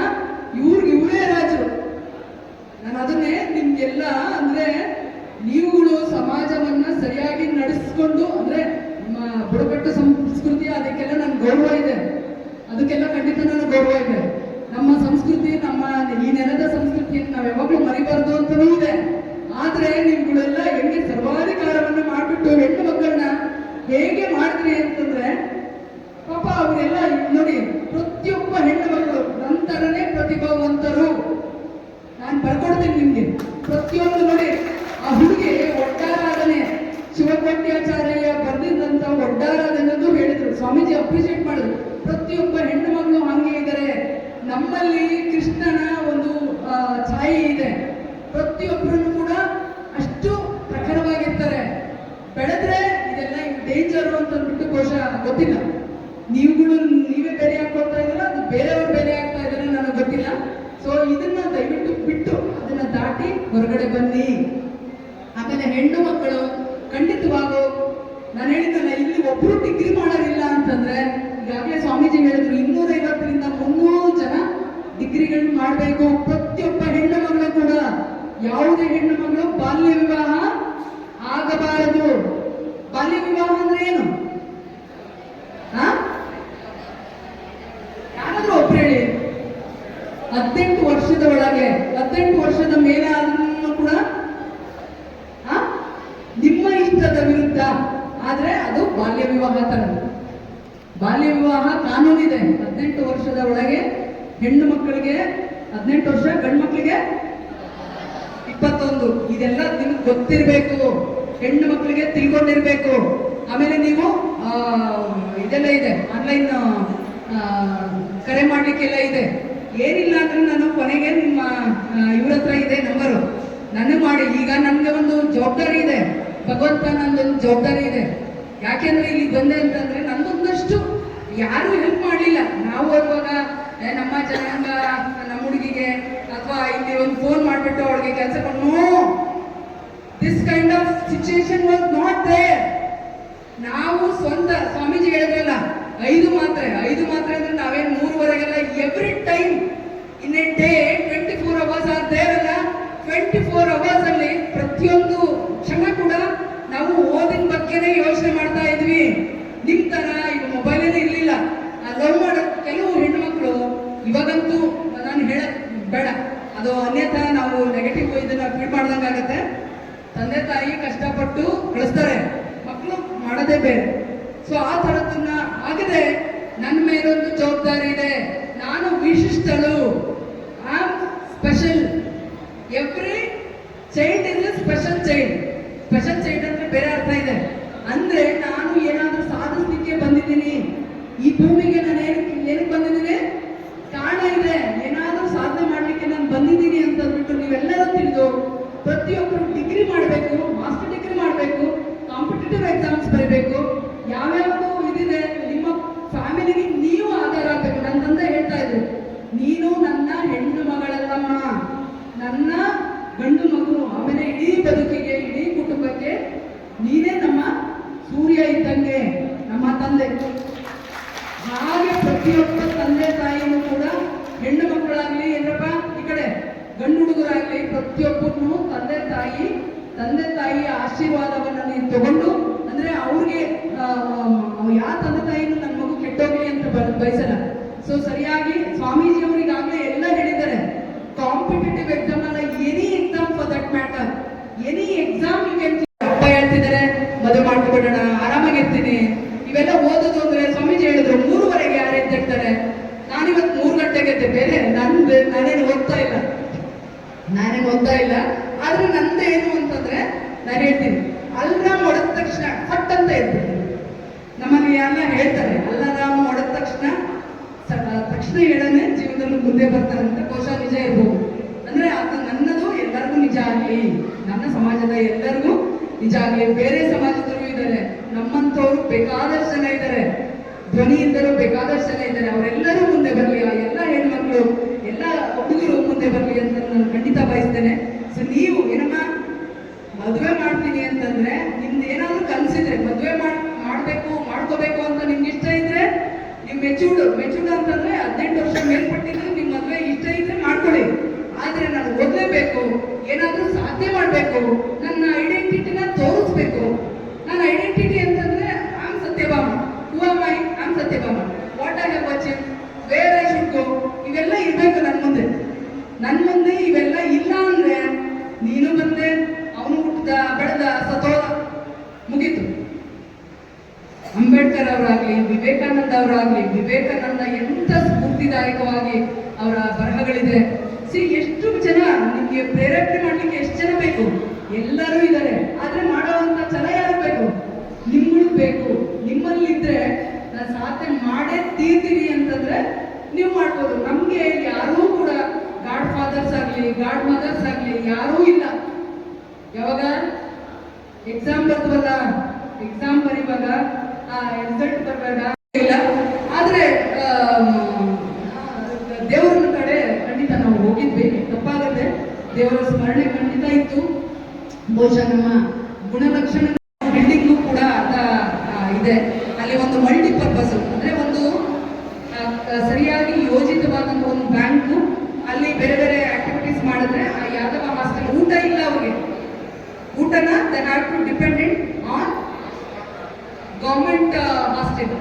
ಇವರೇ ರಾಜರು. ನಾನು ಅದನ್ನೇ ನಿಮ್ಗೆಲ್ಲ ಅಂದ್ರೆ ಸಂಸ್ಕೃತಿಯನ್ನು ನಾವು ಯಾವಾಗಲೂ ಮರಿಬಾರ್ದು ಅಂತಲೂ ಇದೆ. ಆದ್ರೆ ನಿಮ್ಗಳೆಲ್ಲ ಹೆಂಗೆ ಸರ್ವಾಧಿಕಾರವನ್ನ ಮಾಡ್ಬಿಟ್ಟು ಹೆಣ್ಣು ಮಕ್ಕಳನ್ನ ಹೇಗೆ ಮಾಡಿದ್ರಿ ಅಂತಂದ್ರೆ ಪಾಪ ಅವರೆಲ್ಲ ನೋಡಿ, ಪ್ರತಿಯೊಬ್ಬ ಹೆಣ್ಣು ಮಕ್ಕಳು ನಂತರನೇ ಪ್ರತಿಭಾವಂತರು. ನಾನು ಬರ್ಕೊಡ್ತೀನಿ ನಿಮ್ಗೆ ಪ್ರತಿಯೊಂದು. ನೋಡಿ, ಆ ಹುಡುಗಿ ಒಡ್ಡಾರಾಧನೆ ಶಿವಕೋಟ್ಯಾಚಾರ್ಯ ಬರೆದಿದ್ದಂತ ಒಡ್ಡಾರಾಧನೆ ಹೇಳಿದ್ರು. ಸ್ವಾಮೀಜಿ ಅಪ್ರಿಶಿಯೇಟ್ ಮಾಡಿದ್ರು. ಪ್ರತಿಯೊಬ್ಬ ಹೆಣ್ಣು ಮಕ್ಕಳು ಹಂಗೆ ಇದ್ದಾರೆ. ನಮ್ಮಲ್ಲಿ ಕೃಷ್ಣನ ಒಂದು ಛಾಯೆ ಇದೆ. ಪ್ರತಿಯೊಬ್ಬರೂ ಕೂಡ ಅಷ್ಟು ಪ್ರಖರವಾಗಿರ್ತಾರೆ. ಬೆಳೆದ್ರೆ ಇದೆಲ್ಲ ಡೇಂಜರು ಅಂತ ಅಂದ್ಬಿಟ್ಟು ಕೋಶ ಗೊತ್ತಿಲ್ಲ. ನೀವೇ ಬೆಲೆ ಹಾಕೊಳ್ತಾ ಇದ್ದೀರಾ, ಅದು ಬೇರೆಯವ್ರು ಬೆಲೆ ಹಾಕ್ತಾ ಇದ್ದಾರೆ, ನನಗೆ ಗೊತ್ತಿಲ್ಲ. ಸೊ ಇದನ್ನ ದಯವಿಟ್ಟು ಬಿಟ್ಟು ಅದನ್ನ ದಾಟಿ ಹೊರಗಡೆ ಬನ್ನಿ. ಆಮೇಲೆ ಹೆಣ್ಣು ಮಕ್ಕಳು ಖಂಡಿತವಾಗೂ ನಾನು ಹೇಳಿದ್ದಲ್ಲ, ಇಲ್ಲಿ ಒಬ್ರು ಡಿಗ್ರಿ ಮಾಡೋರಿಲ್ಲ ಅಂತಂದ್ರೆ, ಈಗಾಗಲೇ ಸ್ವಾಮೀಜಿ ಹೇಳಿದ್ರು 250ರಿಂದ 300 ಜನ ಡಿಗ್ರಿಗಳನ್ನ ಮಾಡಬೇಕು. ಪ್ರತಿಯೊಬ್ಬ ಹೆಣ್ಣು ಮಗಳು ಕೂಡ, ಯಾವುದೇ ಹೆಣ್ಣು ಮಗಳು ಬಾಲ್ಯ ವಿವಾಹ ಆಗಬಾರದು. ಬಾಲ್ಯ ವಿವಾಹ ಅಂದ್ರೆ ಏನು? ಯಾರಾದ್ರೂ ಒಬ್ರು ಹೇಳಿ. 18 ವರ್ಷದ ಒಳಗೆ, 18 ವರ್ಷದ ಮೇಲೆ ಆದ್ರೂ ಕೂಡ ನಿಮ್ಮ ಇಷ್ಟದ ವಿರುದ್ಧ ಆದ್ರೆ ಅದು ಬಾಲ್ಯ ವಿವಾಹ ತರ. ಬಾಲ್ಯ ವಿವಾಹ ಕಾನೂನಿದೆ. 18 ವರ್ಷದ ಒಳಗೆ ಹೆಣ್ಣು ಮಕ್ಕಳಿಗೆ 18 ವರ್ಷ, ಗಂಡು ಮಕ್ಕಳಿಗೆ 21. ಇದೆಲ್ಲ ನಿಮ್ಗೆ ಗೊತ್ತಿರಬೇಕು, ಹೆಣ್ಣು ಮಕ್ಕಳಿಗೆ ತಿಳ್ಕೊಂಡಿರ್ಬೇಕು. ಆಮೇಲೆ ನೀವು ಇದೆಲ್ಲ ಇದೆ, ಆನ್ಲೈನ್ ಕರೆ ಮಾಡ್ಲಿಕ್ಕೆಲ್ಲ ಇದೆ. ಏನಿಲ್ಲ ಅಂದ್ರೆ ನಾನು ಕೊನೆಗೆ ನಿಮ್ಮ ಇವ್ರ ಹತ್ರ ಇದೆ ನಂಬರು, ನನಗೆ ಮಾಡಿ. ಈಗ ನನ್ಗೆ ಒಂದು ಜವಾಬ್ದಾರಿ ಇದೆ, ಭಗವಂತ ನಂದೊಂದು ಜವಾಬ್ದಾರಿ ಇದೆ. ಯಾಕೆಂದ್ರೆ ಇಲ್ಲಿ ಬಂದೆ ಅಂತಂದ್ರೆ ನಂದೊಂದಷ್ಟು ಯಾರು ಹೆಲ್ಪ್ ಮಾಡಲಿಲ್ಲ. ನಾವು ಬರುವಾಗ ನಮ್ಮ ಜನಾಂಗ, ನಮ್ಮ ಹುಡುಗಿಗೆ ಅಥವಾ ಇಲ್ಲಿ ಒಂದು ಫೋನ್ ಮಾಡಿಬಿಟ್ಟು ಅವಳಿಗೆ ಕೆಲಸ ಕೊಟ್ಟು, this kind of situation was not there. ನಾವು ಸ್ವಂತ ಸ್ವಾಮೀಜಿ ಹೇಳಿದ್ರಲ್ಲ 5 ಮಾತ್ರೆ ಅಂದ್ರೆ ನಾವೇನು 3ವರೆಗೆಲ್ಲ, every time in a day 24 hours are there ಅಲ್ಲ. 24 ಅವರ್ಸ್ ಅಲ್ಲಿ ಪ್ರತಿಯೊಂದು ಕ್ಷಣ ಕೂಡ ನಾವು ಓದಿನ ಬಗ್ಗೆನೇ ಯೋಚನೆ ಮಾಡ್ತಾ ಇದ್ವಿ. ನಿಮ್ ತರ ಈಗ ಮೊಬೈಲೇನೇ ಇರ್ಲಿಲ್ಲ. ಲವ್ ಮಾಡೋ ಕೆಲವು ಹೆಣ್ಣು ಮಕ್ಕಳು ಇವಾಗಂತೂ ನಾನು ಹೇಳಕ್ ಬೇಡ, ಅದು ಅನ್ಯಥಾ ನಾವು ನೆಗೆಟಿವ್ ಇದನ್ನ ಫೀಲ್ ಮಾಡ್ದಂಗಾಗತ್ತೆ. ತಂದೆ ತಾಯಿ ಕಷ್ಟಪಟ್ಟು ಕಳಿಸ್ತಾರೆ, ಮಕ್ಕಳು ಮಾಡೋದೇ ಬೇರೆ. ಸೊ ಆ ಥರದನ್ನ ಆಗದೆ ನನ್ನ ಮೇಲೊಂದು ಜವಾಬ್ದಾರಿ ಇದೆ. ನಾನು ವಿಶಿಷ್ಟಳು, I am special. Every child is a special child. Special child ಅಂದ್ರೆ ಬೇರೆ ಅರ್ಥ ಇದೆ. ಅಂದ್ರೆ ನಾನು ಏನಾದ್ರೂ ಸಾಧಿಸ್ಲಿಕ್ಕೆ ಬಂದಿದ್ದೀನಿ ಈ ಭೂಮಿಗೆ. ನಾನು ಏನಕ್ಕೆ ಬಂದಿದ್ದೀನಿ? ಕಾರಣ ಇದೆ. ಏನಾದ್ರೂ ಸಾಧನೆ ಮಾಡ್ಲಿಕ್ಕೆ ನಾನು ಬಂದಿದ್ದೀನಿ ಅಂತ ಅಂದ್ಬಿಟ್ಟು ನೀವೆಲ್ಲರೂ ತಿಳಿದು ಪ್ರತಿಯೊಬ್ಬರು ಡಿಗ್ರಿ ಮಾಡಬೇಕು, ಮಾಸ್ಟರ್ ಡಿಗ್ರಿ ಮಾಡಬೇಕು, ಕಾಂಪಿಟೇಟಿವ್ ಎಕ್ಸಾಮ್ಸ್ ಬರೀಬೇಕು. ಯಾವ್ಯಾವುದು ಇದಿದೆ ನಿಮ್ಮ ಫ್ಯಾಮಿಲಿಗೆ ನೀವು ಆಧಾರ ಆಗಬೇಕು. ನನ್ನ ತಂದೆ ಹೇಳ್ತಾ ಇದ್ರು, ನೀನು ನನ್ನ ಹೆಣ್ಣು ಮಗಳಲ್ಲಮ್ಮ, ನನ್ನ ಗಂಡು ಮಗು. ಆಮೇಲೆ ಇಡೀ ಬದುಕಿಗೆ, ಇಡೀ ಕುಟುಂಬಕ್ಕೆ ನೀನೇ ನಮ್ಮ ಸೂರ್ಯ ಇದ್ದಂಗೆ, ನಮ್ಮ ತಂದೆ. ಹಾಗೆ ಪ್ರತಿಯೊಬ್ಬ ತಂದೆ ತಾಯಿನೂ ಕೂಡ ಹೆಣ್ಣು ಮಕ್ಕಳಾಗ್ಲಿ, ಏನಪ್ಪ ಈ ಕಡೆ ಗಂಡು ಹುಡುಗರಾಗ್ಲಿ, ಪ್ರತಿಯೊಬ್ಬರನ್ನು ತಂದೆ ತಾಯಿಯ ಆಶೀರ್ವಾದವನ್ನು ನೀವು ತಗೊಂಡು, ಅಂದ್ರೆ ಅವ್ರಿಗೆ ಯಾವ ತಂದೆ ತಾಯಿನೂ ನನ್ನ ಮಗು ಕೆಟ್ಟೋಗ್ಲಿ ಅಂತ ಬಯಸಲ್ಲ. ಸೊ ಸರಿಯಾಗಿ ಸ್ವಾಮೀಜಿ ಅವರಿಗಾಗಲೇ ಎಲ್ಲ ಹೇಳಿದ್ದಾರೆ. ಕಾಂಪಿಟೇಟಿವ್ ಎಕ್ಸಾಮ್ ಅಲ್ಲ, any exam for that matter, any exam you can. ಅಪ್ಪ ಹೇಳ್ತಿದ್ದಾರೆ ಮದುವೆ ಮಾಡ್ಕೊಬಿಡೋಣ, ಆರಾಮಾಗಿರ್ತೀನಿ. ಇವೆಲ್ಲ ಓದೋದು ಅಂದ್ರೆ ಸ್ವಾಮೀಜಿ ಹೇಳಿದ್ರು 3ವರೆಗೆ ಯಾರು ಎದ್ದಿರ್ತಾರೆ. ನಾನಿವತ್ತು 3 ಗಂಟೆಗೆ ಎದ್ದೆ. ಬೇರೆ ನಾನೇನು ಓದ್ತಾ ಇಲ್ಲ. ಆದ್ರೆ ನಂದೇನು ಅಂತಂದ್ರೆ ನಾನು ಹೇಳ್ತೀನಿ, ಅಲ್ರಾಮ್ ಹೊಡೆದ ತಕ್ಷಣ ಫಟ್ ಅಂತ ಇರ್ತೀನಿ. ನಮ್ಮಲ್ಲಿ ಎಲ್ಲ ಹೇಳ್ತಾರೆ, ಅಲ್ರಾಮ್ ಹೊಡೆದ ತಕ್ಷಣ ಹೇಳನೆ ಜೀವನದಲ್ಲಿ ಮುಂದೆ ಬರ್ತಾರೆ ಅಂತ. ಕೋಶ ನಿಜ ಇರ್ಬೋದು. ಅಂದ್ರೆ ಅದು ನನ್ನದು ಎಲ್ಲರಿಗೂ ನಿಜ ಆಗಲಿ, ನನ್ನ ಸಮಾಜದ ಎಲ್ಲರಿಗೂ ನಿಜ ಆಗಲಿ. ಬೇರೆ ಸಮಾಜದವರು ಇದ್ದಾರೆ, ನಮ್ಮಂಥವ್ರು ಬೇಕಾದಷ್ಟು ಜನ ಇದ್ದಾರೆ, ಧ್ವನಿಯಿಂದಲೂ ಬೇಕಾದಷ್ಟು ಜನ ಇದ್ದಾರೆ. ಅವರೆಲ್ಲರೂ ಮುಂದೆ ಬರಲಿ, ಆ ಎಲ್ಲ ಹೆಣ್ಮಕ್ಳು, ಎಲ್ಲ ಹುಡುಗರು ಮುಂದೆ ಬರಲಿ ಅಂತ ನಾನು ಖಂಡಿತ ಬಯಸ್ತೇನೆ. ಸೊ ನೀವು ಏನಮ್ಮ ಮದುವೆ ಮಾಡ್ತೀನಿ ಅಂತಂದ್ರೆ, ನಿಮ್ದು ಏನಾದ್ರು ಕನಸಿದ್ರೆ, ಮದುವೆ ಮಾಡ್ಕೋಬೇಕು ಅಂತ ನಿಮ್ಗೆ ಇಷ್ಟ ಇದ್ರೆ, ನೀವು ಮೆಚೂರ್ಡ್ ಅಂತಂದ್ರೆ 18 ವರ್ಷ ಮೇಲ್ಪಟ್ಟಿದ್ರೆ ನಿಮ್ ಮದುವೆ ಇಷ್ಟ ಇದ್ರೆ ಮಾಡ್ಕೊಳ್ಳಿ. ಆದ್ರೆ ನಾನು ಓದಲೇಬೇಕು, ಏನಾದ್ರೂ ಸಾಧ್ಯ ಮಾಡ್ಬೇಕು, ನನ್ನ ಐಡೆಂಟಿಟಿನ ತೋರಿಸ್ಬೇಕು. ನನ್ನ ಐಡೆಂಟಿಟಿ ಅಂತಂದ್ರೆ am Satyabhama, who am I? Am Satyabhama. What I have achieved, where I should go, ಇವೆಲ್ಲ ಇರ್ಬೇಕು ನನ್ನ ಮುಂದೆ ಇವೆಲ್ಲ ಅವರಾಗ್ಲಿ, ವಿವೇಕಾನಂದ ಅವರಾಗ್ಲಿ, ವಿವೇಕಾನಂದ ಎಂತ ಸ್ಫೂರ್ತಿದಾಯಕವಾಗಿ ಅವರ ಬರಹಗಳಿದೆ. ಎಷ್ಟು ಜನ ನಿಮ್ಗೆ ಪ್ರೇರೇಪಣೆ ಮಾಡ್ಲಿಕ್ಕೆ ಎಷ್ಟು ಜನ ಬೇಕು? ಎಲ್ಲರೂ ಇದ್ದಾರೆ. ಆದ್ರೆ ಮಾಡುವಂತ ಛಲ ಯಾರು ಬೇಕು? ನಿಮ್ಗಳು ಬೇಕು. ನಿಮ್ಮಲ್ಲಿದ್ರೆ ನಾನು ಸಾಧನೆ ಮಾಡೇ ತೀರ್ತೀನಿ ಅಂತಂದ್ರೆ ನೀವು ಮಾಡ್ಬೋದು. ನಮ್ಗೆ ಯಾರೂ ಕೂಡ ಗಾಡ್ ಫಾದರ್ಸ್ ಆಗ್ಲಿ, ಗಾಡ್ ಮದರ್ಸ್ ಆಗ್ಲಿ ಯಾರೂ ಇಲ್ಲ. ಯಾವಾಗ ಎಕ್ಸಾಮ್ ಬರ್ತೀವಲ್ಲ, ಎಕ್ಸಾಮ್ ಬರೀವಾಗ ರಿಸಲ್ಟ್ ಬರುವಾಗ ಇಲ್ಲ. ಆದ್ರೆ ದೇವರ ಕಡೆ ಖಂಡಿತ ನಾವು ಹೋಗಿದ್ವಿ, ತಪ್ಪಾಗತ್ತೆ. ದೇವರ ಸ್ಮರಣೆ ಖಂಡಿತ ಇತ್ತು. ಬಹುಶಃ ನಮ್ಮ ಗುಣಲಕ್ಷಣ ಬಿಲ್ಡಿಂಗು ಕೂಡ ಇದೆ. ಅಲ್ಲಿ ಒಂದು ಮಲ್ಟಿಪರ್ಪಸ್ ಅಂದ್ರೆ ಒಂದು ಸರಿಯಾಗಿ ಯೋಜಿತವಾದಂತ ಒಂದು ಬ್ಯಾಂಕು, ಅಲ್ಲಿ ಬೇರೆ ಬೇರೆ ಆಕ್ಟಿವಿಟೀಸ್ ಮಾಡಿದ್ರೆ ಆ ಯಾದವ ಹಾಸ್ಟೆಲ್ ಊಟ ಇಲ್ಲ ಅವ್ರಿಗೆ. ಊಟನ they have to dependent on government hostel.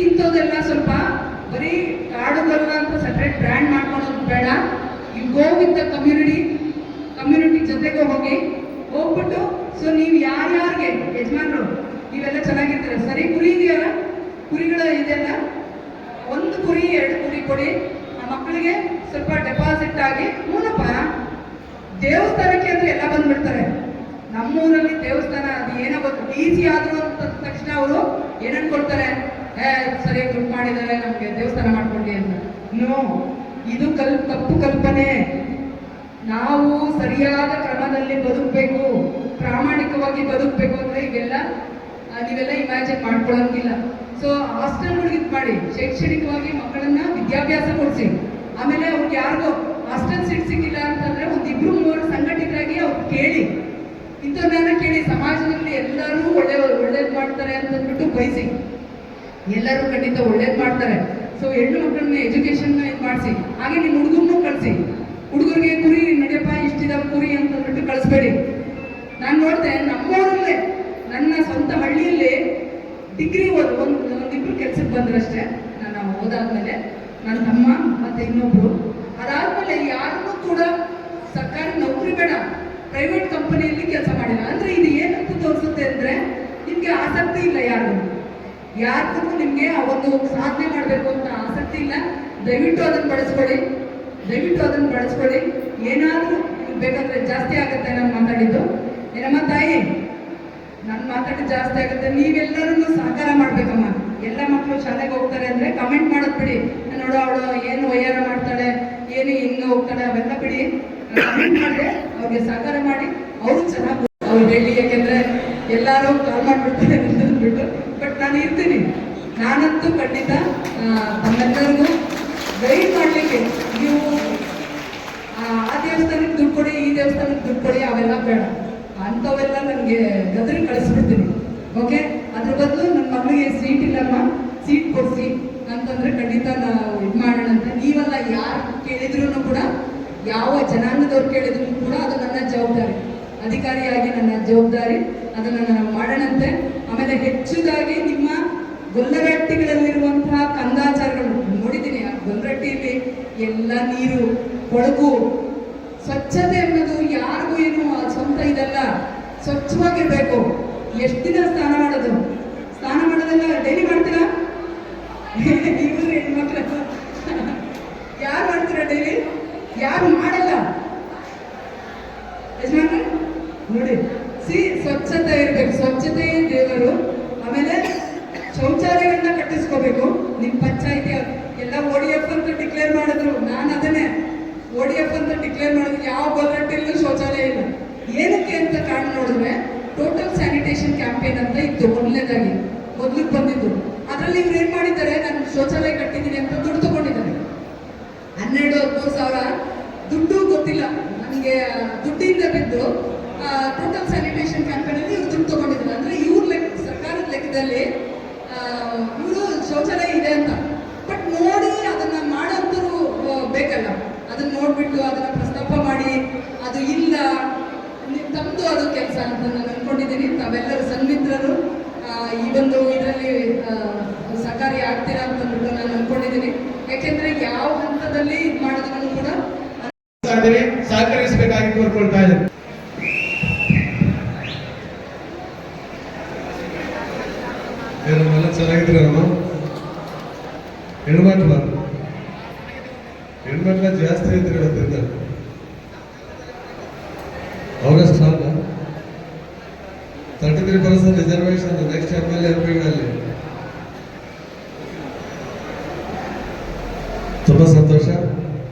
ಇಂಥದ್ದೆಲ್ಲ ಸ್ವಲ್ಪ ಬರೀ ಕಾಡುಗಲ್ಲ ಅಂತ ಸೆಪರೇಟ್ ಬ್ರ್ಯಾಂಡ್ ಮಾಡ್ಕೊಳ್ಳೋದು ಬೇಡ. You go with the community ಜೊತೆಗೆ ಹೋಗ್ಬಿಟ್ಟು ನೀವು ಯಾರ್ಯಾರಿಗೆ ಯಜಮಾನರು ನೀವೆಲ್ಲ ಚೆನ್ನಾಗಿರ್ತೀರ. ಸರಿ, ಕುರಿ ಇದೆಯಲ್ಲ, ಕುರಿಗಳು ಇದೆಯಲ್ಲ, ಒಂದು ಕುರಿ 2 ಕುರಿ ಕೊಡಿ. ಆ ಮಕ್ಕಳಿಗೆ ಸ್ವಲ್ಪ ಡೆಪಾಸಿಟ್ ಆಗಿ. ಹೂನಪ್ಪ, ದೇವಸ್ಥಾನಕ್ಕೆ ಅಂದ್ರೆ ಎಲ್ಲ ಬಂದ್ಬಿಡ್ತಾರೆ. ನಮ್ಮೂರಲ್ಲಿ ದೇವಸ್ಥಾನ ಅದು ಏನೋ ಗೊತ್ತು, ಈಸಿ ಆದ್ರು ಅಂತ ತಕ್ಷಣ ಅವರು ಏನನ್ಕೊಳ್ತಾರೆ, ಸರಿ ದುಡ್ಡು ಮಾಡಿದ್ದಾರೆ ನಮ್ಗೆ ದೇವಸ್ಥಾನ ಮಾಡ್ಕೊಂಡಿ ಅಂತ. ನೋ, ಇದು ತಪ್ಪು ಕಲ್ಪನೆ. ನಾವು ಸರಿಯಾದ ಕ್ರಮದಲ್ಲಿ ಬದುಕಬೇಕು, ಪ್ರಾಮಾಣಿಕವಾಗಿ ಬದುಕಬೇಕು ಅಂದ್ರೆ ನೀವೆಲ್ಲ ಇಮ್ಯಾಜಿನ್ ಮಾಡ್ಕೊಳ್ಳೋಂಗಿಲ್ಲ. ಸೊ ಹಾಸ್ಟೆಲ್ಗಳಿಗೆ ಇದು ಮಾಡಿ, ಶೈಕ್ಷಣಿಕವಾಗಿ ಮಕ್ಕಳನ್ನ ವಿದ್ಯಾಭ್ಯಾಸ ಕೊಡಿಸಿ. ಆಮೇಲೆ ಅವ್ರಿಗೆ ಯಾರಿಗೋ ಹಾಸ್ಟೆಲ್ ಸೀಟ್ ಸಿಕ್ಕಿಲ್ಲ ಅಂತಂದ್ರೆ 1-2-3 ಸಂಘಟಿತರಾಗಿ ಅವ್ರು ಕೇಳಿ, ಇಂಥವ್ರನ್ನ ಕೇಳಿ. ಸಮಾಜದಲ್ಲಿ ಎಲ್ಲರೂ ಒಳ್ಳೇದು ಮಾಡ್ತಾರೆ ಅಂತಂದ್ಬಿಟ್ಟು ಬಯಸಿ, ಎಲ್ಲರೂ ಖಂಡಿತ ಒಳ್ಳೇದು ಮಾಡ್ತಾರೆ. ಸೊ ಹೆಣ್ಣು ಮಕ್ಕಳನ್ನ ಎಜುಕೇಶನ್ ಇದು ಮಾಡಿಸಿ. ಹಾಗೆ ನಿಮ್ಮ ಹುಡುಗರನ್ನೂ ಕಳಿಸಿ. ಹುಡುಗರಿಗೆ ಕುರಿ ನಡೆಯಪ್ಪ ಇಷ್ಟಿದಾವ ಕುರಿ ಅಂತಂದ್ಬಿಟ್ಟು ಕಳಿಸ್ಬೇಡಿ. ನಾನು ನೋಡಿದೆ ನಮ್ಮೂರಲ್ಲೇ, ನನ್ನ ಸ್ವಂತ ಹಳ್ಳಿಯಲ್ಲಿ ಡಿಗ್ರಿ ಒಂದಿಬ್ರು ಕೆಲ್ಸಕ್ಕೆ ಬಂದ್ರಷ್ಟೇ. ನಾನು ಓದಾದ್ಮೇಲೆ ನನ್ನ ತಮ್ಮ ಮತ್ತೆ ಇನ್ನೊಬ್ರು. ಅದಾದ್ಮೇಲೆ ಯಾರನ್ನೂ ಕೂಡ ಸರ್ಕಾರಿ ನೌಕರಿ ಬೇಡ, ಪ್ರೈವೇಟ್ ಕಂಪನಿಯಲ್ಲಿ ಕೆಲಸ ಮಾಡಿಲ್ಲ. ಅಂದ್ರೆ ಇದು ಏನಂತ ತೋರಿಸುತ್ತೆ ಅಂದ್ರೆ ನಿಮ್ಗೆ ಆಸಕ್ತಿ ಇಲ್ಲ. ಯಾರಿಗೂ ನಿಮ್ಗೆ ಆ ಒಂದು ಸಾಧನೆ ಮಾಡಬೇಕು ಅಂತ ಆಸಕ್ತಿ ಇಲ್ಲ. ದಯವಿಟ್ಟು ಅದನ್ನು ಬಳಸ್ಕೊಳ್ಳಿ. ಏನಾದ್ರೂ ಬೇಕಾದ್ರೆ ಜಾಸ್ತಿ ಆಗುತ್ತೆ. ನಾನು ಮಾತಾಡಿದ್ದು ಏನಮ್ಮ ತಾಯಿ, ನಾನು ಮಾತಾಡಿದ್ದು ಜಾಸ್ತಿ ಆಗುತ್ತೆ. ನೀವೆಲ್ಲರೂ ಸಹಕಾರ ಮಾಡ್ಬೇಕಮ್ಮ. ಎಲ್ಲ ಮಕ್ಕಳು ಶಾಲೆಗೆ ಹೋಗ್ತಾರೆ ಅಂದ್ರೆ ಕಮೆಂಟ್ ಮಾಡೋದು ಬಿಡಿ. ನೋಡೋ ಅವಳು ಏನು ವಯ್ಯಾರ ಮಾಡ್ತಾಳೆ, ಏನು ಹಿಂಗೆ ಹೋಗ್ತಾಳೆ, ಅವೆಲ್ಲ ಬಿಡಿ. ಕಮೆಂಟ್ ಮಾಡಿದ್ರೆ ಅವ್ರಿಗೆ ಸಹಕಾರ ಮಾಡಿ, ಅವರು ಚೆನ್ನಾಗಿ ಅವ್ರು ಹೇಳಿ. ಯಾಕೆಂದ್ರೆ ಎಲ್ಲರೂ ಕಾಲ್ ಮಾಡ್ಬಿಡ್ತಾರೆ ಅಂದ್ಬಿಟ್ಟು. ಬಟ್ ನಾನು ಇರ್ತೀನಿ. ನಾನಂತೂ ಖಂಡಿತ ತಮ್ಮೆಲ್ಲರಿಗೂ ಗೈಡ್ ಮಾಡಲಿಕ್ಕೆ, ನೀವು ಆ ದೇವಸ್ಥಾನಕ್ಕೆ ದುಡ್ಡು ಕೊಡಿ, ಈ ದೇವಸ್ಥಾನಕ್ಕೆ ದುಡ್ಡು ಕೊಡಿ, ಅವೆಲ್ಲ ಬೇಡ. ಅಂಥವೆಲ್ಲ ನನಗೆ ಗದರಿ ಕಳಿಸ್ಬಿಡ್ತೀನಿ. ಓಕೆ, ಅದ್ರ ಬದಲು ನನ್ನ ಮಗಳಿಗೆ ಸೀಟ್ ಇಲ್ಲಮ್ಮ, ಸೀಟ್ ಕೊಡಿಸಿ ಅಂತಂದ್ರೆ ಖಂಡಿತ ನಾವು ಇದು ಮಾಡೋಣ ಅಂತ. ನೀವೆಲ್ಲ ಯಾರು ಕೇಳಿದ್ರು ಕೂಡ, ಯಾವ ಜನಾಂಗದವ್ರು ಕೇಳಿದ್ರು ಕೂಡ ಅದು ನನ್ನ ಜವಾಬ್ದಾರಿ, ಅಧಿಕಾರಿಯಾಗಿ ನನ್ನ ಜವಾಬ್ದಾರಿ. ಅದನ್ನು ನಾವು ಮಾಡೋಣಂತೆ. ಆಮೇಲೆ ಹೆಚ್ಚುದಾಗಿ ನಿಮ್ಮ ಗೊಲ್ಲರಟ್ಟಿಗಳಲ್ಲಿರುವಂತಹ ಕಂದಾಚಾರಗಳು ನೋಡಿದ್ದೀನಿ. ಆ ಗೊಲ್ಲರಟ್ಟಿಯಲ್ಲಿ ಎಲ್ಲ ನೀರು, ಕೊಳಕು, ಸ್ವಚ್ಛತೆ ಅನ್ನೋದು ಯಾರಿಗೂ ಏನು ಸ್ವಂತ ಇದಲ್ಲ. ಸ್ವಚ್ಛವಾಗಿರ್ಬೇಕು. ಎಷ್ಟು ದಿನ ಸ್ನಾನ ಮಾಡೋದೆಲ್ಲ ಡೈಲಿ ಮಾಡ್ತೀರಾ? ಇವರು ಹೆಣ್ಮಕ್ಳು ಯಾರು ಮಾಡ್ತೀರಾ ಡೈಲಿ? ಯಾರು ಮಾಡಲ್ಲ ಯಜಮಾನ ನೋಡಿ. ಸ್ವಚ್ಛತೆ ಇರ್ಬೇಕು. ಸ್ವಚ್ಛತೆಯೇ ದೇವರು. ಆಮೇಲೆ ಶೌಚಾಲಯಗಳನ್ನ ಕಟ್ಟಿಸ್ಕೋಬೇಕು. ನಿಮ್ಮ ಪಂಚಾಯಿತಿ ಎಲ್ಲ ODF ಅಂತ ಡಿಕ್ಲೇರ್ ಮಾಡಿದ್ರು. ನಾನು ಅದನ್ನೇ ODF ಅಂತ ಡಿಕ್ಲೇರ್ ಮಾಡಿದ್ರು. ಯಾವ ಗೊಲ್ಲರಟ್ಟಿಯಲ್ಲೂ ಶೌಚಾಲಯ ಇಲ್ಲ. ಏನಕ್ಕೆ ಅಂತ ಕಾರಣ ನೋಡಿದ್ರೆ ಟೋಟಲ್ ಸ್ಯಾನಿಟೇಷನ್ ಕ್ಯಾಂಪೇನ್ ಅಂತ ಇತ್ತು ಮೊದಲಿಗೆ ಬಂದಿದ್ದು. ಅದರಲ್ಲಿ ಇವ್ರು ಏನ್ ಮಾಡಿದ್ದಾರೆ, ನಾನು ಶೌಚಾಲಯ ಕಟ್ಟಿದ್ದೀನಿ ಅಂತ ದುಡ್ಡು ತಗೊಂಡಿದ್ದಾರೆ. 12-13 ಸಾವಿರ ದುಡ್ಡು ಗೊತ್ತಿಲ್ಲ ನನಗೆ. ದುಡ್ಡಿಂದ ಬಿದ್ದು ಟೋಟಲ್ ಸ್ಯಾನಿಟೇಷನ್ ಕ್ಯಾಂಪೇನಲ್ಲಿ ಇವ್ರು ದುಡ್ಡು ತಗೊಂಡಿದ್ದಾರೆ. ಅಂದ್ರೆ ಸರ್ಕಾರದ ಲೆಕ್ಕದಲ್ಲಿ ಇವರು ಶೌಚಾಲಯ ಇದೆ ಅಂತ. ಬಟ್ ನೋಡಿ ಅದನ್ನ ಮಾಡೋಂಥವ್ರು ಬೇಕಲ್ಲ. ಅದನ್ನ ನೋಡ್ಬಿಟ್ಟು ಅದನ್ನ ಪ್ರಸ್ತಾಪ ಮಾಡಿ ಅದು ಇಲ್ಲ, ತಮ್ಮದು ಅದು ಕೆಲಸ ಅಂತ ನಾನು ಅನ್ಕೊಂಡಿದ್ದೀನಿ. ತಾವೆಲ್ಲರೂ ಸನ್ಮಿತ್ರರು ಈ ಒಂದು ಇದರಲ್ಲಿ ಸಹಕಾರಿ ಆಗ್ತೀರಾ ಅಂತಂದ್ಬಿಟ್ಟು ನಾನು ಅನ್ಕೊಂಡಿದ್ದೀನಿ. ಯಾಕೆಂದ್ರೆ ಯಾವ ಹಂತದಲ್ಲಿ ಇದು ಮಾಡೋದನ್ನು ಕೂಡ ಸಹಕರಿಸಬೇಕಾಗಿ ಕೋರ್ಕೊಳ್ತಾ ಇದ್ದಾರೆ. ನಮ್ಮೆಲ್ಲ ಚೆನ್ನಾಗಿದ್ರೆ ನಾವು ಹೆಣ್ಮಕ್ಳ ಜಾಸ್ತಿ ಇದ್ರೆ ಇವತ್ತಿಂದ August 33% reservation next MLA MP ಗಳಲ್ಲಿ ತುಂಬಾ ಸಂತೋಷ.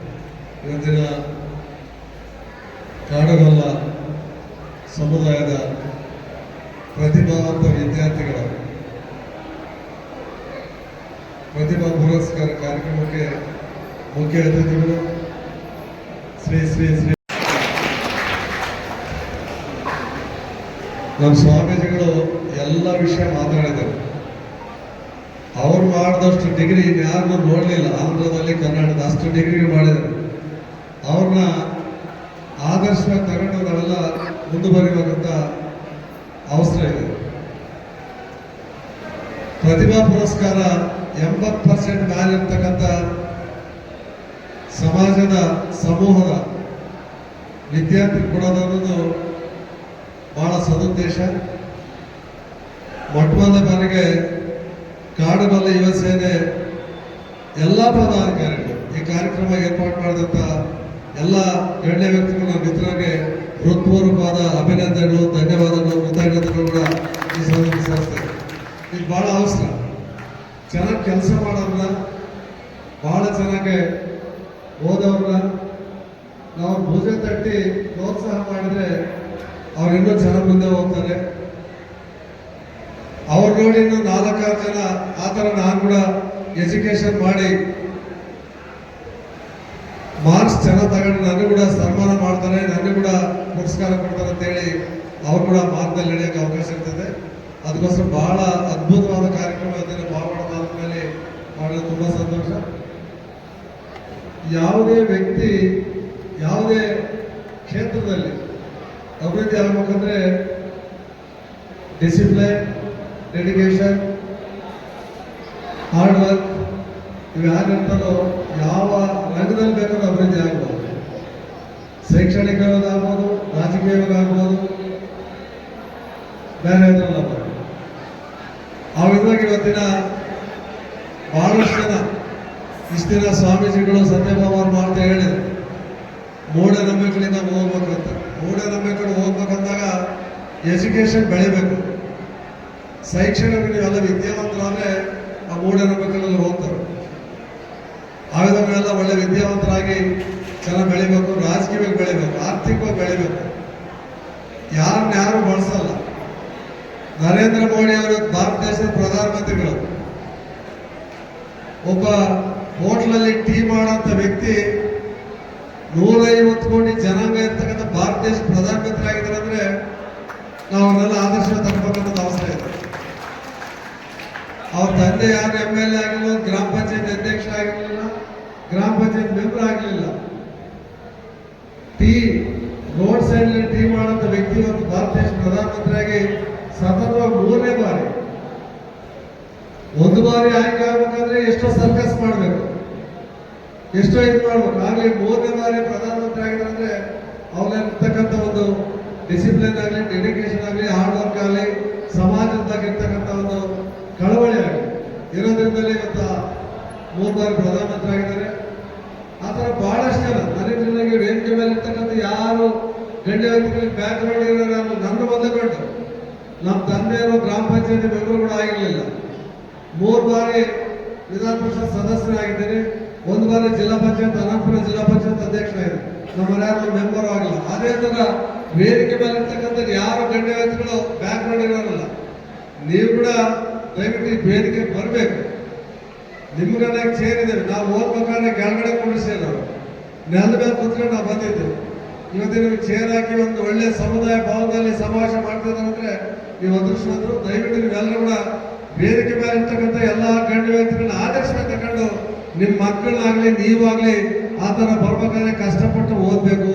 ಇವತ್ತಿನ ಕಾಡುಗೊಲ್ಲ ಸಮುದಾಯದ ಪ್ರತಿಭಾವಂತ ವಿದ್ಯಾರ್ಥಿಗಳ ಪ್ರತಿಭಾ ಪುರಸ್ಕಾರ ಕಾರ್ಯಕ್ರಮಕ್ಕೆ ಮುಖ್ಯ ಅತಿಥಿಗಳು ಶ್ರೀ ಶ್ರೀ ಶ್ರೀ ನಮ್ಮ ಸ್ವಾಮೀಜಿಗಳು ಎಲ್ಲ ವಿಷಯ ಮಾತಾಡಿದರು. ಅವ್ರು ಮಾಡಿದಷ್ಟು ಡಿಗ್ರಿ ಯಾರನ್ನೂ ನೋಡಲಿಲ್ಲ. ಆಂಧ್ರದಲ್ಲಿ ಕರ್ನಾಟಕದ ಅಷ್ಟು ಡಿಗ್ರಿ ಮಾಡಿದರು. ಅವ್ರನ್ನ ಆದರ್ಶವಾಗಿ ತಗೊಂಡು ನಾವೆಲ್ಲ ಮುಂದುವರಿಯುವಂಥ ಅವಸರ ಇದೆ. ಪ್ರತಿಭಾ ಪುರಸ್ಕಾರ 80% ಮೇಲೆ ಇರ್ತಕ್ಕಂಥ ಸಮಾಜದ ಸಮೂಹದ ವಿದ್ಯಾರ್ಥಿ ಕೊಡೋದನ್ನೋದು ಬಹಳ ಸದುದ್ದೇಶ. ಮೊಟ್ಟಮೊದಲ ಬಾರಿಗೆ ಕಾಡುಗೊಲ್ಲ ಯುವ ಸೇನೆ ಎಲ್ಲ ಪದಾಧಿಕಾರಿಗಳು ಈ ಕಾರ್ಯಕ್ರಮ ಏರ್ಪಾಡು ಮಾಡಿದಂಥ ಎಲ್ಲ ಗಣ್ಯ ವ್ಯಕ್ತಿಗಳ ಮಿತ್ರರಿಗೆ ಹೃತ್ಪೂರ್ವಕವಾದ ಅಭಿನಂದನೆಗಳು, ಧನ್ಯವಾದಗಳು, ಕೃತಜ್ಞತೆಗಳು ಕೂಡ ಈ ಸಂದರ್ಭ ಸಲ್ಲಿಸ್ತೇವೆ. ಇದು ಬಹಳ ಅವಸರ. ಚೆನ್ನಾಗಿ ಕೆಲಸ ಮಾಡೋರನ್ನ, ಬಹಳ ಚೆನ್ನಾಗಿ ಓದೋರನ್ನ ನಾವು ಭುಜ ತಟ್ಟಿ ಪ್ರೋತ್ಸಾಹ ಮಾಡಿದ್ರೆ ಅವ್ರು ಇನ್ನೂ ಚೆನ್ನಾಗಿ ಮುಂದೆ ಹೋಗ್ತಾರೆ. ಅವ್ರು ನೋಡಿ ಇನ್ನೂ 4-6 ಜನ ಆ ಥರ ನಾನು ಕೂಡ ಎಜುಕೇಶನ್ ಮಾಡಿ ಮಾರ್ಕ್ಸ್ ಚೆನ್ನಾಗಿ ತಗೊಂಡು ನನಗೂ ಕೂಡ ಸನ್ಮಾನ ಮಾಡ್ತಾರೆ, ನನಗೂ ಕೂಡ ಪುರಸ್ಕಾರ ಕೊಡ್ತಾರೆ ಅಂತೇಳಿ ಅವ್ರು ಕೂಡ ಮಾರ್ಗದಲ್ಲಿ ನಡೆಯೋಕ್ಕೆ ಅವಕಾಶ ಇರ್ತದೆ. ಅದಕ್ಕೋಸ್ಕರ ಬಹಳ ಅದ್ಭುತವಾದ ಕಾರ್ಯಕ್ರಮ ಅದನ್ನು ಪಾವಗಡ ಮೇಲೆ ಮಾಡಲು ತುಂಬ ಸಂತೋಷ. ಯಾವುದೇ ವ್ಯಕ್ತಿ ಯಾವುದೇ ಕ್ಷೇತ್ರದಲ್ಲಿ ಅಭಿವೃದ್ಧಿ ಆಗಬೇಕಂದ್ರೆ ಡಿಸಿಪ್ಲೈನ್, ಡೆಡಿಕೇಶನ್, ಹಾರ್ಡ್ ವರ್ಕ್ ಇವು ಯಾರಿರ್ತಾರೋ ಯಾವ ರಂಗದಲ್ಲಿ ಬೇಕಾದ್ರೂ ಅಭಿವೃದ್ಧಿ ಆಗ್ಬೋದು. ಶೈಕ್ಷಣಿಕವಾಗ್ಬೋದು, ರಾಜಕೀಯವಾಗ್ಬೋದು, ಬೇರೆ ಇದ್ರಲ್ಲಾಗ್ಬೋದು. ಆ ವಿಧವಾಗಿ ಇವತ್ತಿನ ಬಹಳಷ್ಟು ಜನ ಇಷ್ಟು ದಿನ ಸ್ವಾಮೀಜಿಗಳು ಸತ್ಯಭಾಮ ಅವ್ರು ಮಾಡ್ತಾ ಹೇಳಿದ್ರು ಮೂಢನಂಬಿಕೆಗಳಿಂದ ಹೋಗ್ಬೇಕು ಅಂತ. ಮೂಢನಂಬಿಕೆಗಳು ಹೋಗ್ಬೇಕಂದಾಗ ಎಜುಕೇಶನ್ ಬೆಳಿಬೇಕು. ಶೈಕ್ಷಣಿಕ ನೀವೆಲ್ಲ ವಿದ್ಯಾವಂತರಾದ್ರೆ ಆ ಮೂಢನಂಬಿಕೆಗಳಲ್ಲಿ ಹೋಗ್ತಾರೆ. ಆ ವಿಧಗಳೆಲ್ಲ ಒಳ್ಳೆ ವಿದ್ಯಾವಂತರಾಗಿ ಚೆನ್ನಾಗಿ ಬೆಳಿಬೇಕು, ರಾಜಕೀಯವಾಗಿ ಬೆಳಿಬೇಕು, ಆರ್ಥಿಕವಾಗಿ ಬೆಳಿಬೇಕು. ಯಾರು ಬಳಸಲ್ಲ. ನರೇಂದ್ರ ಮೋದಿ ಅವರು ಭಾರತ ದೇಶದ ಪ್ರಧಾನಮಂತ್ರಿಗಳು. ಒಬ್ಬ ಹೋಟ್ಲಲ್ಲಿ ಟೀ ಮಾಡೋಂಥ ವ್ಯಕ್ತಿ 150 ಕೋಟಿ ಜನಾಂಗ ಇರ್ತಕ್ಕಂಥ ಭಾರತ ದೇಶ ಪ್ರಧಾನಮಂತ್ರಿ ಆಗಿದ್ದಾರೆ ಅಂದ್ರೆ ನಾವು ಅವನ್ನೆಲ್ಲ ಆದರ್ಶ ತಗೋಬೇಕನ್ನೋದು ಅವಸರ ಇದೆ. ಅವ್ರ ತಂದೆ ಯಾರು MLA ಆಗಿಲ್ಲ, ಗ್ರಾಮ ಪಂಚಾಯತ್ ಅಧ್ಯಕ್ಷ ಆಗಿರಲಿಲ್ಲ, ಗ್ರಾಮ ಪಂಚಾಯತ್ ಮೆಂಬರ್ ಆಗಲಿಲ್ಲ. ಟೀ ರೋಡ್ ಸೈಡ್ ಟೀ ಮಾಡೋಂಥ ವ್ಯಕ್ತಿ ಇವತ್ತು ಭಾರತ ದೇಶ ಪ್ರಧಾನಮಂತ್ರಿಯಾಗಿ ಸತತವಾಗಿ 3ನೇ ಬಾರಿ. ಒಂದು ಬಾರಿ ಆಯ್ಕೆ ಆಗ್ಬೇಕಂದ್ರೆ ಎಷ್ಟೋ ಸರ್ಕಸ್ ಮಾಡಬೇಕು, ಎಷ್ಟೋ ಇದು ಮಾಡ್ಬೇಕು. ಆಗಲಿ 3ನೇ ಬಾರಿ ಪ್ರಧಾನಮಂತ್ರಿ ಆಗಿದ್ರೆ ಅವ್ರಲ್ಲಿರ್ತಕ್ಕಂಥ ಒಂದು ಡಿಸಿಪ್ಲಿನ್ ಆಗಲಿ, ಡೆಡಿಕೇಶನ್ ಆಗಲಿ, ಹಾರ್ಡ್ ವರ್ಕ್ ಆಗಲಿ, ಸಮಾಜದಾಗ ಇರ್ತಕ್ಕಂಥ ಒಂದು ಕಳವಳಿ ಆಗಲಿ ಇರೋದ್ರಿಂದಲೇ ಇವತ್ತು 3 ಬಾರಿ ಪ್ರಧಾನಮಂತ್ರಿ ಆಗಿದ್ದಾರೆ. ಆ ಥರ ಬಹಳಷ್ಟು ಜನ ನನಗೆ ವೇದಿಕೆ ಮೇಲೆ ಇರ್ತಕ್ಕಂಥ ಯಾರು ಗಣ್ಯ ವ್ಯಕ್ತಿಗಳಿಗೆ ಬ್ಯಾಕ್ ಗ್ರೌಂಡ್ ಇರೋರು ನನ್ನ ಮೊದಲುಗೊಂಡು ನಮ್ಮ ತಂದೆಯವರು ಗ್ರಾಮ ಪಂಚಾಯತಿ ಮೆಂಬರ್ ಕೂಡ ಆಗಿರಲಿಲ್ಲ. 3 ಬಾರಿ ವಿಧಾನ ಪರಿಷತ್ ಸದಸ್ಯರಾಗಿದ್ದೇನೆ. 1 ಬಾರಿ ಜಿಲ್ಲಾ ಪಂಚಾಯತ್ ಅನಂತಪುರ ಜಿಲ್ಲಾ ಪಂಚಾಯತ್ ಅಧ್ಯಕ್ಷರಾಗಿದೆ. ನಮ್ಮ ಯಾರು ಮೆಂಬರ್ ಆಗಿಲ್ಲ. ಅದೇ ತರ ವೇದಿಕೆ ಮೇಲೆ ಇರ್ತಕ್ಕಂಥ ಯಾರು ಗಣ್ಯ ವ್ಯಕ್ತಿಗಳು ಬ್ಯಾಕ್ ಗ್ರೌಂಡ್ ಇರೋರಲ್ಲ. ನೀವು ಕೂಡ ದಯವಿಟ್ಟು ಈ ವೇದಿಕೆ ಬರಬೇಕು. ನಿಮ್ಗೆ ಚೇರ್ ಇದ್ದೇವೆ. ನಾವು ಓದ್ಬೇಕಾದ್ರೆ ಕೆಳಗಡೆ ಕೂಡಿಸಿಲ್ಲ, ನೆಲದ ಮೇಲೆ ಕುತ್ಕೊಂಡು ನಾವು ಬಂದಿದ್ದೇವೆ. ಇವತ್ತು ನಿಮಗೆ ಚೇರ್ ಹಾಕಿ ಒಂದು ಒಳ್ಳೆ ಸಮುದಾಯ ಭವನದಲ್ಲಿ ಸಮಾವೇಶ ಮಾಡ್ತಿದ್ದಾರೆ ಅಂದ್ರೆ ನೀವು ಅದೃಷ್ಟವಂತರು. ದಯವಿಟ್ಟು ನೀವೆಲ್ಲರೂ ಕೂಡ ವೇದಿಕೆ ಮೇಲೆ ಇರ್ತಕ್ಕಂಥ ಎಲ್ಲ ಗಣ್ಯ ವ್ಯಕ್ತಿಗಳನ್ನ ಆದರ್ಶ ತಗೊಂಡು ನಿಮ್ಮ ಮಕ್ಕಳನ್ನಾಗ್ಲಿ ನೀವಾಗ್ಲಿ ಆ ಥರ ಬರ್ಬೇಕಾದ್ರೆ ಕಷ್ಟಪಟ್ಟು ಓದ್ಬೇಕು.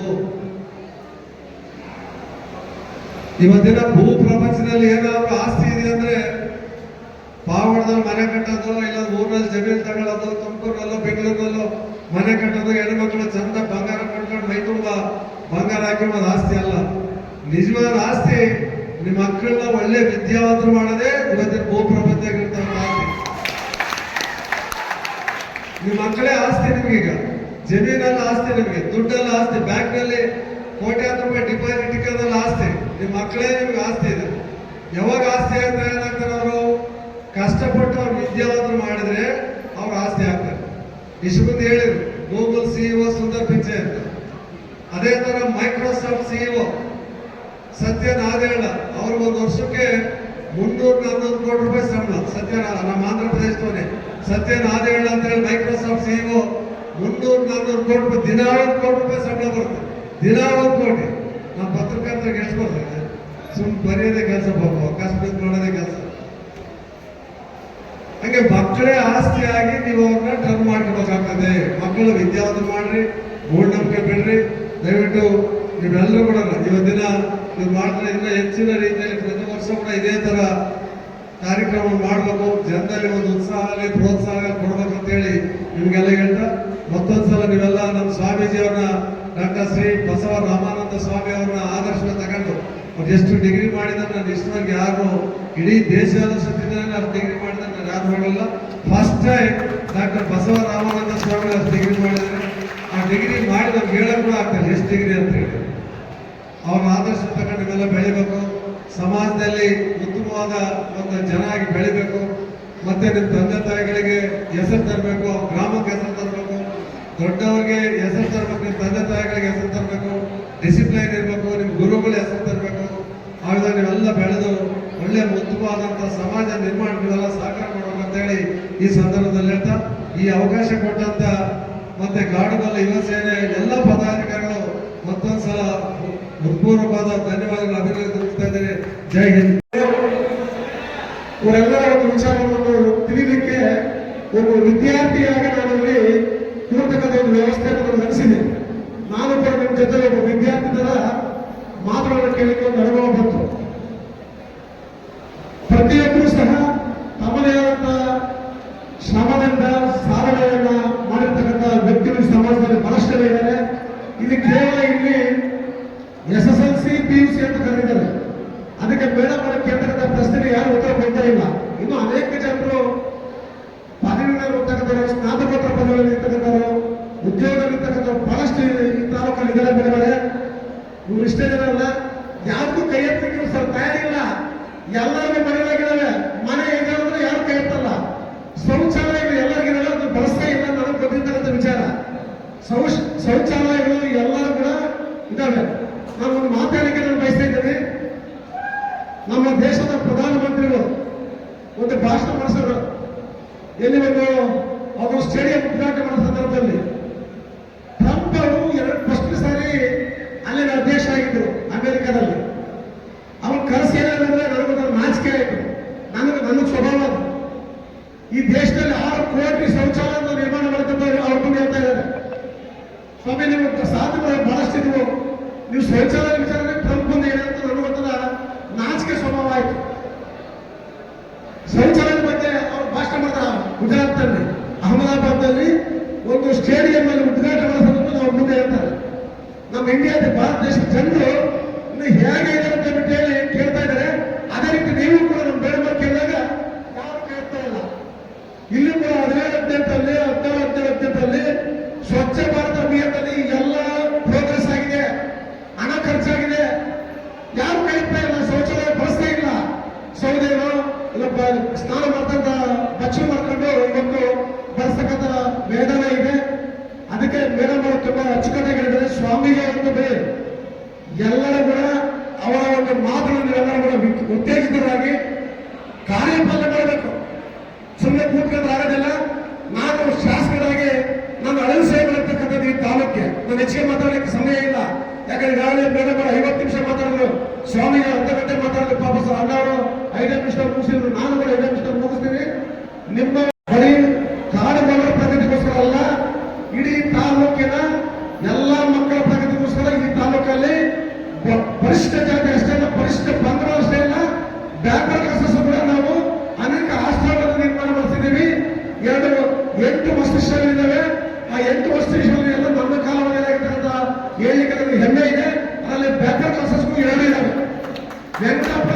ಇವತ್ತಿನ ಭೂ ಪ್ರಪಂಚದಲ್ಲಿ ಏನಾದ್ರು ಆಸ್ತಿ ಇದೆ ಅಂದ್ರೆ ಪಾವಗಡದಲ್ಲಿ ಮನೆ ಕಟ್ಟೋದು, ಇಲ್ಲ ಊರಲ್ಲಿ ಜಮೀನು ತಗೊಳ್ಳೋದು, ತುಮಕೂರಲ್ಲೋ ಬೆಂಗಳೂರಲ್ಲೋ ಮನೆ ಕಟ್ಟೋದು, ಹೆಣ್ಮಕ್ಳು ಚಂದ ಬಂಗಾರ ಕಟ್ಕೊಂಡು ಮೈ ತುಂಬ ಬಂಗಾರ ಹಾಕಿ ಒಂದು ಆಸ್ತಿ ಅಲ್ಲ. ನಿಜವಾದ ಆಸ್ತಿ ನಿಮ್ಮ ಮಕ್ಕಳನ್ನ ಒಳ್ಳೆ ವಿದ್ಯಾವಂತರು ಮಾಡೋದೇ ಇವತ್ತಿನ ಭೂಪ್ರಬಂಧವಾಗಿರ್ತಾವ ಆಸ್ತಿ. ನಿಮ್ಮ ಮಕ್ಕಳೇ ಆಸ್ತಿ ನಿಮ್ಗೀಗ. ಜಮೀನಲ್ಲಿ ಆಸ್ತಿ, ನಿಮಗೆ ದುಡ್ಡಲ್ಲಿ ಆಸ್ತಿ, ಬ್ಯಾಂಕ್ನಲ್ಲಿ ಕೋಟ್ಯಾಂತರ ರೂಪಾಯಿ ಡಿಪಾಸಿಟ್ ಇಟ್ಕೋದ್ರಲ್ಲಿ ಆಸ್ತಿ. ನಿಮ್ಮ ಮಕ್ಕಳೇ ನಿಮ್ಗೆ ಆಸ್ತಿ ಇದೆ. ಯಾವಾಗ ಆಸ್ತಿ ಆಗ್ತಾರೆ ಏನಾಗ್ತಾರೆ ಅವರು? ಕಷ್ಟಪಟ್ಟು ಅವ್ರು ವಿದ್ಯಾವಂತರು ಮಾಡಿದ್ರೆ ಅವ್ರ ಆಸ್ತಿ ಆಗ್ತಾರೆ. ಇಷ್ಟು ಮುಂದೆ ಹೇಳಿದ್ರು ಗೂಗಲ್ ಸಿಇಒ ಸುಂದರ್ ಪಿಚೈ ಅಂತ. ಅದೇ ತರ ಮೈಕ್ರೋಸಾಫ್ಟ್ ಸಿಇಒ ಸತ್ಯ ನಾದೆಳ್ಳ ಅವ್ರಿಗೆ ಒಂದು ವರ್ಷಕ್ಕೆ 300-400 ಕೋಟಿ ರೂಪಾಯಿ ಸಂಬಳ. ಸತ್ಯ ನಮ್ಮ ಆಂಧ್ರ ಪ್ರದೇಶದವನೇ ಸತ್ಯ ನಾದೆಳ್ಳ ಅಂತ ಹೇಳಿ ಮೈಕ್ರೋಸಾಫ್ಟ್ ಸಿಇಒ 300-400 ಕೋಟಿ ರೂಪಾಯಿ, ದಿನ 1 ಕೋಟಿ ರೂಪಾಯಿ ಸಂಬಳ ಬರುತ್ತೆ. ದಿನ 1 ಕೋಟಿ. ನಮ್ಮ ಪತ್ರಕರ್ತರಿಗೆ ಎಷ್ಟು ಬರ್ತದೆ? ಸುಮ್ಮನೆ ಬರೆಯೋದೇ ಕೆಲಸ, ಪಾಪ ಕಷ್ಟ ನೋಡೋದೇ ಕೆಲಸ. ಹಂಗೆ ಮಕ್ಕಳೇ ಆಸ್ತಿಯಾಗಿ ನೀವು ಅವ್ರನ್ನ ಟರ್ನ್ ಮಾಡ್ಕೋಬೇಕಾಗ್ತದೆ. ಮಕ್ಕಳು ವಿದ್ಯಾವಂತ ಮಾಡ್ರಿ, ಮೂಢನಂಬಿಕೆ ಬಿಡ್ರಿ. ದಯವಿಟ್ಟು ನೀವೆಲ್ಲರೂ ಕೂಡ ಇವತ್ತಿನ ನೀವು ಮಾಡಿದ್ರೆ ಇನ್ನೂ ಹೆಚ್ಚಿನ ರೀತಿಯಲ್ಲಿ ಪ್ರತಿ ವರ್ಷ ಕೂಡ ಇದೇ ತರ ಕಾರ್ಯಕ್ರಮ ಮಾಡಬೇಕು. ಜನರಲ್ಲಿ ಒಂದು ಉತ್ಸಾಹ ಆಗಲಿ, ಪ್ರೋತ್ಸಾಹ ಕೊಡ್ಬೇಕು ಅಂತೇಳಿ ನಿಮ್ಗೆಲ್ಲ ಹೇಳ್ತಾ, ಮತ್ತೊಂದ್ಸಲ ನೀವೆಲ್ಲ ನಮ್ಮ ಸ್ವಾಮೀಜಿಯವ್ರನ್ನ, ಡಾಕ್ಟರ್ ಶ್ರೀ ಬಸವ ರಾಮಾನಂದ ಸ್ವಾಮಿ ಅವ್ರನ್ನ ಆದರ್ಶ ತಗೊಂಡು ಅವ್ರು ಎಷ್ಟು ಡಿಗ್ರಿ ಮಾಡಿದ್ರೆ ನಾನು ಇಷ್ಟವಾಗಿ ಯಾರು ಇಡೀ ದೇಶದ ಸುತ್ತಿದ್ದಾರೆ ಅವ್ರು ಡಿಗ್ರಿ ಮಾಡಿದ್ರೆ ನಾನು ಯಾರು ನೋಡಲ್ಲ. First time doctor Basava Ramananda Swami ಅವ್ರು ಡಿಗ್ರಿ ಮಾಡಿದ್ದಾರೆ. ಆ ಡಿಗ್ರಿ ಮಾಡಿ ನಮ್ಗೆ ಹೇಳಕ್ ಕೂಡ ಆಗ್ತಾರೆ ಎಷ್ಟು ಡಿಗ್ರಿ ಅಂತ ಹೇಳಿ. ಅವ್ರ ಆದರ್ಶ ತಗೊಂಡು ನೀವೆಲ್ಲ ಬೆಳಿಬೇಕು, ಸಮಾಜದಲ್ಲಿ ಉತ್ತಮವಾದ ಒಂದು ಜನ ಆಗಿ ಬೆಳಿಬೇಕು. ಮತ್ತೆ ನಿಮ್ಮ ತಂದೆ ತಾಯಿಗಳಿಗೆ ಹೆಸರು ತರಬೇಕು, ಗ್ರಾಮಕ್ಕೆ ಹೆಸರು ತರಬೇಕು, ದೊಡ್ಡವರಿಗೆ ಹೆಸರು ತರಬೇಕು, ನಿಮ್ಮ ತಂದೆ ತಾಯಿಗಳಿಗೆ ಹೆಸರು ತರಬೇಕು, ಡಿಸಿಪ್ಲೈನ್ ಇರಬೇಕು, ನಿಮ್ಮ ಗುರುಗಳು ಹೆಸರು ತರಬೇಕು. ಆಗ ನೀವೆಲ್ಲ ಬೆಳೆದು ಒಳ್ಳೆ ಉತ್ತಮವಾದಂಥ ಸಮಾಜ ನಿರ್ಮಾಣಕ್ಕೆಲ್ಲ ಸಹಕಾರ ಮಾಡಬೇಕು ಅಂತೇಳಿ ಈ ಸಂದರ್ಭದಲ್ಲಿ ಹೇಳ್ತಾ, ಈ ಅವಕಾಶ ಕೊಟ್ಟಂತ ಮತ್ತೆ ಗಾಡುಗಲ್ಲ ಯುವ ಸೇನೆ ಎಲ್ಲ ಪದಾಧಿಕಾರಿಗಳು ಮತ್ತೊಂದ್ಸಲ ಹೃತ್ಪೂರ್ವಕವಾದ ಧನ್ಯವಾದಗಳು ಅಭಿನಂದಿಸ್ತಾ ಇದ್ದೇನೆ. ಜೈ ಹಿಂದ್. ಇವರೆಲ್ಲರ ಒಂದು ವಿಚಾರವನ್ನು ತಿಳಿಲಿಕ್ಕೆ ಒಬ್ಬ ವಿದ್ಯಾರ್ಥಿಯಾಗಿ ನಾನಲ್ಲಿ ಇರತಕ್ಕಂಥ ಒಂದು ವ್ಯವಸ್ಥೆಯನ್ನು ನಾನು ನಡೆಸಿದೆ. ನಾನು ಕೂಡ ನಿಮ್ಮ ಜೊತೆ ಒಬ್ಬ ವಿದ್ಯಾರ್ಥಿ ತರ ಮಾತುಗಳನ್ನು ಕೇಳಲಿಕ್ಕೆ ಒಂದು ಅನುಭವ ಬಂತು. ಪ್ರತಿಯೊಬ್ಬರು ಸಹ ತಮ್ಮದೇ ಆದಂತ ಶ್ರಮದಿಂದ ಸಾಧನೆಯನ್ನ ಮಾಡಿರ್ತಕ್ಕಂಥ ವ್ಯಕ್ತಿಗಳು ಸಮಾಜದಲ್ಲಿ ಬಹಳಷ್ಟು ಜನ ಇದ್ದಾರೆ. ಇಲ್ಲಿ ಕೇವಲ ಇಲ್ಲಿ SSLC PUC ಅಂತ ಕರೆದಿದ್ದಾರೆ. ಅದಕ್ಕೆ ಮೇಡಮ್ ಅವರ ಕೇಳ್ತಕ್ಕಂಥ ಪ್ರಶ್ನೆಗೆ ಯಾರು ಉತ್ತರ ಕೊಡ್ತಾ ಇಲ್ಲ. ಇನ್ನು ಅನೇಕ ಜನರು ಪದವಿಯಲ್ಲಿ ಇರ್ತಕ್ಕಂಥವ್ರು, ಸ್ನಾತಕೋತ್ತರ ಪದವಿಯಲ್ಲಿ ಇರ್ತಕ್ಕಂಥವ್ರು, ಉದ್ಯೋಗದಲ್ಲಿರ್ತಕ್ಕಂಥವ್ರು ಬಹಳಷ್ಟು ಈ ತಾಲೂಕಲ್ಲಿ ಇದ್ದಾರೆ. ಬಿಡುಗಡೆ ಇವ್ರು ಇಷ್ಟೇ ಜನ ಅಲ್ಲ, ಯಾರಿಗೂ ಕೈ ಎತ್ತಲಿಕ್ಕೆ ಸರ್ ತಯಾರಿಲ್ಲ. ಎಲ್ಲರಿಗೂ ಮನೆಯಾಗಿದ್ದಾವೆ, ಮನೆ ಇದೆ ಅಂದ್ರೆ ಯಾರು ಕೈ ಎತ್ತಲ್ಲ. ಶೌಚಾಲಯಗಳು ಎಲ್ಲರಿಗಿರಲ್ಲ, ಅದು ಬಳಸ್ತಾ ಇಲ್ಲ. ನನಗೆ ಗೊತ್ತಿರ್ತಕ್ಕಂಥ ವಿಚಾರ ಶೌಚಾಲಯಗಳು ಎಲ್ಲರೂ ಕೂಡ ಇದ್ದಾವೆ. ನಾನು ಒಂದು ಮಾತಾಡಲಿಕ್ಕೆ ನಾನು ಬಯಸ್ತಾ ಇದ್ದೇನೆ. ನಮ್ಮ ದೇಶದ ಪ್ರಧಾನಮಂತ್ರಿಗಳು ಒಂದು ಭಾಷಣ ಮಾಡಿಸಿದ್ರು. ಎಲ್ಲಿ ಒಂದು ಅವರು ಸ್ಟೇಡಿಯಂ ಉದ್ಘಾಟನೆ ಮಾಡೋ ಸಂದರ್ಭದಲ್ಲಿ ಟ್ರಂಪ್ ಅವರು ಫಸ್ಟ್ ಸಾರಿ ಅಲ್ಲಿನ ಅಧ್ಯಕ್ಷ ಆಗಿದ್ರು ಅಮೆರಿಕದಲ್ಲಿ. ಅವ್ರು ಕರೆಸಿ ಏನಾದ್ರೆ ನನಗೊಂದು ನಾಚಿಕೆ ಆಯಿತು. ನನ್ನ ಸ್ವಭಾವ ಅದು. ಈ ದೇಶದಲ್ಲಿ 6 ಕೋಟಿ ಶೌಚಾಲಯ ನಿರ್ಮಾಣ ಮಾಡ್ತಿದ್ದಾರೆ. ಅವ್ರ ಮುಂದೆ ಹೇಳ್ತಾ ಇದ್ದಾರೆ, ಸ್ವಾಮಿ ನೀವು ಸಾಧನೆ ಬಹಳಷ್ಟು ಇದ್ವು, ನೀವು ಶೌಚಾಲಯ ವಿಚಾರ ಟ್ರಂಪ್ ಮುಂದೆ ಏನಂತ ನನಗೊಂಥರ ನಾಚಿಕೆ ಸ್ವಭಾವ ಆಯಿತು. ಶೌಚಾಲಯದ ಬಗ್ಗೆ ಅವ್ರು ಭಾಷಣ ಮಾಡ್ತಾರೆ. ಗುಜರಾತ್ನಲ್ಲಿ ಅಹಮದಾಬಾದ್ನಲ್ಲಿ ಒಂದು ಸ್ಟೇಡಿಯಂ ಅಲ್ಲಿ ಉದ್ಘಾಟನೆ ಮಾಡೋ ಸಂದರ್ಭದಲ್ಲಿ ಅವ್ರ ಮುಂದೆ ಹೇಳ್ತಾರೆ, ನಮ್ಮ ಇಂಡಿಯಾದ ಭಾರತ ದೇಶದ ಜನರು ಇನ್ನು ಹೇಗೆ ಇದೆ ಅಂತ ಬಿಟ್ಟು ಹೇಳಿ ಕೇಳ್ತಾ ಇದ್ದಾರೆ. ಅದೇ ರೀತಿ ನೀವು ಕೂಡ ನಮ್ಮ ಬೇಡ ಮೇಲೆ ಕೇಳಿದಾಗ ಯಾರು ಕೇಳ್ತಾ ಇಲ್ಲ. ಇಲ್ಲಿ ಕೂಡ 17-18 17-18 ಸ್ವಚ್ಛ ಭಾರತ ಅಭಿಯಾನದಲ್ಲಿ ಎಲ್ಲ ಪ್ರೋಗ್ರೆಸ್ ಆಗಿದೆ, ಹಣ ಖರ್ಚಾಗಿದೆ. ಯಾರು ಕಲಿತಾ ಇಲ್ಲ, ಶೌಚಾಲಯ ಬಳಸ್ತಾ ಇಲ್ಲ. ಸೌದೆನೋ ಇಲ್ಲ ಸ್ನಾನ ಮಾಡ್ತಂತ ಬಚ್ಚು ಮಾಡ್ಕೊಂಡು ಇವತ್ತು ಬಳಸ್ತಕ್ಕಂಥ ವೇದನ ಇದೆ. ಅದಕ್ಕೆ ಮೇಡಮ್ ಅವರು ತುಂಬಾ ಅಚ್ಚುಕಟ್ಟಾಗಿ ಹೇಳಿದ್ದಾರೆ. ಸ್ವಾಮಿಗೆ ಒಂದು ಬೇರೆ ಎಲ್ಲರೂ ಕೂಡ ಅವರ ಒಂದು ಮಾತುಗಳನ್ನು ಎಲ್ಲರೂ ಕೂಡ ಉತ್ತೇಜಿತರಾಗಿ ಕಾರ್ಯಪಾಲನೆ ಮಾಡಬೇಕು. ಸುಮ್ಮನೆ ಕೂತ್ಕೊಂಡ್ರೆ ಆಗೋದಿಲ್ಲ. ನಾನು ಶಾಸಕರಾಗಿ ನಾನು ಅಳಲು ಸೇವೆ ಮಾಡಿರ್ತಕ್ಕಂಥದ್ದು ಈ ತಾಲೂಕಿಗೆ ನಾನು ಹೆಚ್ಚಿಗೆ ಮಾತಾಡಲಿಕ್ಕೆ ಸಮಯ ಇಲ್ಲ. ಯಾಕಂದ್ರೆ ಈಗಾಗಲೇ ಮೇಡಮ್ ಅವರು 50 ನಿಮಿಷ ಮಾತಾಡಿದ್ರು, ಸ್ವಾಮಿಗೆ ಅರ್ಧ ಗಂಟೆ ಮಾತಾಡಿದ್ರು. ಪಾಪ ಸರ್ ಅಣ್ಣವರು 5 ನಿಮಿಷ ಮುಗಿಸಿದ್ರು, ನಾನು ಕೂಡ 5 ನಿಮಿಷ ಮುಗಿಸ್ತೀನಿ. ನಿಮ್ಮ ಬರೀ ಕಾಡುಗಳ ಪ್ರಗತಿಗೋಸ್ಕರ ಅಲ್ಲ, ಇಡೀ ತಾಲೂಕಿನ ಎಲ್ಲ ಮಕ್ಕಳ ಪ್ರಗತಿಗೋಸ್ಕರ ಈ ತಾಲೂಕಲ್ಲಿ ಪರಿಷ್ಠ ಜಾತಿ ಅಷ್ಟೇ ಅಲ್ಲ, ಪರಿಷ್ಠ ಪಂಗಡ ಅಷ್ಟೇ ಅಲ್ಲ, ಬ್ಯಾಕ್ವರ್ಡ್ ಕ್ಲಾಸಸ್ ಕೂಡ ನಾವು ಅನೇಕ ಆಶ್ರಮಗಳನ್ನು ನಿರ್ಮಾಣ ಮಾಡ್ತಿದ್ದೀವಿ. 8 ಮಸ್ತಿಷ್ಕಗಳಿದ್ದಾವೆ. ಆ 8 ಮಸ್ತಿಷ್ಕಗಳಲ್ಲಿ ಎಲ್ಲ ನನ್ನ ಕಾಲದಲ್ಲಿ ಏನಾಗಿರ್ತಕ್ಕಂಥ ಹೇಳಲಿಕ್ಕೆ ನನಗೆ ಹೆಮ್ಮೆ ಇದೆ. ಅದರಲ್ಲಿ ಬ್ಯಾಕ್ವರ್ಡ್ ಕ್ಲಾಸಸ್ಗೂ 2 ಇದ್ದಾವೆ. ವೆಂಕಟಪ್ಪ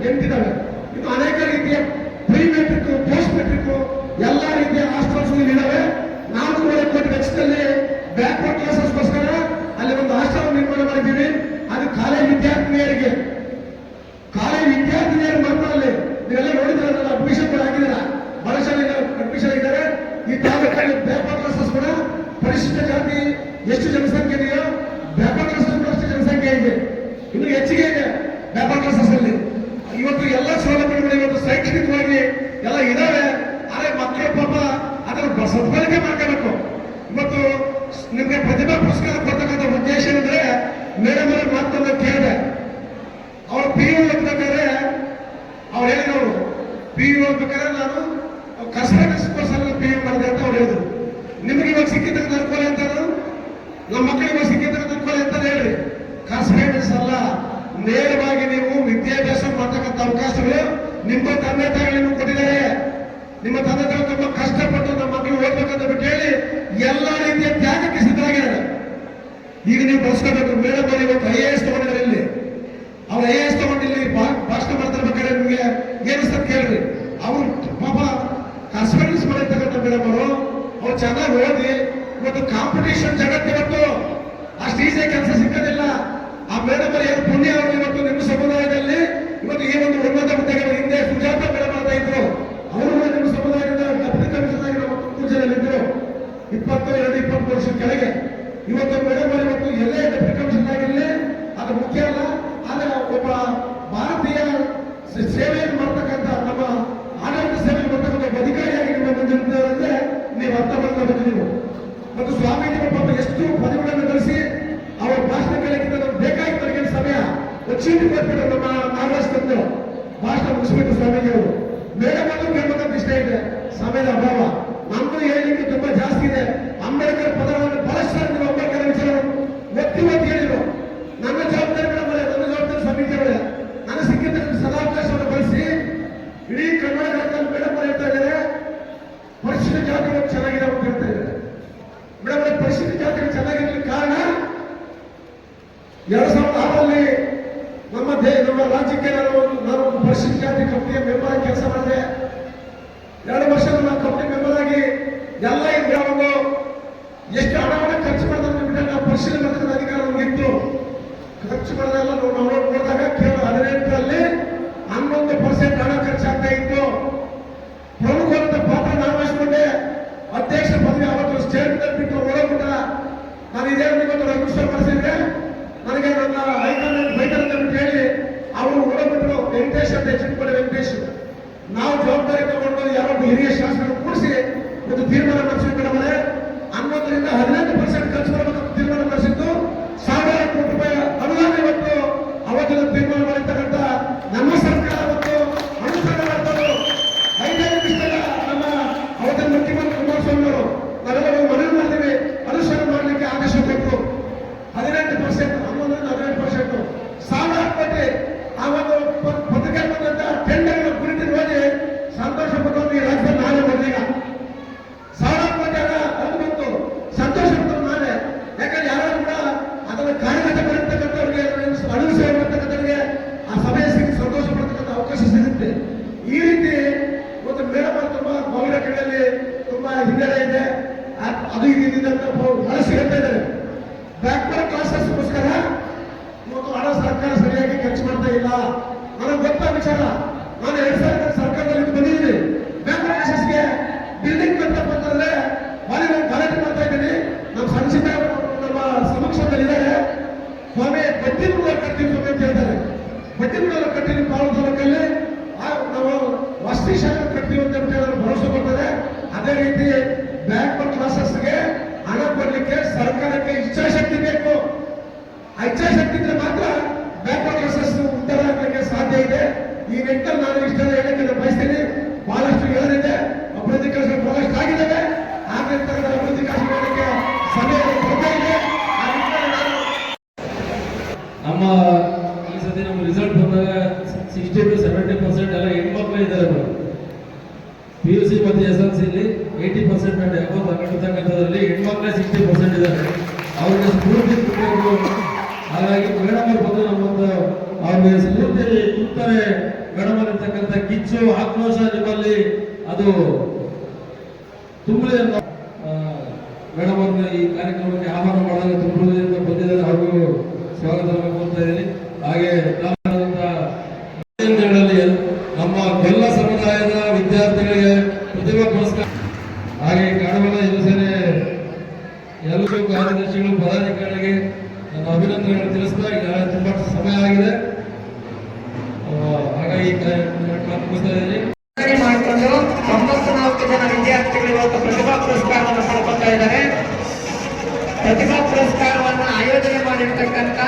ಎಂಟಿದ್ದಾವೆ. ಇನ್ನು ಅನೇಕ ರೀತಿಯ ಪ್ರೀ ಮೆಟ್ರಿಕ್, ಪೋಸ್ಟ್ ಮೆಟ್ರಿಕ್ ಎಲ್ಲ ರೀತಿಯ ಹಾಸ್ಟೆಲ್ಸ್ ಇದಾವೆ. 4.5 ಕೋಟಿ ವೆಚ್ಚದಲ್ಲಿ ಬ್ಯಾಕ್ವರ್ಡ್ ಕ್ಲಾಸಸ್ಗೋಸ್ಕರ ಅಲ್ಲಿ ಒಂದು ಹಾಸ್ಟೆಲ್ ನಿರ್ಮಾಣ ಮಾಡಿದ್ದೀವಿ. ಅದು ಕಾಲೇಜ್ ವಿದ್ಯಾರ್ಥಿನಿಯರಿಗೆ ಮಾತ್ರ. ಅಲ್ಲಿ ನೀವೆಲ್ಲ ನೋಡಿದ್ರಲ್ಲ, ಅಡ್ಮಿಷನ್ ಕೂಡ ಆಗಿದ್ದೀರ, ಬಹಳ ಜನ ಅಡ್ಮಿಷನ್ ಆಗಿದ್ದಾರೆ. ಈ ತಾಲೂಕಲ್ಲಿ ಬ್ಯಾಕ್ವರ್ಡ್ ಕ್ಲಾಸಸ್ ಕೂಡ ಪರಿಶಿಷ್ಟ ಜಾತಿ ಎಷ್ಟು ಜನಸಂಖ್ಯೆ ಇದೆಯೋ ಬ್ಯಾಕ್ವರ್ಡ್ ಕ್ಲಾಸಸ್ ಕೂಡ ಅಷ್ಟು ಜನಸಂಖ್ಯೆ ಇದೆ, ಇನ್ನು ಹೆಚ್ಚಿಗೆ ಇದೆ ಬ್ಯಾಕ್ವರ್ಡ್ ಕ್ಲಾಸಸ್ ಅಲ್ಲಿ. ಇವತ್ತು ಎಲ್ಲ ಸೌಲಭ್ಯಗಳು ಇವತ್ತು ಶೈಕ್ಷಣಿಕವಾಗಿ ಎಲ್ಲ ಇದಾವೆ. ಆದರೆ ಮಕ್ಕಳು ಪಾಪ ಅದನ್ನು ಸದ್ಬಳಕೆ ಮಾಡ್ಕೋಬೇಕು. ಇವತ್ತು ನಿಮ್ಗೆ ಪ್ರತಿಭಾ ಪುರಸ್ಕಾರ ಕೊಡ್ತಕ್ಕಂಥ ಉದ್ದೇಶ ಅಂದ್ರೆ ಮೇಡಮ್ ಅವ್ರ ಮಾತನ್ನ ಕೇಳಿದೆ. ಅವ್ರು PU ಓದ್ಬೇಕಾದ್ರೆ ಅವ್ರು ಹೇಳಿದವರು, PU ಓದ್ಬೇಕಾದ್ರೆ ನಾನು ಕಸ್ಟಮರ್ಸ್ ಕೋರ್ಸ್ PU ಮಾಡಿದೆ ಅಂತ ಅವ್ರು ಹೇಳಿದ್ರು. ನಿಮ್ಗೆ ಇವಾಗ ಸಿಕ್ಕಿದ್ದಕ್ಕೆ ಅನುಕೂಲ ಅಂತ, ನಮ್ಮ ಮಕ್ಕಳಿಗೆ ಇವಾಗ ಸಿಕ್ಕಿದ್ದಕ್ಕೆ ಅನುಕೂಲ ಅಂತ ಹೇಳ್ರಿ. ಕಾಸ್ಮೆಟಿಕ್ಸ್ ಅಲ್ಲ, ನೇರವಾಗಿ ನೀವು ವಿದ್ಯಾಭ್ಯಾಸ ಮಾಡ್ತಕ್ಕಂಥ ಅವಕಾಶಗಳು ನಿಮ್ಮ ತಂದೆ ತಾಯಿಗಳನ್ನು ಕೊಟ್ಟಿದ್ದಾರೆ. ನಿಮ್ಮ ತಂದೆ ತಾಯಿ ತುಂಬಾ ಕಷ್ಟಪಟ್ಟು ನಮ್ಮ ಮಕ್ಕಳು ಓದ್ಬೇಕಂತ ಬಿಟ್ಟು ಹೇಳಿ ಎಲ್ಲ ರೀತಿಯ ತ್ಯಾಗಕ್ಕೆ ಸಿದ್ಧರಾಗಿದ್ದಾರೆ. ಈಗ ನೀವು ಬಳಸ್ಕೋಬೇಕು. ಮೇಡಮ್ ಅವರು ಇವತ್ತು IAS ತಗೊಂಡಿದ್ದಾರೆ. ಇಲ್ಲಿ ಅವ್ರು IAS ತಗೊಂಡಿಲ್ಲಿ ಭಾಷಣ ಮಾಡ್ತಿರ್ಬೇಕಾದ್ರೆ ನಿಮಗೆ ಏನಿಸ್ತದೆ ಕೇಳ್ರಿ. ಅವ್ರು ಪಾಪ ಕಾಸ್ಮೆಟಿಕ್ಸ್ ಮಾಡಿರ್ತಕ್ಕಂಥ ಮೇಡಮ್ ಅವ್ರು ಚೆನ್ನಾಗಿ ಓದಿ ಇವತ್ತು ಕಾಂಪಿಟೇಷನ್ ಜಗತ್ತಿವತ್ತು ಅಷ್ಟು ಈಸಿ ಕೆಲಸ ಸಿಕ್ಕೋದಿಲ್ಲ. ಆ ಮೇಡಮ್ ಅವರು ಏನು ಪುಣ್ಯ ಅವರು ಇವತ್ತು ನಿಮ್ಮ ಸಮುದಾಯದಲ್ಲಿ ಇವತ್ತು ಈ ಒಂದು ಉನ್ನತ ಹುದ್ದೆಗಳ ಹಿಂದೆ ಸುಜಾತ ಮೇಡಮ್ ಅಂತ ಇದ್ರು. ಅವರು ನಿಮ್ಮ ಸಮುದಾಯದಿಂದ ಡೆಪ್ಯೂಟಿ ಕಮಿಷನರ್ ಆಗಿ ನಮ್ಮ ತುಮಕೂರು ಜಿಲ್ಲೆಯಲ್ಲಿ ಇದ್ರು. 22-23 ವರ್ಷದ ಕೆಳಗೆ. ಇವತ್ತು ಮೇಡಮ್ ಅವರು ಇವತ್ತು ಎಲ್ಲೇ ಡೆಪ್ಯೂಟಿ ಕಮಿಷನರ್ ಆಗಿರಲಿ ಅದು ಮುಖ್ಯ ಅಲ್ಲ. ಆದ್ರೆ ಒಬ್ಬ ಭಾರತೀಯ ಸೇವೆಯನ್ನು ಮಾಡ್ತಕ್ಕಂಥ ನಮ್ಮ ಆಡಳಿತ ಸೇವೆ ಮಾಡ್ತಕ್ಕಂಥ ಒಬ್ಬ ಅಧಿಕಾರಿಯಾಗಿ ನಿಮ್ಮ ಮುಂದೆ ಅಂದ್ರೆ ನೀವು ಅರ್ಥ ಮಾಡ್ಕೋಬೇಕು ನೀವು. ಮತ್ತು ಸ್ವಾಮೀಜಿಗಳು ಪಾಪ ಎಷ್ಟು ಪದಗಳನ್ನು ಗಳಿಸಿ ಅವರ ಭಾಷಣ ಕೇಳಕ್ಕಿಂತ ನಮ್ಗೆ ಬೇಕಾಗಿತ್ತು ನನಗೆ ಸಮಯ ಚೀಟಿ ಕೊಟ್ಬಿಟ್ಟು ನಮ್ಮ ನಾಗರಾಜ್ ತಂದು ಭಾಷಣ ಮುಗಿಸ್ಬಿಟ್ಟು ಸ್ವಾಮೀಜಿಯವರು. ಮೇಡಮ್ ಅವರು ಕೇಳ್ಬೇಕಂತ ಇಷ್ಟ ಇದೆ, ಸಮಯದ ಅಭಾವ. ನಮ್ದು ಹೇಳಲಿಕ್ಕೆ ತುಂಬಾ ಜಾಸ್ತಿ ಇದೆ. ಅಂಬೇಡ್ಕರ್ ಪದಗಳನ್ನು ಬಹಳಷ್ಟು ನೀವು ಅಂಬೇಡ್ಕರ್ ವಿಚಾರ ಒತ್ತಿ ಹೇಳಿದ್ರು. ನನ್ನ ಜವಾಬ್ದಾರಿ ಮೇಡಮ್ ಅವರೇ, ನನ್ನ ಜವಾಬ್ದಾರಿ ಸ್ವಾಮೀಜಿಯವರೇ. ನನಗೆ ಸಿಕ್ಕಿದ್ದ ಸದಾವಕಾಶವನ್ನು ಬಳಸಿ ಇಡೀ ಕರ್ನಾಟಕದಲ್ಲಿ ಮೇಡಮ್ ಅವರು ಹೇಳ್ತಾ ಇದ್ದಾರೆ ಪರಿಶಿಷ್ಟ ಜಾತಿಗಳು ಚೆನ್ನಾಗಿದೆ ಅಂತ ಹೇಳ್ತಾ ಇದ್ದಾರೆ. ಮೇಡಮ್ ಅವರೇ, ಪರಿಶಿಷ್ಟ ಜಾತಿಗಳು ಚೆನ್ನಾಗಿರ್ಲಿಕ್ಕೆ ಕಾರಣ 2006ರಲ್ಲಿ ನಮ್ಮ ರಾಜ್ಯಕ್ಕೆ ನಾನು ಪರಿಶಿಷ್ಟ ಜಾತಿ ಕಂಪನಿಯ ಮೆಂಬರ್ ಆಗಿ ಕೆಲಸ ಮಾಡಿದೆ. 2 ವರ್ಷ ನಮ್ಮ ಕಂಪನಿ ಮೆಂಬರ್ ಆಗಿ ಎಲ್ಲ ಒಂದು ಎಷ್ಟು ಹಣವನ್ನು ಖರ್ಚು ಮಾಡಿದ್ರೆ ಬಿಟ್ಟರೆ ನಾವು ಪರಿಶೀಲನೆ ಮಾಡ್ತಕ್ಕಂಥ ಅಧಿಕಾರ ನಮಗಿತ್ತು. ಖರ್ಚು ಮಾಡೋದೆಲ್ಲ ನಾವು ನೋಡಿದಾಗ ಕೇವಲ 18ರಲ್ಲಿ 11% ಹಣ ಖರ್ಚಾಗ್ತಾ ಇತ್ತು. ಪ್ರಮುಖವಾದ ಪಾತ್ರ ನಾನು ವಹಿಸಿಕೊಂಡೆ. ಅಧ್ಯಕ್ಷ ಪದವಿ ಅವತ್ತು ಸ್ಟೇಟ್ ಬಿಟ್ಟು ಓಡೋಗ್ಬಿಟ್ಟ. ನಾನು ಇದೇ ಇವತ್ತು ರಿಜಿಸ್ಟರ್ ಮಾಡಿಸಿದ್ರೆ ನನಗೆ ನನ್ನ ಹೈಕಮಾಂಡ್ ಬೈತಾರೆ ಅಂತ ಬಿಟ್ಟು ಹೇಳಿ ಅವರು ಓಡೋಗ್ಬಿಟ್ರು. ವೆಂಕಟೇಶ್ ಅಂತ ಚಿಕ್ಕಪಡೆ ವೆಂಕಟೇಶ್. ನಾವು ಜವಾಬ್ದಾರಿ ತಗೊಂಡು ಯಾರೊಬ್ಬ ಹಿರಿಯ ಶಾಸಕರು ಕೂಡಿಸಿ ಒಂದು ತೀರ್ಮಾನ ಮಾಡಿಸಿದ್ರೆ 11ರಿಂದ 18% ಖರ್ಚು ಮಾಡಬೇಕಂತ ತೀರ್ಮಾನ ಮಾಡಿಸಿದ್ದು. 1000 ಕೋಟಿ ರೂಪಾಯಿ ಅನುದಾನ ಇವತ್ತು ಅವತ್ತಿನ ತೀರ್ಮಾನ ಮಾಡಿರ್ತಕ್ಕಂಥ ನಮ್ಮ ಸರ್ಕಾರ ಅವತ್ತು ಅನುಷ್ಠಾನ ಮಾಡ್ತಾರೆ. 5 ನಿಮಿಷದ ನಮ್ಮ ಅವತ್ತಿನ ಮುಖ್ಯಮಂತ್ರಿ ಕುಮಾರಸ್ವಾಮಿ ಅವರು ನಾವೆಲ್ಲ ಮನವಿ ಮಾಡ್ತೀವಿ, ಅನುಷ್ಠಾನ ಮಾಡಲಿಕ್ಕೆ ಆದೇಶ ಕೊಟ್ಟರು. 18%, 11% 1000 ಕೋಟಿ ಆ ಒಂದು ಪತ್ರಿಕೆ ಬಂದಂತ ಟೆಂಡರ್ ಕುರಿತು ನೋಡಿ ಸಂತೋಷ ಪಟ್ಟು ಈ ರಾಜ್ಯದಲ್ಲಿ ನಾನೇ ಬಂದೀಗ 1000 ಕೋಟಿ ಹಣ ಅದು ಬಂತು. ಸಂತೋಷ ಪಟ್ಟು ನಾನೇ. ಯಾಕಂದ್ರೆ ಯಾರು ಕೂಡ ಅದನ್ನು ಕಾರ್ಯಗತ ಮಾಡಿರ್ತಕ್ಕಂಥವ್ರಿಗೆ ಅಣು ಸೇವೆ ಮಾಡ್ತಕ್ಕಂಥವ್ರಿಗೆ ಆ ಸಭೆ ಸಿಕ್ಕಿ ಸಂತೋಷ ಪಡ್ತಕ್ಕಂಥ ಅವಕಾಶ ಸಿಗುತ್ತೆ. ಈ ರೀತಿ ಒಂದು ಮೇಡಮ್ ತುಂಬಾ ಮೌಲ್ಯ ಕಡೆಯಲ್ಲಿ ತುಂಬಾ ಹಿನ್ನಡೆ ಇದೆ. ಅದು ಇದರಿಂದ ಬಹಳ ಸಿಗುತ್ತಾ ಇದ್ದಾರೆ. ಬ್ಯಾಕ್ವರ್ಡ್ ಕ್ಲಾಸಸ್ಗೋಸ್ಕರ ಇವತ್ತು ಹಣ ಸರ್ಕಾರ ಸರಿಯಾಗಿ ಖರ್ಚು ಮಾಡ್ತಾ ಇಲ್ಲ. ನನಗೆ ಗೊತ್ತ ವಿಚಾರ. ನಾನು 2000 ಸರ್ಕಾರದಲ್ಲಿ ಬಂದಿದ್ದೀನಿ. ಬ್ಯಾಕ್ವರ್ಡ್ ಕ್ಲಾಸಸ್ಗೆ ಬಿಲ್ಡಿಂಗ್ ಕಟ್ಟಪ್ಪ ಅಂತಂದ್ರೆ ಅಲ್ಲಿ ನಾನು ಗಲಾಟೆ ಮಾಡ್ತಾ ಇದ್ದೀನಿ. ನಮ್ಮ ಸಂಚಿತ ನಮ್ಮ ಸಮಕ್ಷಮದಲ್ಲಿದ್ದಾರೆ. ಸ್ವಾಮಿ ಬಡ್ಡಿ ಕೂಡ ಕಟ್ತೀವಿ ಸ್ವಾಮಿ ಅಂತ ಹೇಳ್ತಾರೆ. ಬಡ್ಡಿ ಕೂಡ ಕಟ್ತೀವಿ ತಾಲೂಕಲ್ಲಿ ನಾವು ವಸತಿ ಶಾಲೆ ಕಟ್ತೀವಿ ಅಂತ ಹೇಳಿ ಭರವಸೆ ಕೊಡ್ತಾರೆ. ಅದೇ ರೀತಿ ಬ್ಯಾಕ್ವರ್ಡ್ ಕ್ಲಾಸಸ್ಗೆ ಹಣ ಕೊಡ್ಲಿಕ್ಕೆ ಸರ್ಕಾರಕ್ಕೆ ಇಚ್ಛಾಶಕ್ತಿ ಬೇಕು. ಆ ಇಚ್ಛಾಶಕ್ತಿ ಇದ್ರೆ ಮಾತ್ರ ಬ್ಯಾಕ್ವರ್ಡ್ ಕ್ಲಾಸಸ್ ಉದ್ಧಾರ ಆಗಲಿಕ್ಕೆ ಸಾಧ್ಯ ಇದೆ. ಈ ನಿಟ್ಟಿನಲ್ಲಿ ನಾನು ಇಷ್ಟೆಲ್ಲ ಹೇಳಕ್ಕೆ ಬಯಸ್ತೀನಿ. ಬಹಳಷ್ಟು ಹೇಳಲಿದೆ, ಅಭಿವೃದ್ಧಿ ಕೆಲಸಗಳು ಬಹಳಷ್ಟು ಆಗಿದ್ದಾವೆ. ಆಗಿರ್ತಕ್ಕಂಥ ಅಭಿವೃದ್ಧಿ ಕೆಲಸ ಮಾಡಲಿಕ್ಕೆ ಸಮಯ ಕೊಡ್ತಾ ಇದೆ. ನಮ್ಮ ಈ ಸತಿ ನಮ್ಮ ರಿಸಲ್ಟ್ ಬಂದಾಗ 60 to 70% ಎಲ್ಲ ಹೆಣ್ಮಕ್ಳು ಇದ್ದಾರೆ. PUC ಮತ್ತು SLCಲಿ 80% ಅಬೌವ್ ತಗೊಂಡಿರ್ತಕ್ಕಂಥದ್ರಲ್ಲಿ ಹೆಣ್ಮಕ್ಳೇ 60% ಇದ್ದಾರೆ. ಅವ್ರಿಗೆ ಸ್ಫೂರ್ತಿ ಕೊಡಬೇಕು. ಹಾಗಾಗಿ ಮೇಡಮ್ ಅವ್ರು ಬಂದು ನಮ್ಮೊಂದು ಅವ್ರಿಗೆ ಸ್ಫೂರ್ತಿ ತುಂಬ್ತಾರೆ. ಅಂತಕ್ಕಂಥ ಕಿಚ್ಚು ಆಕ್ರೋಶ ನಿಮ್ಮಲ್ಲಿ ಅದು ತುಂಬಲಿ ಅನ್ನೋ ಮೇಡಮ್ ಅವ್ರನ್ನ ಈ ಕಾರ್ಯಕ್ರಮಕ್ಕೆ ಆಹ್ವಾನ ಮಾಡಿದಾಗ ತುಂಬುವುದರಿಂದ ಬಂದಿದ್ದಾರೆ, ಅವ್ರಿಗೂ ಸ್ವಾಗತವನ್ನು ಕೋರ್ತಾ ಇದ್ದೀನಿ. ಹಾಗೆ ಕೇಂದ್ರಗಳಲ್ಲಿ ನಮ್ಮ ಎಲ್ಲ ಸಮುದಾಯದ ವಿದ್ಯಾರ್ಥಿಗಳಿಗೆ ಪ್ರತಿಭಾ ಪುರಸ್ಕಾರ, ಹಾಗೆ ಕಾಡವಲ ಯುವಸೇನೆ ಎಲ್ಲರಿಗೂ ಕಾರ್ಯದರ್ಶಿಗಳು ಪದಾಧಿಕಾರಿಗಳಿಗೆ ನನ್ನ ಅಭಿನಂದನೆಗಳನ್ನು ತಿಳಿಸ್ತಾ ಈಗ ತುಂಬಾ ಸಮಯ ಆಗಿದೆ, ಹಾಗಾಗಿ ಮುಗಿಸ್ತಾ ಇದ್ದೀನಿ. ಮಾಡಿಕೊಂಡು 94 ಜನ ವಿದ್ಯಾರ್ಥಿಗಳು ಇವತ್ತು ಪ್ರತಿಭಾ ಪುರಸ್ಕಾರವನ್ನು ಪಡ್ಕೊಳ್ತಾ ಇದ್ದಾರೆ. ಪ್ರತಿಭಾ ಪುರಸ್ಕಾರವನ್ನು ಆಯೋಜನೆ ಮಾಡಿರ್ತಕ್ಕಂಥ